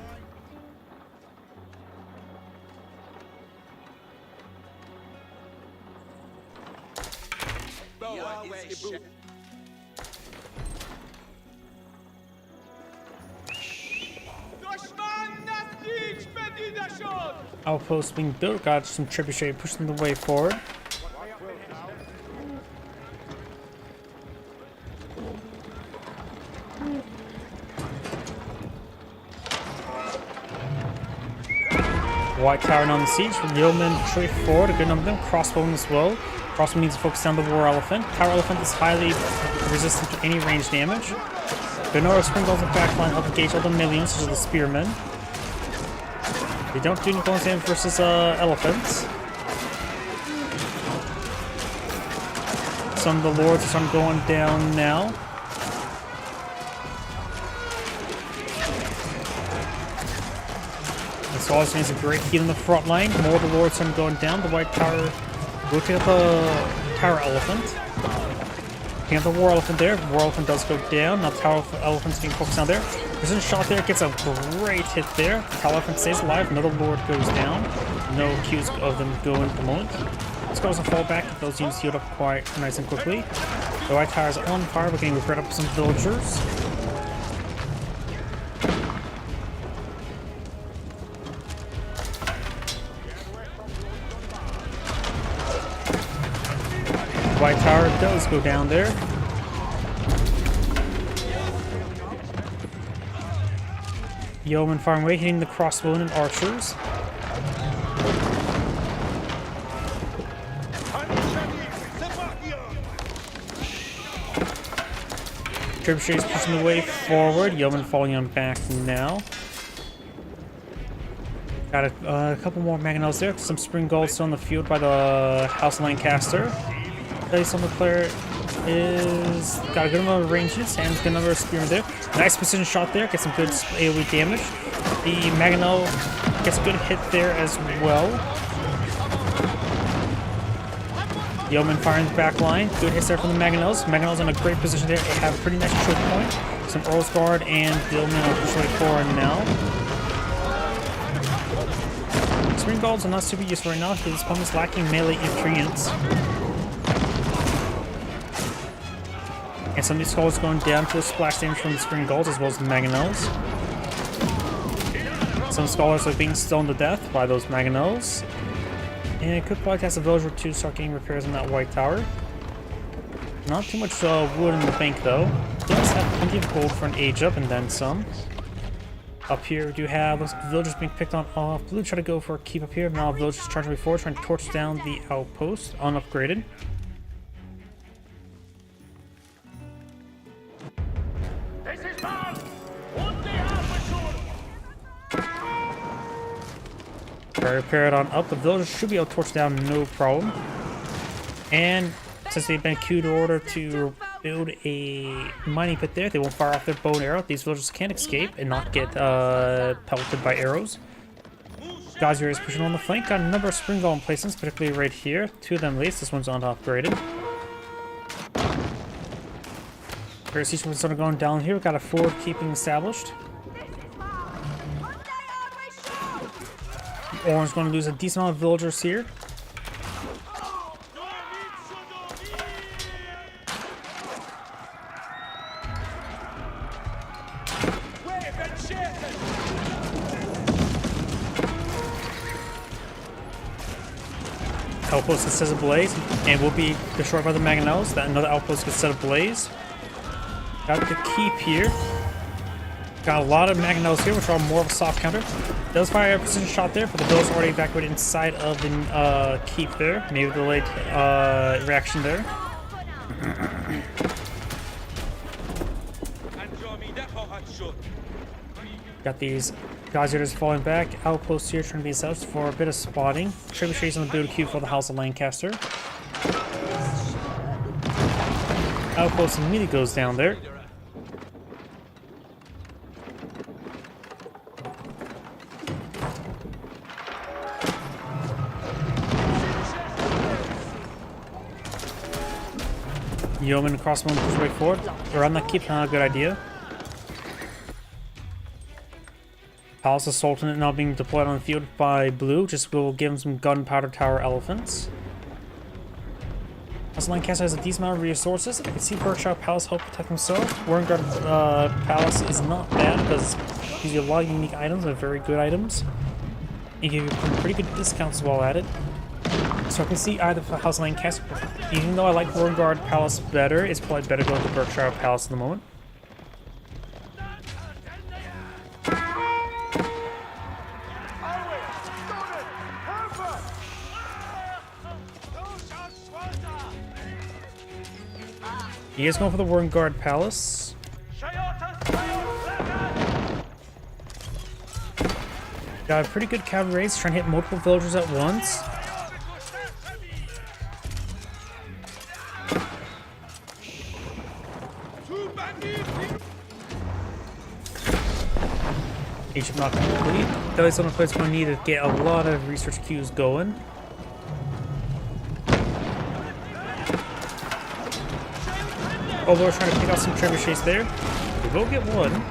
Outposts being built, got some trebuchet pushing the way forward. White Tower now on the siege. Yeomen straight forward, a good number of them. Crossbowmen as well. Crossbow needs to focus on the War Elephant. Tower Elephant is highly resistant to any range damage. Good number of spring goals in backline help engage all the millions, such as the spearmen. They don't do any bonus damage versus elephants. Some of the lords are starting going down now. This also needs a great heal in the front line. More of the lords are going down. The white tower rotate up the tower elephant. Picking up the war elephant there. War elephant does go down. Now tower elephant's being focused on there. Precision shot there, gets a great hit there. Tower elephant stays alive. Another lord goes down. No cues of them going at the moment. This goes a fall back. Those units healed up quite nice and quickly. The white tower is on fire. We're getting repaired up some villagers. White tower does go down there. Yeoman firing away, hitting the crossbowmen and archers. Trebuchets pushing the way forward. Yeoman falling on back now. Got a couple more mangonels there. Some spring gold still in the field by the House of Lancaster. Place on the player is got a good amount of ranges and good number of spearmen there. Nice precision shot there. Gets some good AoE damage. The mangonel gets a good hit there as well. Yeoman firing the back line. Good hits there from the mangonels. Mangonels in a great position there. They have a pretty nice choke point. Some Earl's Guard and Yeoman are pushing forward now. Spring golds are not super useful right now because this opponent's lacking melee influence. And some of these skulls going down to the splash damage from the spring golds as well as the mangonels. Some scholars are being stoned to death by those mangonels. And it could probably cast a villager to start getting repairs on that white tower. Not too much wood in the bank though. Does have plenty of gold for an age up and then some. Up here we do have those villagers being picked on off. Blue try to go for a keep up here. Now villagers charging forward, trying to torch down the outpost, unupgraded. This is mine. What they have Repair it on up. The villagers should be able to torch down no problem. And since they've been queued in order to build a mining pit there, they won't fire off their bow and arrow. These villagers can escape and not get pelted by arrows. Gazier is pushing on the flank. Got a number of spring golem placements, particularly right here. Two of them at least. This one's upgraded. First, each one's going down here. We've got a forward keeping established. Orange going to lose a decent amount of villagers here. Outpost gets set ablaze and will be destroyed by the mangonels. That another outpost gets set ablaze. Got the keep here. Got a lot of mangonels here, which are more of a soft counter. Does fire a precision shot there, but the village already evacuated inside of the keep there. Maybe delayed reaction there. Got these Gaziers falling back. Outposts here trying to be established for a bit of spotting. Trebuchets on the build queue for the House of Lancaster. Outpost immediately goes down there. Yeoman and crossbowmen push way forward. Around that keep, not a good idea. Palace of Sultanate now being deployed on the field by Blue. Just will give him some gunpowder tower elephants. House of Lancaster has a decent amount of resources. I can see Berkshire Palace help protect himself. Warrenguard Palace is not bad because it gives you a lot of unique items and very good items. It gives you pretty good discounts while at it. So I can see either for House of Lancaster. Even though I like Warrenguard Palace better, it's probably better going to Berkshire Palace at the moment. He is going for the Warrenguard Palace. Got a pretty good cavalry race, trying to hit multiple villagers at once. Egypt not complete. That is something that's going to need to get a lot of research queues going. Oh, we're trying to pick out some trebuchets there. We will get one.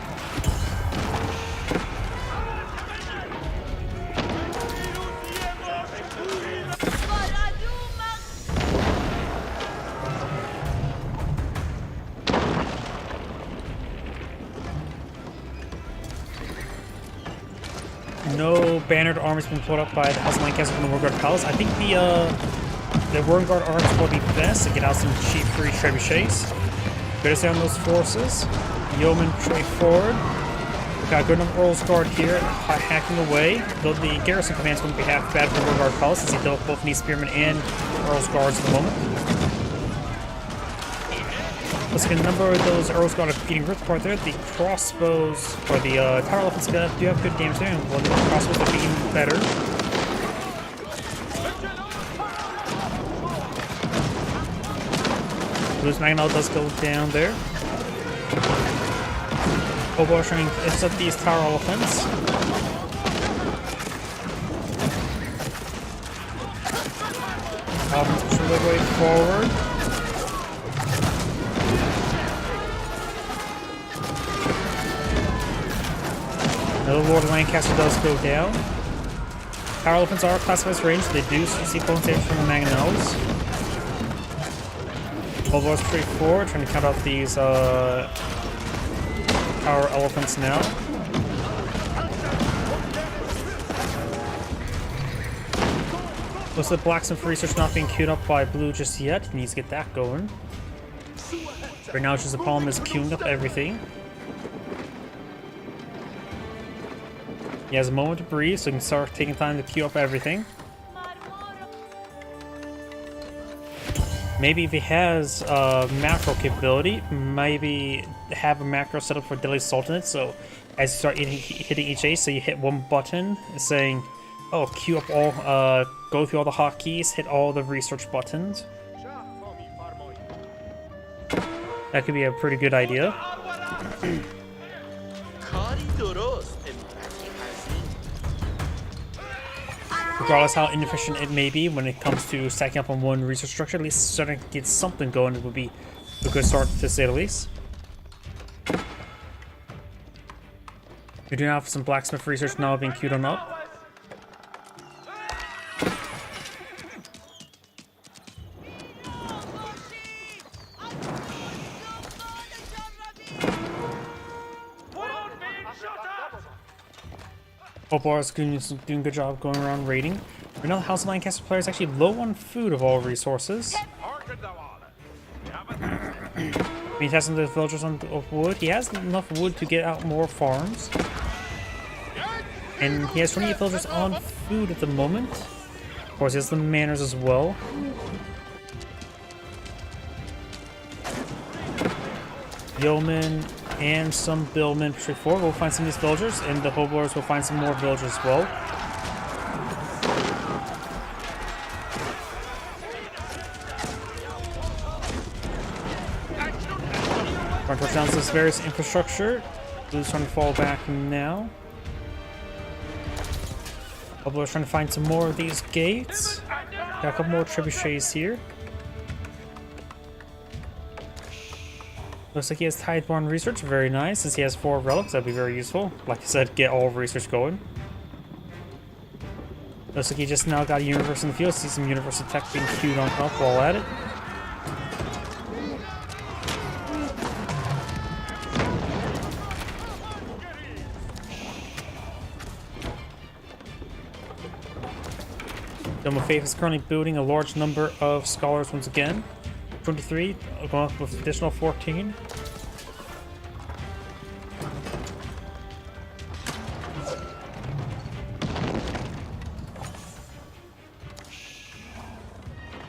No bannered armors been put up by the House of Lancaster from the Warrenguard Palace. I think the Warrenguard arms will be best to get out some cheap free trebuchets. Better stay on those forces. Yeoman straight forward. Got a good enough Earl's Guard here, hacking away. Though the garrison commands wouldn't be half bad for Lord Guard Palace, since he dealt both need Spearmen and Earl's Guards at the moment. Let's get a number of those Earl's Guard are getting ripped apart there. The crossbows, or the Tower Elephants do have good damage there, and one of the crossbows are being better. Blue's Magnet does go down there. Hobo trying to intercept these Tower Elephants. Push their way forward. Another Lord of Lancaster does go down. Tower Elephants are classified as ranged. They do see bonus damage from the Mangonels. Hobo is pretty forward, trying to count out these Tower Elephants now. Looks like Blacksmith Research not being queued up by Blue just yet. He needs to get that going. Right now, it's just the problem is queuing up everything. He has a moment to breathe, so he can start taking time to queue up everything. Maybe if he has macro capability, maybe have a macro set up for Deadly Sultanate, so as you start hitting each ace, so you hit one button saying, oh, queue up all, go through all the hotkeys, hit all the research buttons. That could be a pretty good idea. Regardless how inefficient it may be when it comes to stacking up on one research structure, at least starting to get something going, it would be a good start to say the least. We do have some Blacksmith Research now being queued on up. Hobo is doing a good job going around raiding. Right now, the House of Lancaster player is actually low on food of all resources. He's testing the villagers on wood. He has enough wood to get out more farms. And he has 28 villagers on food at the moment. Of course, he has the manors as well. Yeomen and some billmen pushing forward. We'll find some of these villagers, and the hoboers will find some more villagers as well. Trying to touch down this various infrastructure. Blue's trying to fall back now. Hoboers trying to find some more of these gates. Got a couple more trebuchets here. Looks like he has Tideborn Research, very nice. Since he has 4 relics, that'd be very useful. Like I said, get all research going. Looks like he just now got a universe in the field. See some universal tech being queued on up while at it. Dome of Faith is currently building a large number of scholars once again. 23, going up with additional 14.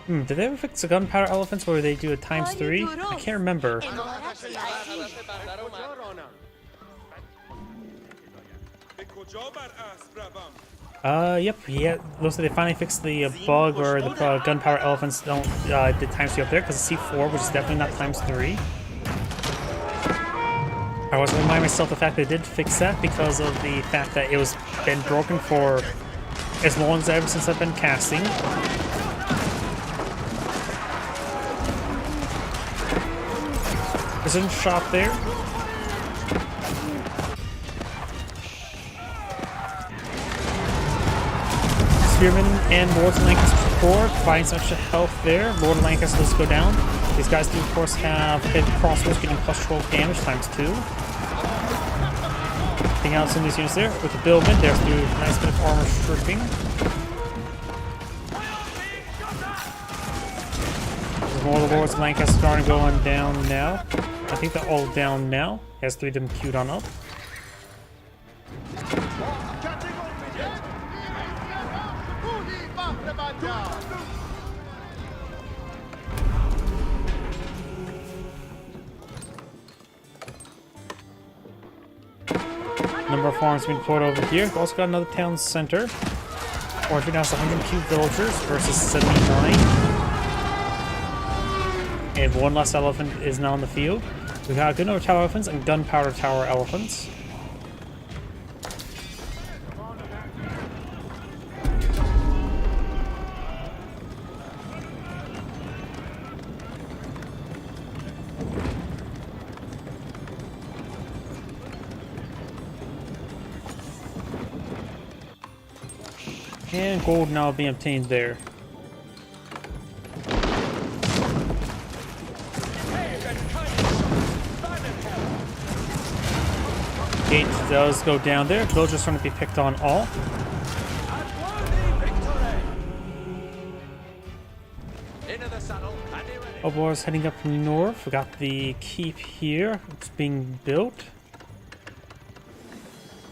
Did they ever fix the gunpowder elephants where they do a ×3? I can't remember. Yep, yeah, looks like they finally fixed the bug where the gunpowder elephants don't did ×3 up there, because the C4, which is definitely not ×3. I was reminding myself the fact they did fix that because of the fact that it was been broken for as long as ever since I've been casting. Precision shot there. Spearmen and Lords of Lancaster support, providing some extra health there. Lord of Lancaster does go down. These guys do, of course, have hit crossbows getting plus 12 damage ×2. Taking out some of these units there with the billman. There's the nice bit of armor stripping. There's more of the Lords of Lancaster starting going down now. I think they're all down now. He has 3 of them queued on up. Number of farms being deployed over here. We've also got another town center. Orange now has 102 villagers versus 79. And one less elephant is now in the field. We've got good number of tower elephants and gunpowder tower elephants. And gold now being obtained there. Gate does go down there. Villagers trying to be picked on all. Boys heading up from north. We got the keep here. It's being built.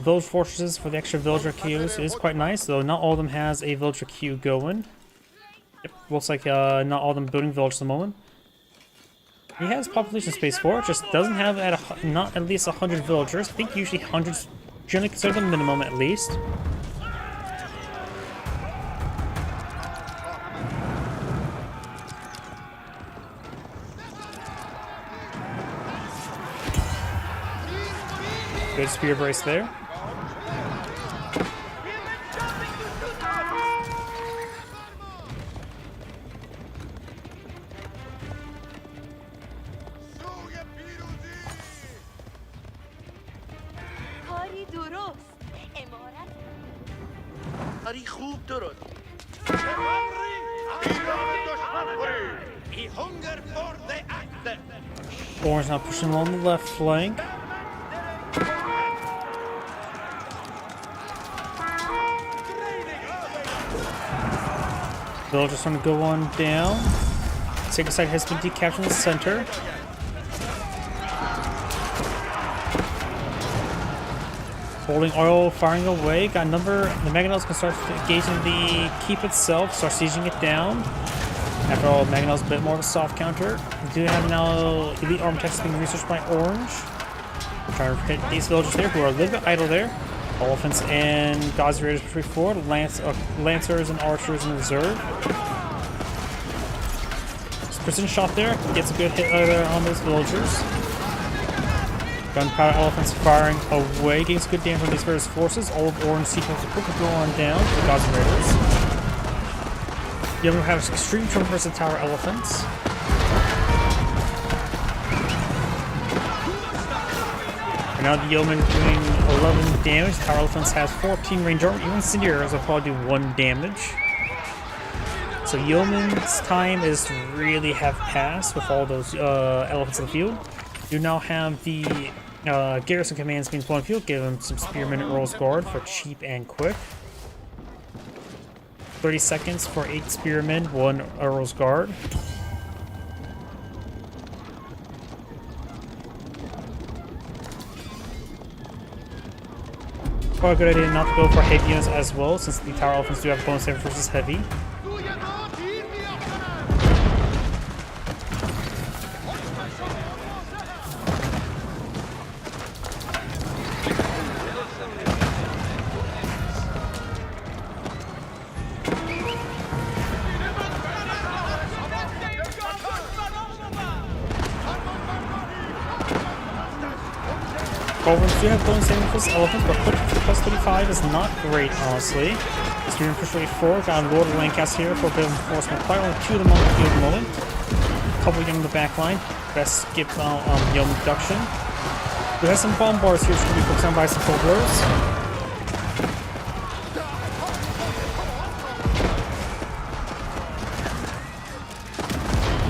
Village fortresses for the extra villager queues is quite nice, though not all of them has a villager queue going. Yep, looks like not all of them building villages at the moment. He has population space for it, just doesn't have not at least 100 villagers. I think usually 100's generally considered the minimum at least. Good spear brace there. Orange now pushing along the left flank. Villagers want to go on down. Sacred site has been decaptured in the center. Holding oil, firing away. Got a number. The Mangonels can start engaging the keep itself, start sieging it down. After all, Mangonel's a bit more of a soft counter. We do have now elite armor techs being researched by Orange. Trying to hit these villagers here who are a little bit idle there. Elephants and God's Raiders push forward. Lancers and archers in reserve. Precision shot there. Gets a good hit there on those villagers. Gunpowder elephants firing away. Getting some good damage on these various forces. All of Orange sequence will quickly go on down to the God's Raiders. Yeomen have extreme trouble versus tower elephants. And now the Yeoman doing 11 damage. Tower elephants has 14 range armor. Even Incendiaries will probably do 1 damage. So Yeoman's time is really have passed with all those elephants in the field. You now have the garrison commands being flown in the field. Give them some Spearmen and Earl's Guard for cheap and quick. 30 seconds for 8 Spearmen, 1 Earl's Guard. Probably a good idea not to go for heavy units as well, since the tower elephants do have bonus saving versus heavy. Culverins do have bonus saving for elephants, but plus 35 is not great, honestly. Spearman push rate 4, got a Lord of Lancaster here for a bit of enforcement. Probably only 2 of them on the field at the moment. Couple of them in the back line. Best skip Yeoman production. We have some bombards here, which can be focused on by some Culverins.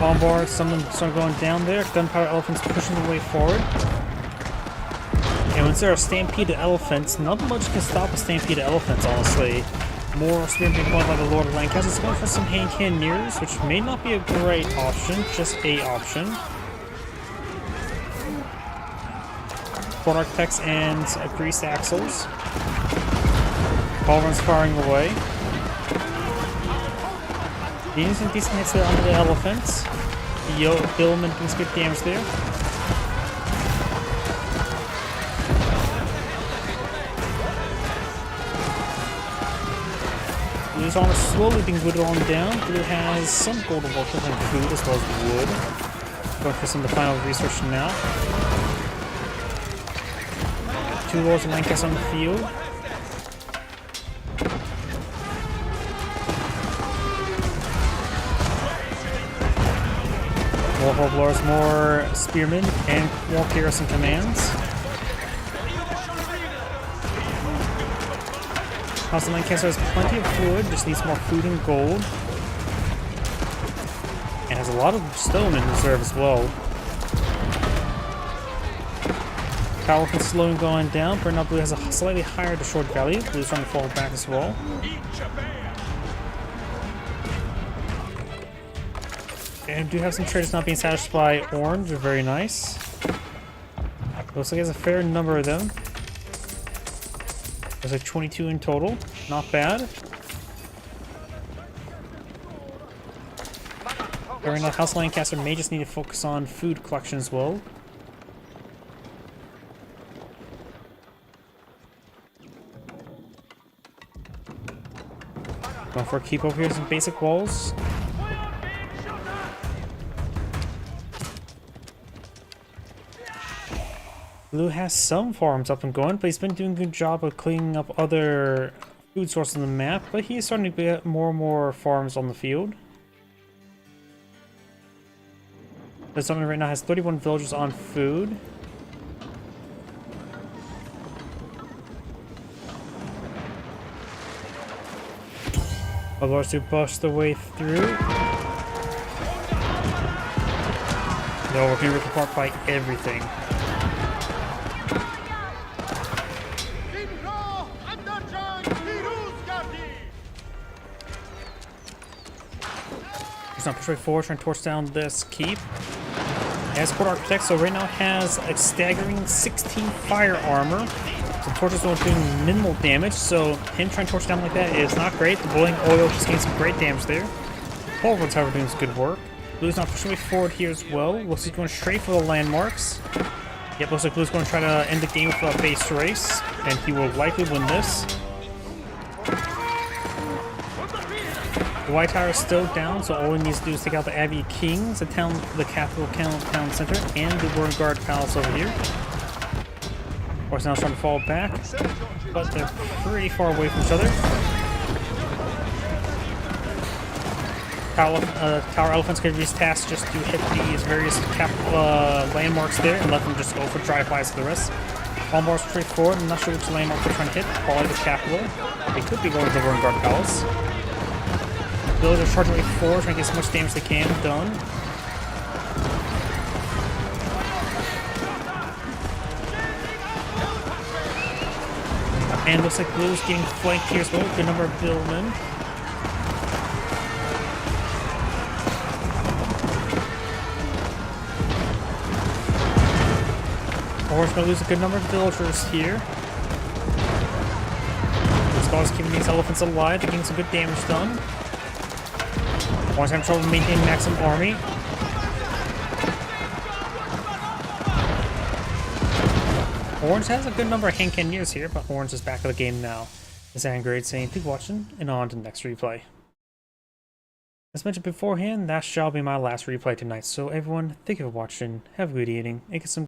Bombards, some of them start going down there. Gunpowder elephants pushing their way forward. And once there are stampede of elephants, not much can stop a stampede of elephants, honestly. More spearmen being going by the Lord of Lancaster. It's going for some hand cannoneers, which may not be a great option, just a option. Port architects and grease axles. Culverins firing away. Using decent hits there under the elephants. Billman doing some good damage there. Orange's armor slowly being whittled on down. Blue has some gold and food as well as wood. Going for some of the final research now. 2 lords and Lancaster on the field. More Hobblers, more Spearmen, and more Garrison commands. House of Lancaster has plenty of wood, just needs more food and gold. And has a lot of stone in reserve as well. Power can slowly going down, but now Blue has a slightly higher destroyed value. Blue's trying to fall back as well. And do have some traders not being satisfied by Orange, very nice. Looks like he has a fair number of them. There's like 22 in total, not bad. Right now, House Lancaster may just need to focus on food collection as well. Going for a keep over here, some basic walls. Blue has some farms up and going, but he's been doing a good job of cleaning up other food sources on the map, but he's starting to get more and more farms on the field. The Southern right now has 31 villagers on food. Others to bust their way through. No, we're being ripped apart by everything. He's not pushing forward, trying to torch down this keep. As Port Architect, so right now has a staggering 16 fire armor. So torches are doing minimal damage, so him trying to torch down like that is not great. The boiling oil just getting some great damage there. Pulver's, however, doing some good work. Blue's not pushing way forward here as well. Looks like he's going straight for the landmarks. Yep, looks like Blue's going to try to end the game with a base race, and he will likely win this. The White Tower is still down, so all he needs to do is take out the Abbey Kings, the capital town center, and the Warren Guard Palace over here. Of course, now it's trying to fall back, but they're pretty far away from each other. Tower Elephants can use tasks just to hit these various landmarks there and let them just go for drive-bys to the rest. All more straightforward. I'm not sure which landmark they're trying to hit. Probably the capital. They could be going to the Warren Guard Palace. Villagers are charging way forward, trying to get as much damage as they can done. And looks like Blue's getting flanked here as well. Good number of billmen. Orange going to lose a good number of villagers here. This ball is keeping these elephants alive. They're getting some good damage done. Orange having trouble maintaining maximum army. Orange has a good number of hand cannoneers here, but Orange is back of the game now. This is Angry saying thank you for watching, and on to the next replay. As mentioned beforehand, that shall be my last replay tonight, so everyone, thank you for watching, have a good evening, and get some